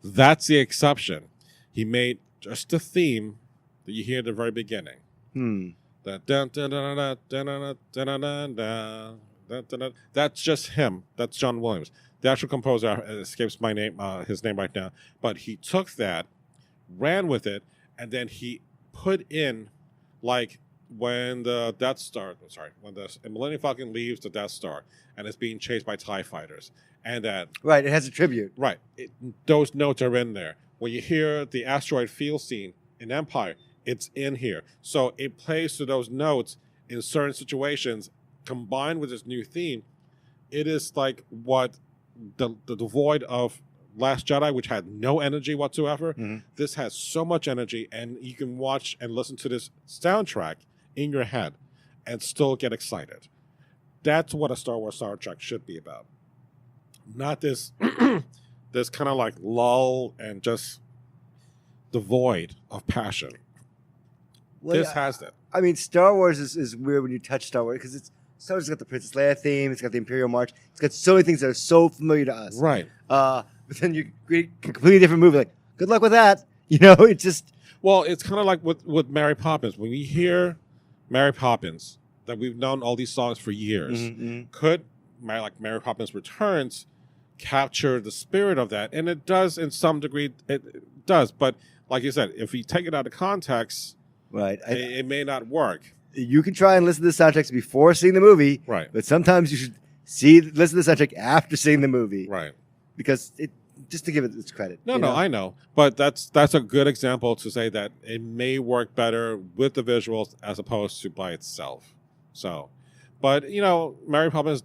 That's the exception. He made just the theme that you hear at the very beginning. That's just him. That's John Williams. The actual composer escapes his name right now, but he took that, ran with it, and then he put in like when the Millennium Falcon leaves the Death Star and is being chased by TIE fighters, and that Right, it has a tribute. right, those notes are in there. When you hear the asteroid field scene in Empire, it's in here, so it plays to those notes in certain situations. Combined with this new theme, it is like what the void of Last Jedi, which had no energy whatsoever. This has so much energy, and you can watch and listen to this soundtrack in your head and still get excited. That's what a Star Wars soundtrack should be about. Not this this kind of like lull and just devoid of passion. Well, This has that. I mean, Star Wars is weird when you touch Star Wars because Star Wars has got the Princess Leia theme, it's got the Imperial March, it's got so many things that are so familiar to us. Right. But then you create a completely different movie. Like, good luck with that. You know, it just... Well, it's kind of like with Mary Poppins. When we hear Mary Poppins, that we've known all these songs for years, could Mary Poppins Returns capture the spirit of that? And it does in some degree. It does. But like you said, if you take it out of context, Right. it may not work. You can try and listen to the soundtracks before seeing the movie. Right. But sometimes you should listen to the soundtrack after seeing the movie. Right. Because just to give it its credit. No, I know. But that's a good example to say that it may work better with the visuals as opposed to by itself. So, but, Mary Poppins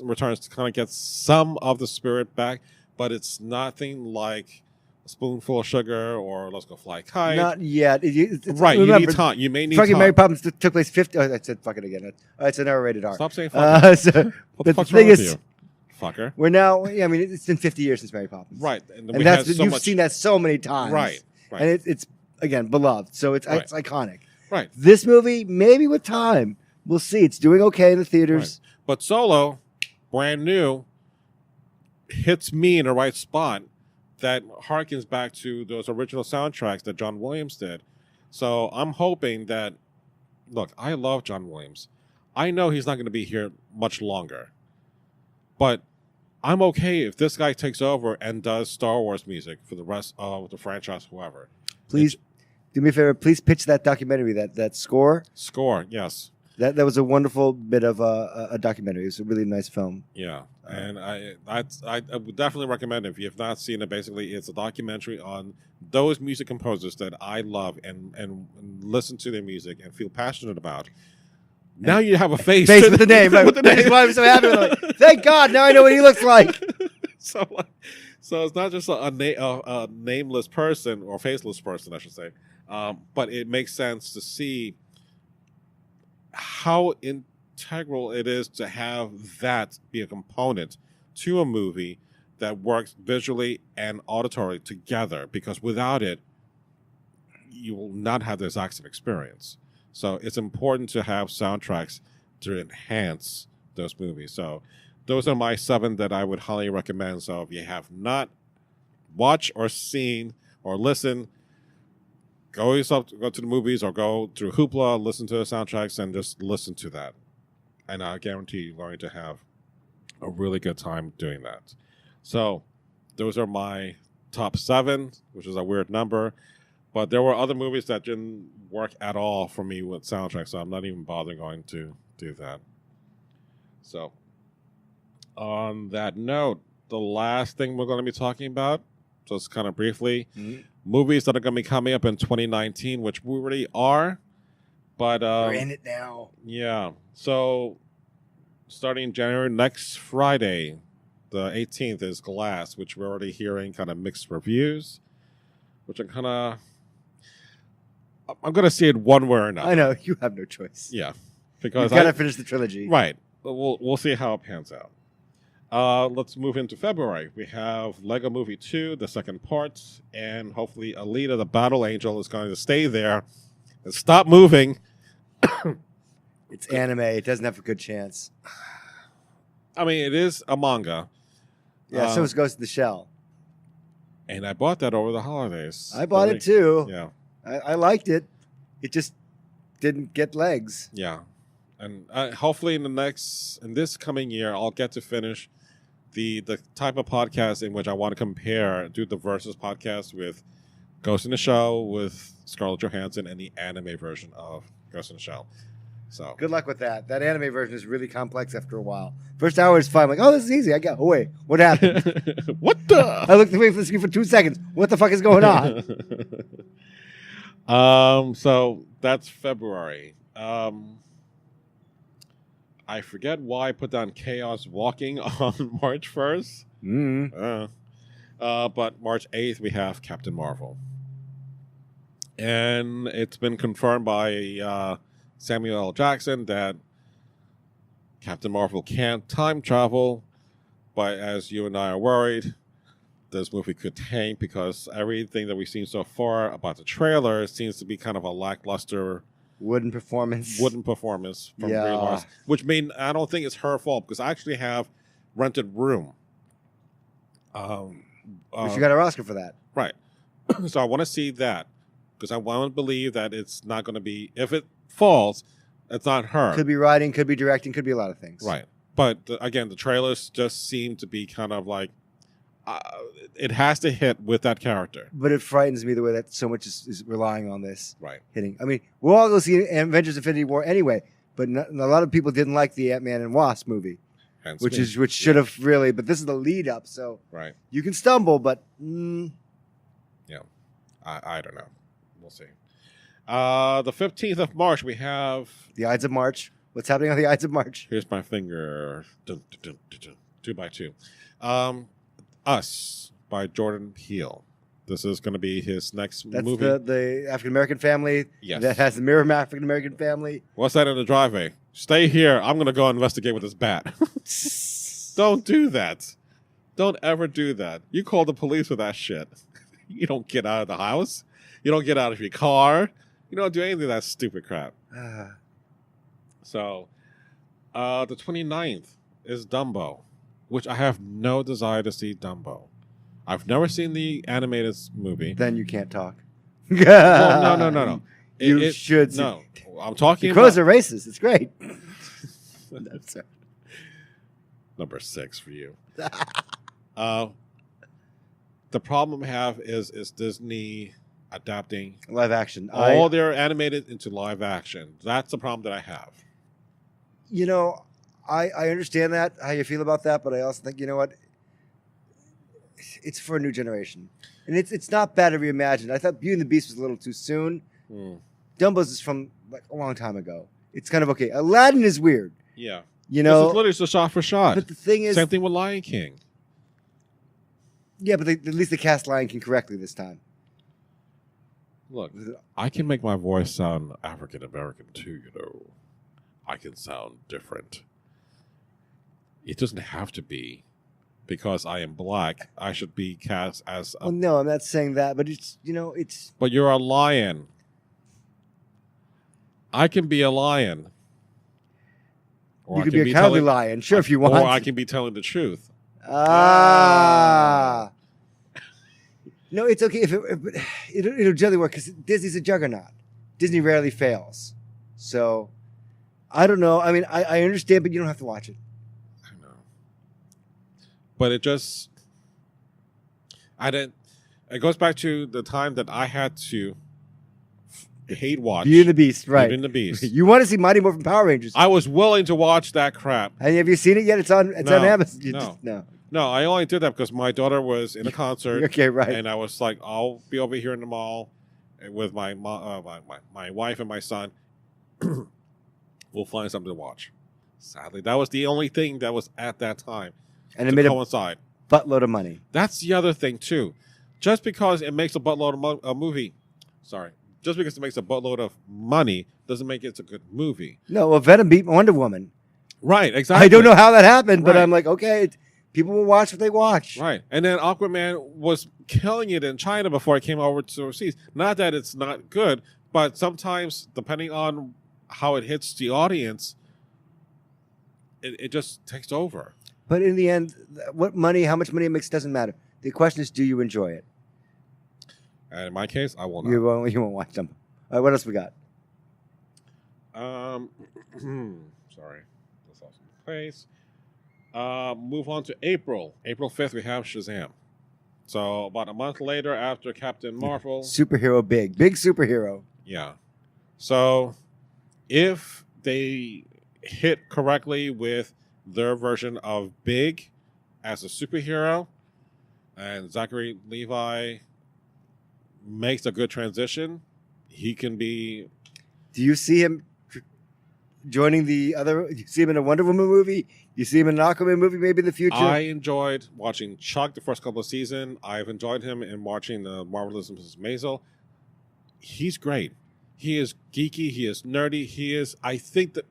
returns to kind of get some of the spirit back, but it's nothing like A Spoonful of Sugar or Let's Go Fly a Kite. Not yet. Right. Remember, you need time. You may need fucking time. Mary Poppins took place 50... Oh, I said fucking again. It's an R-rated R. Stop saying fucking. What the fuck's wrong with you? Fucker. We're now... Yeah, I mean, it's been 50 years since Mary Poppins. Right. And you've seen that so many times. Right. And it's again, beloved. So it's iconic. Right. This movie, maybe with time, we'll see. It's doing okay in the theaters. Right. But Solo, brand new, hits me in the right spot that harkens back to those original soundtracks that John Williams did. So I'm hoping that, look, I love John Williams. I know he's not going to be here much longer. But I'm okay if this guy takes over and does Star Wars music for the rest of the franchise, whoever. Please do me a favor. Please pitch that documentary, that score. Score, yes. That was a wonderful bit of a documentary. It was a really nice film. Yeah, and I would definitely recommend it if you have not seen it. Basically, it's a documentary on those music composers that I love and listen to their music and feel passionate about. Now you have a face with the name. With the name. That's why I'm so happy with it. Thank God, now I know what he looks like. So it's not just a nameless person or faceless person, I should say, but it makes sense to see how integral it is to have that be a component to a movie that works visually and auditory together, because without it, you will not have the exact same experience. So it's important to have soundtracks to enhance those movies. So those are my 7 that I would highly recommend. So if you have not watched or seen or listened, go to the movies or go through Hoopla, listen to the soundtracks, and just listen to that. And I guarantee you're going to have a really good time doing that. So those are my top 7, which is a weird number. But there were other movies that didn't work at all for me with soundtracks, so I'm not even bothering going to do that. So on that note, the last thing we're going to be talking about, just kind of briefly, movies that are going to be coming up in 2019, which we already are. But we're in it now. Yeah. So starting January, next Friday, the 18th, is Glass, which we're already hearing kind of mixed reviews, which I'm going to see it one way or another. I know. You have no choice. Yeah. Because You've got to finish the trilogy. Right. We'll see how it pans out. Let's move into February. We have Lego Movie 2, the second part, and hopefully Alita, the Battle Angel, is going to stay there and stop moving. It's anime. It doesn't have a good chance. I mean, it is a manga. Yeah, so it goes to the shell. And I bought that over the holidays. I bought it too. Yeah. I liked it. It just didn't get legs. Yeah. And hopefully in this coming year, I'll get to finish the type of podcast in which I want to do the Versus podcast with Ghost in the Shell, with Scarlett Johansson, and the anime version of Ghost in the Shell. So good luck with that. That anime version is really complex after a while. First hour is fine. I'm like, oh, this is easy. Oh, wait, what happened? What the? I looked away from the screen for 2 seconds. What the fuck is going on? So that's February. I forget why I put down Chaos Walking on March 1st. But March 8th, we have Captain Marvel. And it's been confirmed by Samuel L. Jackson that Captain Marvel can't time travel. But as you and I are worried, this movie could tank because everything that we've seen so far about the trailer seems to be kind of a lackluster wooden performance from Brie Larson, which I don't think it's her fault because I actually have rented room. But you got an Oscar for that, right? So I want to see that because I want to believe that it's not going to be, if it falls, it's not her. Could be writing, could be directing, could be a lot of things, right? But again, the trailers just seem to be kind of like it has to hit with that character. But it frightens me the way that so much is relying on this hitting. I mean, we'll all go see Avengers Infinity War anyway, but a lot of people didn't like the Ant-Man and Wasp movie, which should have really, but this is the lead up, so you can stumble, but yeah, I don't know. We'll see. The 15th of March, we have the Ides of March. What's happening on the Ides of March? Here's my finger. 2x2. Us by Jordan Peele. This is going to be his next movie. That's the African American family. Yes. That has the mirror of African American family. What's that in the driveway? Stay here. I'm going to go investigate with this bat. Don't do that. Don't ever do that. You call the police for that shit. You don't get out of the house. You don't get out of your car. You don't do any of that stupid crap. So, the 29th is Dumbo, which I have no desire to see Dumbo. I've never seen the animated movie. Then you can't talk. Well, no. You should see. No, I'm talking because they're racist. It's great. Number 6 for you. The problem I have is Disney adapting Live action. all their animated into live action. That's the problem that I have. You know, I understand that, how you feel about that, but I also think, you know what? It's for a new generation. And it's not bad to reimagine. I thought Beauty and the Beast was a little too soon. Dumbo's is from like a long time ago. It's kind of okay. Aladdin is weird. Yeah. You know, this is literally just shot for shot. but the thing is, Same thing with Lion King. yeah, but at least they cast Lion King correctly this time. Look, I can make my voice sound African American too, you know. I can sound different. It doesn't have to be because I am black. I should be cast as a... Well, no, I'm not saying that, but it's, you know, it's... But you're a lion. I can be a lion. Or You I could can be a cowardly telling- lion, sure, if you want. Or I can be telling the truth. Ah. No, it's okay if it'll generally work because Disney's a juggernaut. Disney rarely fails. So, I don't know. I mean, I understand, but you don't have to watch it. I know. But it just... I didn't... It goes back to the time that I had to hate watch Beauty and the Beast, right? Beauty and the Beast. You want to see Mighty Morphin Power Rangers? I was willing to watch that crap. And have you seen it yet? It's on Amazon. No. No, I only did that because my daughter was in a concert. Okay, right. And I was like, I'll be over here in the mall with my wife and my son. We'll find something to watch. Sadly, that was the only thing that was at that time. And it made coincide. a buttload of money. That's the other thing too. Just because it makes a buttload of just because it makes a buttload of money doesn't make it a good movie. No, well, Venom beat Wonder Woman. Right, exactly. I don't know how that happened, but Right. I'm like, okay, people will watch what they watch. Right. And then Aquaman was killing it in China before it came over to overseas. Not that it's not good, but sometimes, depending on how it hits the audience, it just takes over. But in the end, how much money it makes doesn't matter. The question is, do you enjoy it? And in my case, I will not. You won't watch them. All right, what else we got? Sorry. That's also in place. Move on to April. April 5th, we have Shazam. So about a month later after Captain Marvel. Superhero big superhero. Yeah. So if they hit correctly with their version of Big as a superhero and Zachary Levi makes a good transition, he can be... Do you see him joining the other? You see him in a Wonder Woman movie? You see him in an Aquaman movie maybe in the future? I enjoyed watching Chuck the first couple of seasons. I've enjoyed him in watching the Marvelous Mrs. Maisel. He's great. He is geeky. He is nerdy. He is, I think that,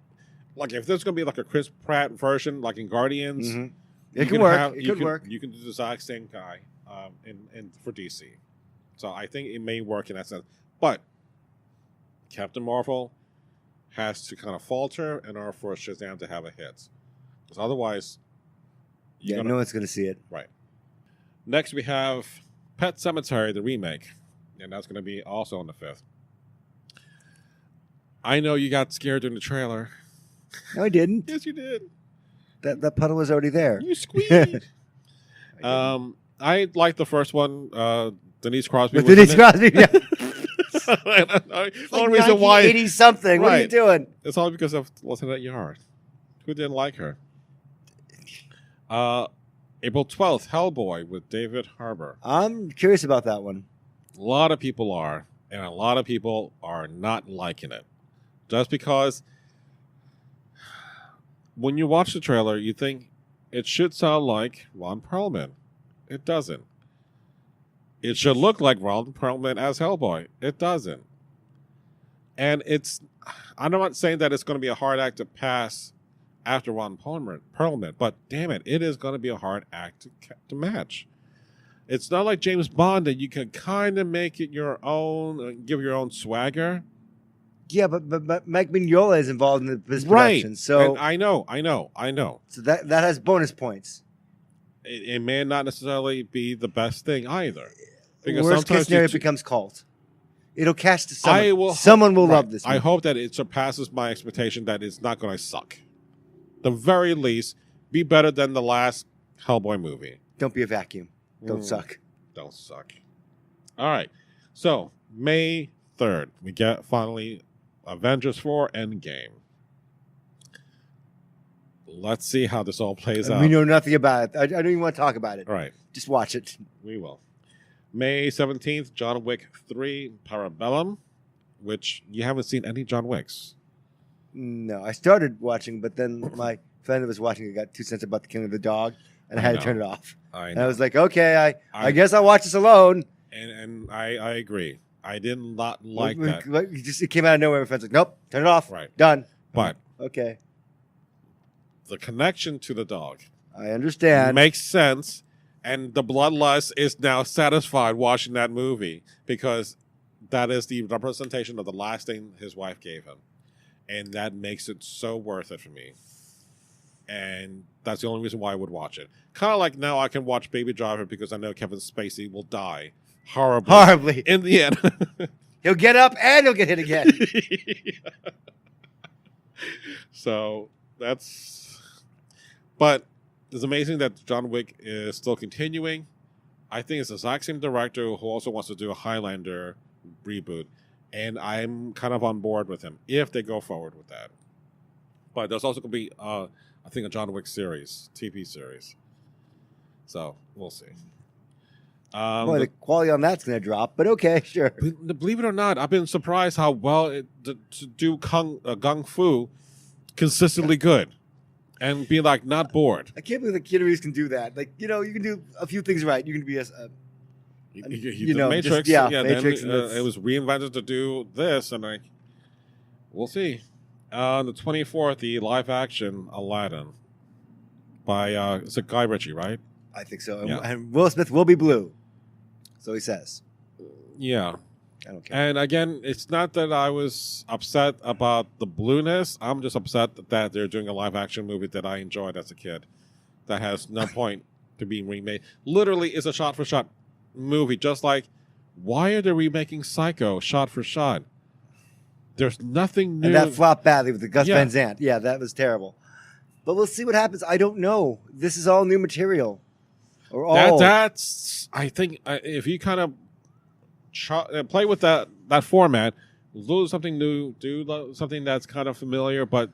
like, if there's going to be like a Chris Pratt version, like in Guardians, It could work. It could work. You can do the exact same guy in for DC. So I think it may work in that sense. But Captain Marvel has to kind of falter in order for Shazam to have a hit. Because otherwise... no one's going to see it. Right. Next, we have Pet Sematary, the remake. And that's going to be also on the 5th. I know you got scared during the trailer. No, I didn't. Yes, you did. That puddle was already there. You squeaked. I liked the first one. Denise Crosby. With Denise Crosby, yeah. The only Like reason why... 1980 something. What are you Right. doing? It's all because of Lieutenant Yard. Who didn't like her? April 12th, Hellboy with David Harbour. I'm curious about that one. A lot of people are, and a lot of people are not liking it. Just because when you watch the trailer, you think it should sound like Ron Perlman. It doesn't. It should look like Ron Perlman as Hellboy. It doesn't. And I'm not saying that it's going to be a hard act to pass after Ron Perlman, but damn it, it is going to be a hard act to match. It's not like James Bond that you can kind of make it your own, give your own swagger. Yeah, but Mike Mignola is involved in this Right. production, so And I know. So that has bonus points. It may not necessarily be the best thing either. Because Worst case scenario, it becomes cult. It'll catch to someone. Someone will love this movie. I hope that it surpasses my expectation that it's not going to suck. The very least, be better than the last Hellboy movie. Don't be a vacuum. Don't suck. Don't suck. All right. So, May 3rd, we get finally Avengers 4 Endgame. Let's see how this all plays out. We know nothing about it. I don't even want to talk about it. All right. Just watch it. We will. May 17th, John Wick 3 Parabellum, which you haven't seen any John Wicks. No, I started watching, but then my friend that was watching it got 2 cents about the killing of the dog, and I had to turn it off. And I was like, okay, I guess I'll watch this alone. And I agree. I did not like that. It came out of nowhere. My friend's like, nope, turn it off. Right. Done. But okay. The connection to the dog I understand. makes sense, and the bloodlust is now satisfied watching that movie because that is the representation of the last thing his wife gave him. And that makes it so worth it for me. And that's the only reason why I would watch it. Kind of like now I can watch Baby Driver because I know Kevin Spacey will die horribly in the end. He'll get up and he'll get hit again. So that's... But it's amazing that John Wick is still continuing. I think it's the exact same director who also wants to do a Highlander reboot. And I'm kind of on board with him if they go forward with that. But there's also going to be, I think, a John Wick series, TV series. So we'll see. Boy, the quality on that's going to drop, but okay, sure. Believe it or not, I've been surprised how well to do Kung Fu consistently good. And be like not bored. I can't believe the Keanu Reeves can do that. Like, you can do a few things right. You can be Matrix. Matrix. It was reinvented to do this, and we'll see. On the 24th, the live action Aladdin by is it Guy Ritchie, right? I think so. Yeah. And Will Smith will be blue. So he says. Yeah. I don't care. And again, it's not that I was upset about the blueness. I'm just upset that they're doing a live action movie that I enjoyed as a kid that has no point to being remade. Literally, it's a shot for shot movie. Just like, why are they remaking Psycho shot for shot? There's nothing new. And that flopped badly with the Gus Van Sant. Yeah, that was terrible. But we'll see what happens. I don't know. This is all new material. That's, I think, if you kind of play with that format, do something new, do something that's kind of familiar, but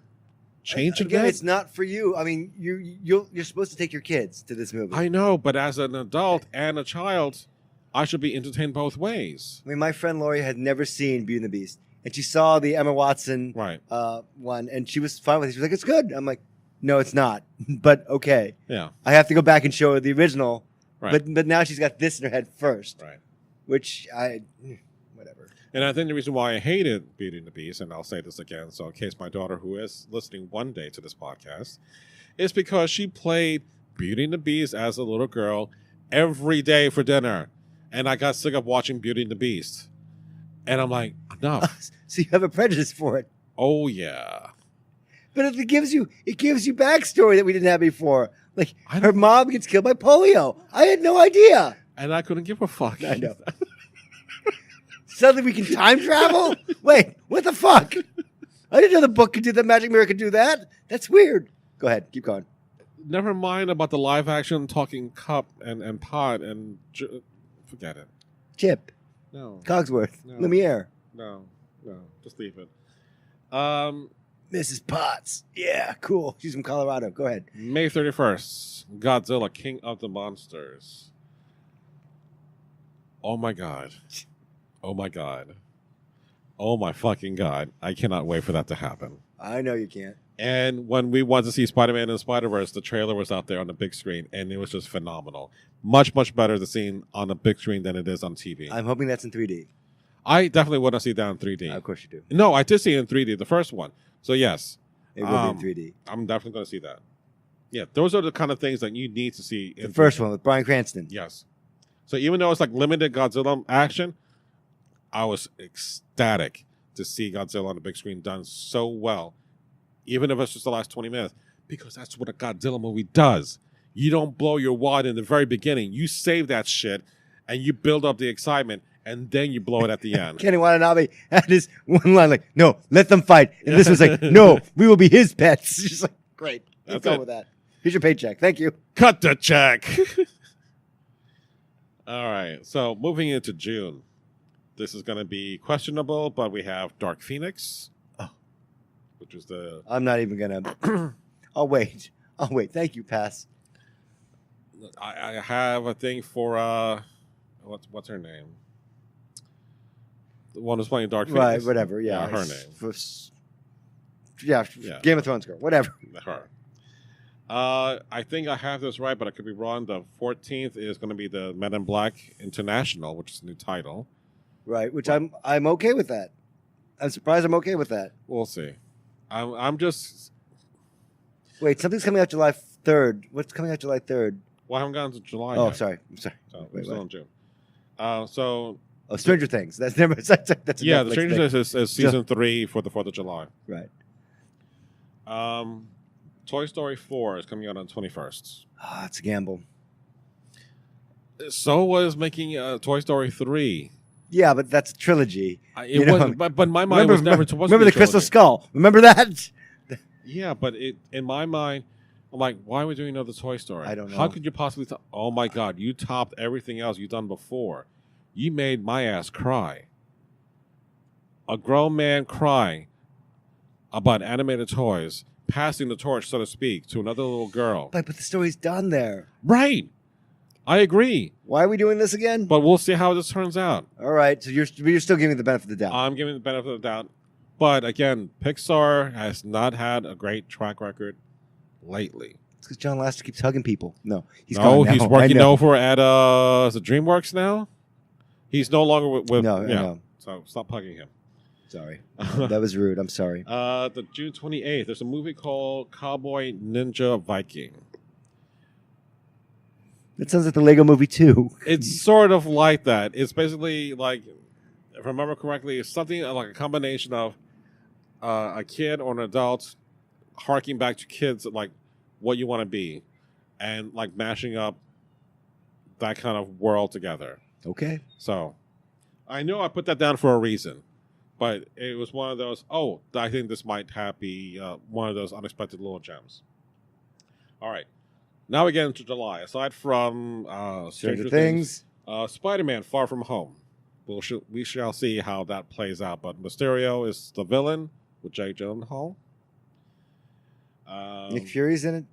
change it again. It's not for you. I mean, you're supposed to take your kids to this movie. I know, but as an adult and a child, I should be entertained both ways. I mean, my friend Lori had never seen Beauty and the Beast, and she saw the Emma Watson one, and she was fine with it. She was like, "It's good." I'm like, "No, it's not," but okay. Yeah, I have to go back and show her the original. Right. But now she's got this in her head first. Right. Which whatever. And I think the reason why I hated Beauty and the Beast, and I'll say this again, so in case my daughter, who is listening one day to this podcast, is because she played Beauty and the Beast as a little girl every day for dinner. And I got sick of watching Beauty and the Beast. And I'm like, enough. So you have a prejudice for it. Oh, yeah. But it gives you backstory that we didn't have before. Like, her mom gets killed by polio. I had no idea. And I couldn't give a fuck. I know. Suddenly we can time travel? Wait, what the fuck? I didn't know the book could do that. Magic Mirror could do that. That's weird. Go ahead. Keep going. Never mind about the live action talking cup and pot and forget it. Chip. No. Cogsworth. No. Lumiere. No. Just leave it. Mrs. Potts. Yeah, cool. She's from Colorado. Go ahead. May 31st. Godzilla, King of the Monsters. Oh my God. Oh my God. Oh my fucking God. I cannot wait for that to happen. I know you can't. And when we wanted to see Spider-Man and Spider-Verse, the trailer was out there on the big screen, and it was just phenomenal. Much, much better to see on the big screen than it is on TV. I'm hoping that's in 3D. I definitely want to see that in 3D. Of course you do. No, I did see it in 3D, the first one. So yes. It will be in 3D. I'm definitely going to see that. Yeah, those are the kind of things that you need to see. The first one with Bryan Cranston. Yes. So even though it's like limited Godzilla action, I was ecstatic to see Godzilla on the big screen done so well, even if it's just the last 20 minutes, because that's what a Godzilla movie does. You don't blow your wad in the very beginning. You save that shit, and you build up the excitement, and then you blow it at the end. Kenny Watanabe had his one line like, "No, let them fight." And this was like, "No, we will be his pets." Just like, great. Let's go with that. Here's your paycheck. Thank you. Cut the check. All right. So moving into June, this is going to be questionable, but we have Dark Phoenix, which is the. I'm not even gonna. I'll wait. Thank you. Pass. I have a thing for what's her name? The one who's playing Dark Phoenix. Right. Whatever. Yeah. Her name. Yeah. Game of Thrones girl. Whatever. Her. I think I have this right, but I could be wrong. The 14th is going to be the Men in Black International, which is a new title. Right. Which I'm okay with that. I'm surprised I'm okay with that. We'll see. I'm just. Wait, something's coming out July 3rd. What's coming out July 3rd? Well, I haven't gotten to July Oh, yet. sorry. I'm sorry. So Wait, we're still what? in June. So Stranger Things. That's never. That's a the Netflix Stranger thing. Things is season 3 for the 4th of July. Right. Toy Story 4 is coming out on 21st. Ah, it's a gamble. So was making Toy Story 3. Yeah, but that's a trilogy. It wasn't, but my mind was never. Remember the Crystal Skull? Remember that? Yeah, but in my mind, I'm like, why are we doing another Toy Story? I don't know. How could you possibly? Oh my God, you topped everything else you've done before. You made my ass cry. A grown man crying about animated toys, passing the torch, so to speak, to another little girl. But the story's done there. Right. I agree. Why are we doing this again? But we'll see how this turns out. All right, so you're still giving the benefit of the doubt. I'm giving the benefit of the doubt. But again, Pixar has not had a great track record lately. It's because John Lasseter keeps hugging people. No, he's No, gone now. he's I working know. over at is it DreamWorks now? He's no longer with No, I yeah. know. So stop hugging him. Sorry, that was rude. I'm sorry. The June 28th, there's a movie called Cowboy Ninja Viking. That sounds like the Lego Movie 2. It's sort of like that. It's basically like, if I remember correctly, it's something like a combination of a kid or an adult harking back to kids, like what you want to be, and like mashing up that kind of world together. Okay. So I know I put that down for a reason, but it was one of those, I think this might be one of those unexpected little gems. All right. Now we get into July. Aside from Stranger Things, Spider-Man Far From Home. We shall see how that plays out. But Mysterio is the villain with Jake Gyllenhaal. Nick Fury's in it?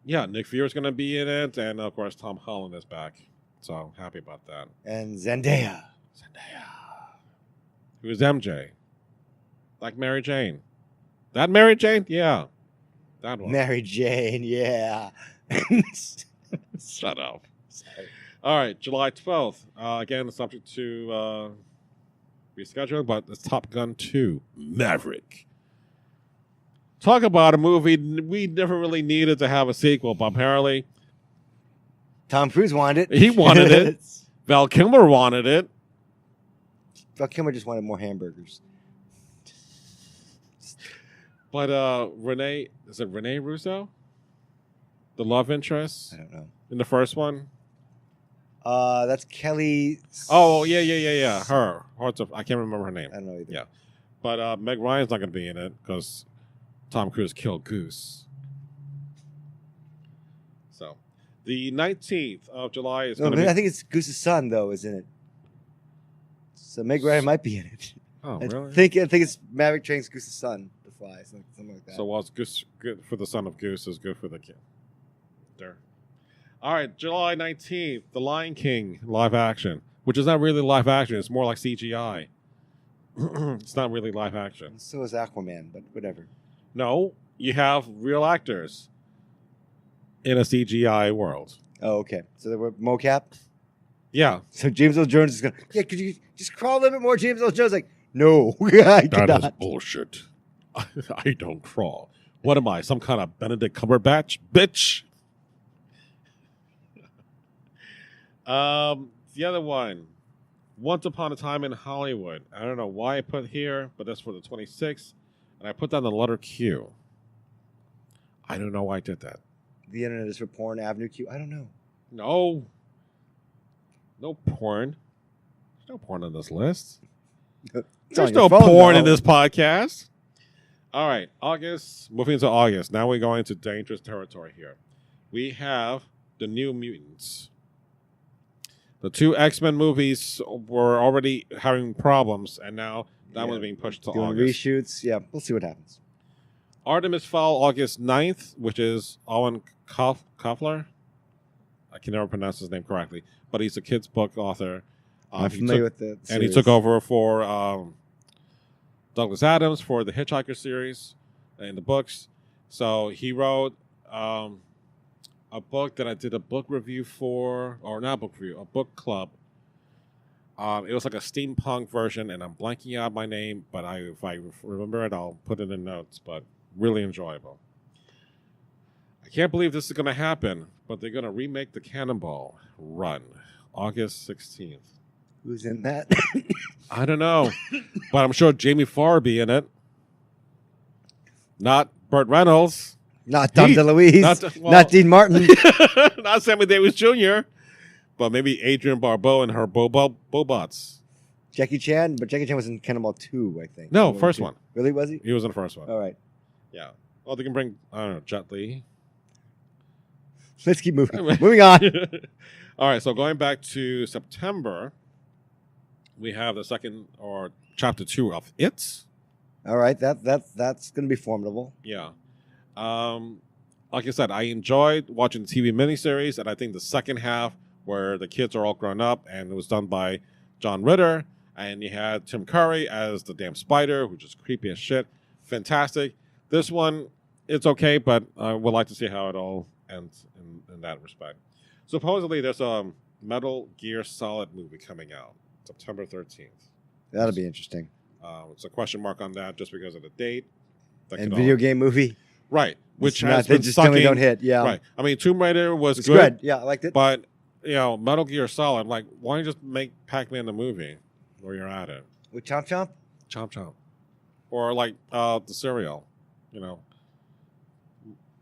Yeah, Nick Fury's going to be in it. And, of course, Tom Holland is back. So, happy about that. And Zendaya. Who's MJ? Like Mary Jane. That Mary Jane? Yeah. That one. Mary Jane, yeah. Shut up. Sorry. All right, July 12th. Again, subject to rescheduling, but it's Top Gun 2 Maverick. Talk about a movie we never really needed to have a sequel, but apparently Tom Cruise wanted it. he wanted it. Val Kilmer wanted it. Val Kilmer just wanted more hamburgers. But Renee Russo? The love interest I don't know. in the first one? That's Kelly. Oh, yeah. Her. I can't remember her name. I don't know either. Yeah. But Meg Ryan's not going to be in it because Tom Cruise killed Goose. So, the 19th of July is going to be... I think it's Goose's son, though, is in it. So Meg Ryan might be in it. Oh, I really? think it's Maverick trains Goose's son to fly, something like that. So, while it's good for the son of Goose, is good for the kid. There. All right, July 19th, The Lion King live action, which is not really live action. It's more like CGI. It's not really live action. So is Aquaman, but whatever. No, you have real actors in a CGI world. Oh, okay. So there were mocap. Yeah. So James Earl Jones is going, yeah, could you just crawl a little bit more? James Earl Jones like, no, I cannot. Bullshit. I don't crawl. What am I, some kind of Benedict Cumberbatch? Bitch. The other one, Once Upon a Time in Hollywood. I don't know why I put here, but that's for the 26th. And I put down the letter Q. I don't know why I did that. The internet is for porn, Avenue Q. I don't know. No. No porn. There's no porn on this list. It's There's on no your phone, porn in though. this podcast. All right, August. Moving into August. Now we're going to dangerous territory here. we have the New Mutants. The 2 X-Men movies were already having problems, and now that one's being pushed to doing August. reshoots. Yeah, we'll see what happens. Artemis Fowl, August 9th, which is Owen Koffler. I can never pronounce his name correctly, but he's a kid's book author. I'm familiar with the series. And he took over for Douglas Adams for the Hitchhiker series and the books. So he wrote a book that I did a book review for, or not a book review, a book club. It was like a steampunk version, and I'm blanking out my name, but if I remember it, I'll put it in notes, but really enjoyable. I can't believe this is going to happen, but they're going to remake the Cannonball Run, August 16th. Who's in that? I don't know, but I'm sure Jamie Farr will be in it. Not Burt Reynolds. Not Tom DeLuise. Not Dean Martin. Not Sammy Davis Jr., but maybe Adrienne Barbeau and her Bobots. Jackie Chan, but Jackie Chan was in Cannonball 2, I think. No, first one. Really, was he? He was in the first one. All right. Yeah. Well, they can bring, I don't know, Jet Li. Let's keep moving. Moving on. All right, so going back to September, we have the second, or chapter 2 of It. All right, that's going to be formidable. Yeah. Like I said, I enjoyed watching the TV miniseries, and I think the second half, where the kids are all grown up, and it was done by John Ritter, and you had Tim Curry as the damn spider, which is creepy as shit. Fantastic. This one, it's okay, but I would like to see how it all ends in that respect. Supposedly, there's a Metal Gear Solid movie coming out September 13th. That'll be interesting. It's a question mark on that just because of the date. And video game movie. Right. Which has been just sucking. don't hit. Yeah. Right. I mean, Tomb Raider was It's good. Yeah, I liked it. But, Metal Gear Solid, like, why don't you just make Pac-Man the movie where you're at it? With Chomp Chomp? Chomp Chomp. Or, like, the cereal.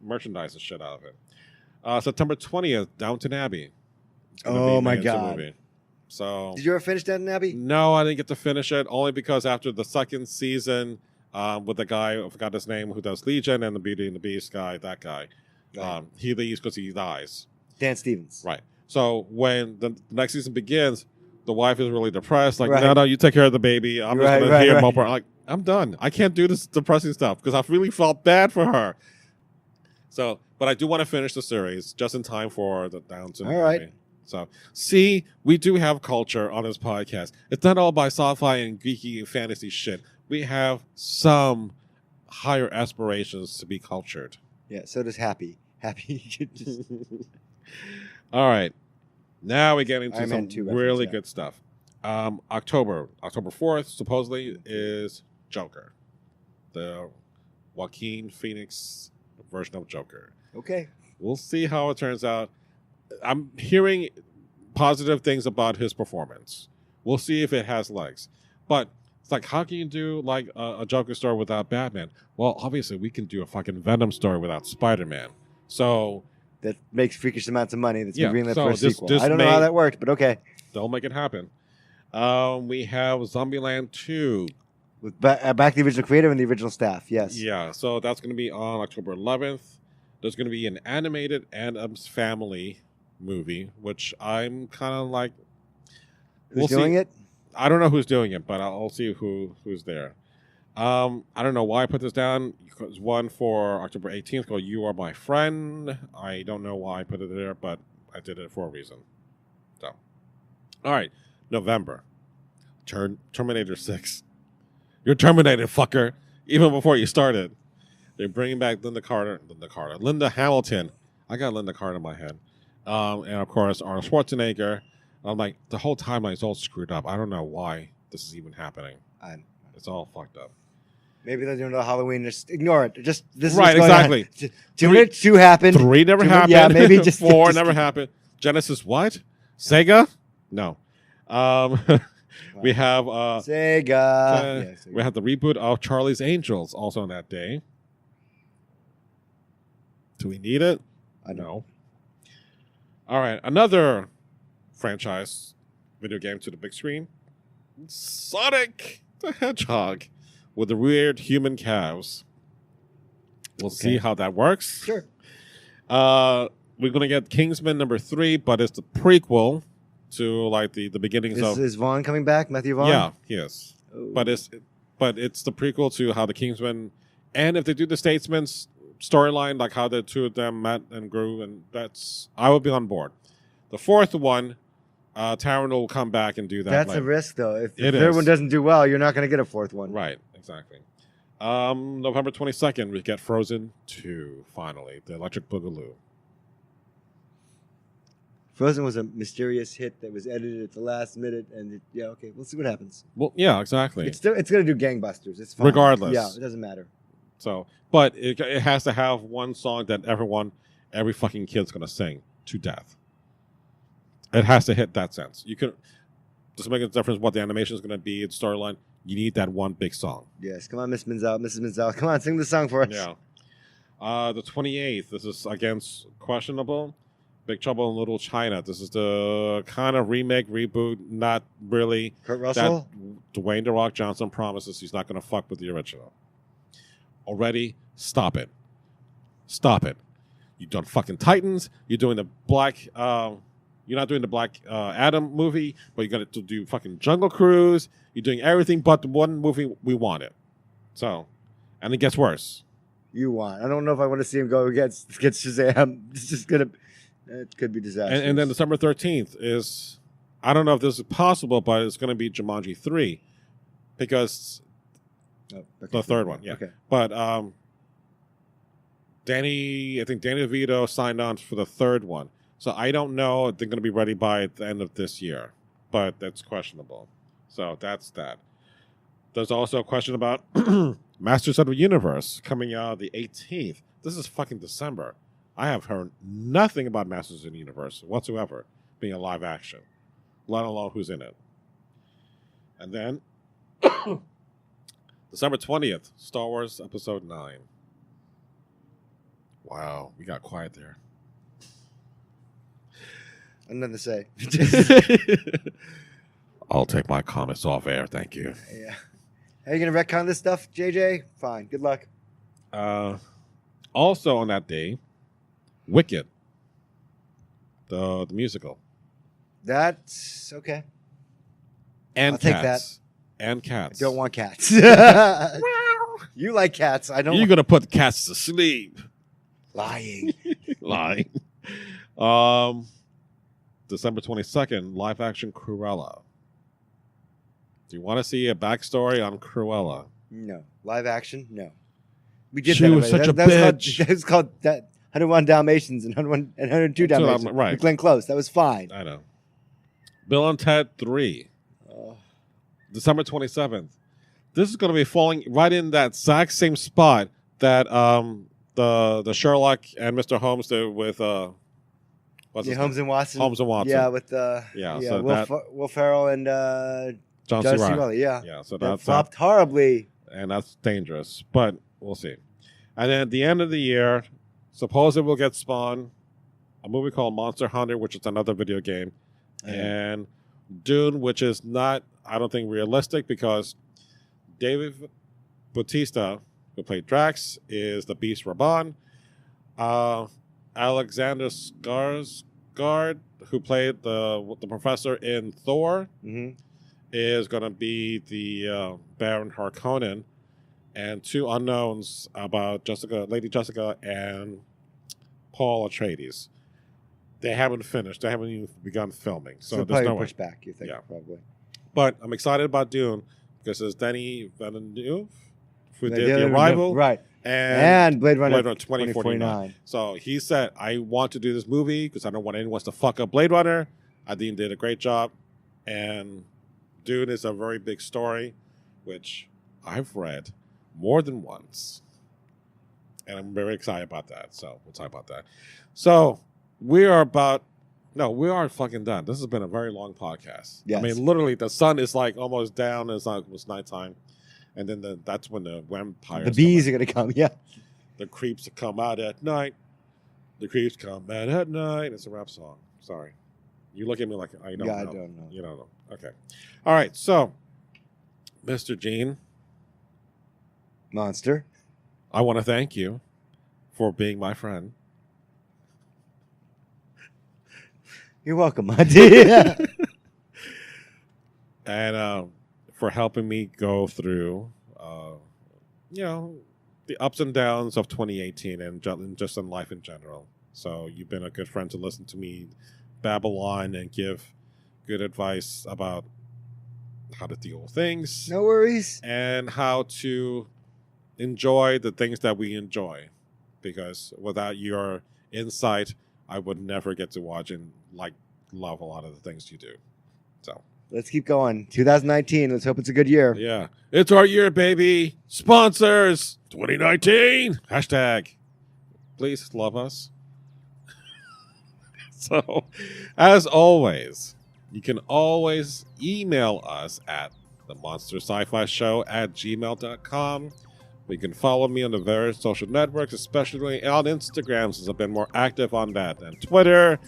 Merchandise the shit out of it. September 20th, Downton Abbey. Oh, my God. Movie. So, did you ever finish Downton Abbey? No, I didn't get to finish it, only because after the second season, with the guy, I forgot his name, who does Legion and the Beauty and the Beast guy, that guy, he leaves because he dies. Dan Stevens. Right. So when the next season begins, the wife is really depressed. Like, right. no, you take care of the baby. I'm just going to hear mope her. Like, I'm done. I can't do this depressing stuff because I've really felt bad for her. So, but I do want to finish the series just in time for the Downton Abbey. All right. So, see, we do have culture on this podcast. It's not all by sci-fi and geeky fantasy shit. We have some higher aspirations to be cultured. Yeah, so does Happy. All right. Now we get into Iron Man some 2 really reference, good stuff. October 4th, supposedly, is Joker. The Joaquin Phoenix version of Joker. Okay. We'll see how it turns out. I'm hearing positive things about his performance. We'll see if it has legs. But it's like, how can you do like a Joker story without Batman? Well, obviously, we can do a fucking Venom story without Spider-Man. So that makes freakish amounts of money. That's greenlit so for a sequel. I don't know how that worked, but okay. They'll make it happen. We have Zombieland 2. With back the original creator and the original staff, yes. Yeah, so that's going to be on October 11th. There's going to be an animated Addams Family movie, which I'm kind of like... Who's doing it? I don't know who's doing it, but I'll see who's there. I don't know why I put this down. There's one for October 18th called You Are My Friend. I don't know why I put it there, but I did it for a reason. So, all right, November. Terminator 6. You're terminated, fucker. Even before you started. They're bringing back Linda Hamilton. I got Linda Carter in my head. And, of course, Arnold Schwarzenegger. I'm like, the whole timeline is all screwed up. I don't know why this is even happening. It's all fucked up. Maybe they're doing the Halloween. Just ignore it. Just this is right, exactly. 2 happened. 3 never happened. Yeah, maybe just 4 never happened. Genesis what? Sega? No. We have Sega. Sega. We have the reboot of Charlie's Angels also on that day. Do we need it? I know. All right, another franchise video game to the big screen. Sonic the Hedgehog with the weird human calves. We'll see how that works. Sure. we're going to get Kingsman #3, but it's the prequel to like the beginnings of. Is Vaughn coming back? Matthew Vaughn? Yeah, he is. Oh. But it's the prequel to how the Kingsman, and if they do the Statesman's storyline, like how the two of them met and grew, and I would be on board. The fourth one, Taron will come back and do that. That's later. a risk, though. If the It third is. one doesn't do well, you're not going to get a fourth one. Right, exactly. November 22nd, we get Frozen 2, finally, the Electric Boogaloo. Frozen was a mysterious hit that was edited at the last minute, and okay, we'll see what happens. Well, yeah, exactly. It's going to do gangbusters. It's fine. Regardless. Yeah, it doesn't matter. So, but it has to have one song that every fucking kid's going to sing to death. It has to hit that sense. You can just make a difference what the animation is going to be, the storyline. You need that one big song. Yes, come on, Mrs. Menzel. Come on, sing the song for us. Yeah. The 28th, this is against questionable. Big Trouble in Little China. This is the kind of remake, reboot, not really. Kurt Russell? That Dwayne The Rock Johnson promises he's not going to fuck with the original. Already, stop it. Stop it. You've done fucking Titans. You're doing the Black... you're not doing the Black Adam movie, but you're going to do fucking Jungle Cruise. You're doing everything but the one movie we wanted. So, and it gets worse. I don't know if I want to see him go against Shazam. It's just going to... It could be disastrous. And then December 13th is... I don't know if this is possible, but it's going to be Jumanji 3. Because... the third one, yeah. Okay. But I think Danny DeVito signed on for the third one. So I don't know if they're going to be ready by the end of this year. But that's questionable. So that's that. There's also a question about Masters of the Universe coming out the 18th. This is fucking December. I have heard nothing about Masters of the Universe whatsoever being a live action, let alone who's in it. And then December 20th, Star Wars Episode 9. Wow, we got quiet there. Nothing to say. I'll take my comments off air, thank you. Yeah. Are you going to retcon this stuff, JJ? Fine. Good luck. Also on that day, Wicked, the musical. That's okay. And I'll take Cats. And Cats. I don't want cats. You like cats. I don't. You're going to put cats to sleep. Lying. Lying. December 22nd, live action Cruella. Do you want to see a backstory on Cruella? No. Live action? No. We did She that was already. such a bitch. That was called 101 Dalmatians and 102 Dalmatians. Right. With Glenn Close. That was fine. I know. Bill and Ted 3. December 27th. This is going to be falling right in that exact same spot that the Sherlock and Mr. Holmes did with what's his Holmes name? and Watson. Holmes and Watson. Yeah, with so Will Ferrell and John C. C. Reilly. Reilly. Yeah. Yeah, so That that's flopped horribly. and that's dangerous, but we'll see. And then at the end of the year, supposedly we'll get Spawn, a movie called Monster Hunter, which is another video game, and Dune, which is not, I don't think, realistic because David Bautista, who played Drax, is the Beast Raban. Alexander Skarsgård, who played the professor in Thor, is going to be the Baron Harkonnen, and two unknowns about Lady Jessica and Paul Atreides. They haven't finished. They haven't even begun filming. So there's probably no way. push back, you think, probably. But I'm excited about Dune because there's Denis Villeneuve who did The Arrival. Right. And Blade Runner 2049. So he said, I want to do this movie because I don't want anyone to fuck up Blade Runner. I think he did a great job. And Dune is a very big story, which I've read more than once. And I'm very excited about that. So we'll talk about that. So we are fucking done. This has been a very long podcast. Yes. I mean, literally, the sun is like almost down. It's nighttime. And then that's when the vampires. The bees are going to come, yeah. The creeps come out at night. The creeps come out at night. It's a rap song. Sorry. You look at me like I don't know. I don't know. You don't know. Okay. All right. So, Mr. Gene. Monster. I want to thank you for being my friend. You're welcome, Monty. And for helping me go through, the ups and downs of 2018 and just in life in general. So you've been a good friend to listen to me babble on and give good advice about how to deal with things. No worries. And how to enjoy the things that we enjoy. Because without your insight, I would never get to watch and love a lot of the things you do. So Let's keep going. 2019. Let's hope it's a good year. yeah, it's our year, baby. Sponsors 2019 #. Please love us. So, as always, you can always email us at the Monster Sci-Fi Show at gmail.com. You can follow me on the various social networks, especially on Instagram, since I've been more active on that, and Twitter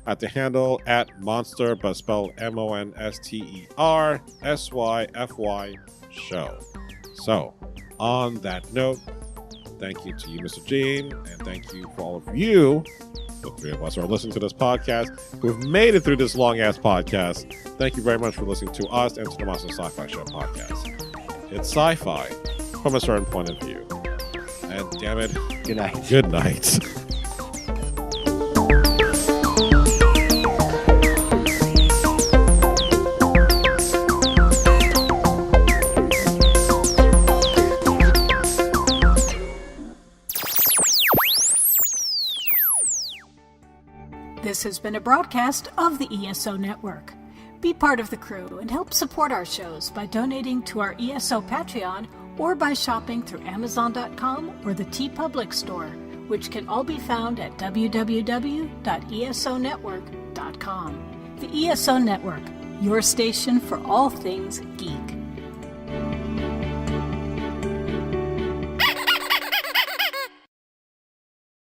at the handle at Monster, but spelled MonsterSyfy Show. So, on that note, thank you to you, Mr. Gene, and thank you for all of you, the three of us who are listening to this podcast, who've made it through this long-ass podcast. Thank you very much for listening to us and to the Monster Sci-Fi Show podcast. It's sci-fi from a certain point of view. And damn it, Good night. good night. This has been a broadcast of the ESO Network. Be part of the crew and help support our shows by donating to our ESO Patreon or by shopping through Amazon.com or the TeePublic Store, which can all be found at www.esonetwork.com. The ESO Network, your station for all things geek.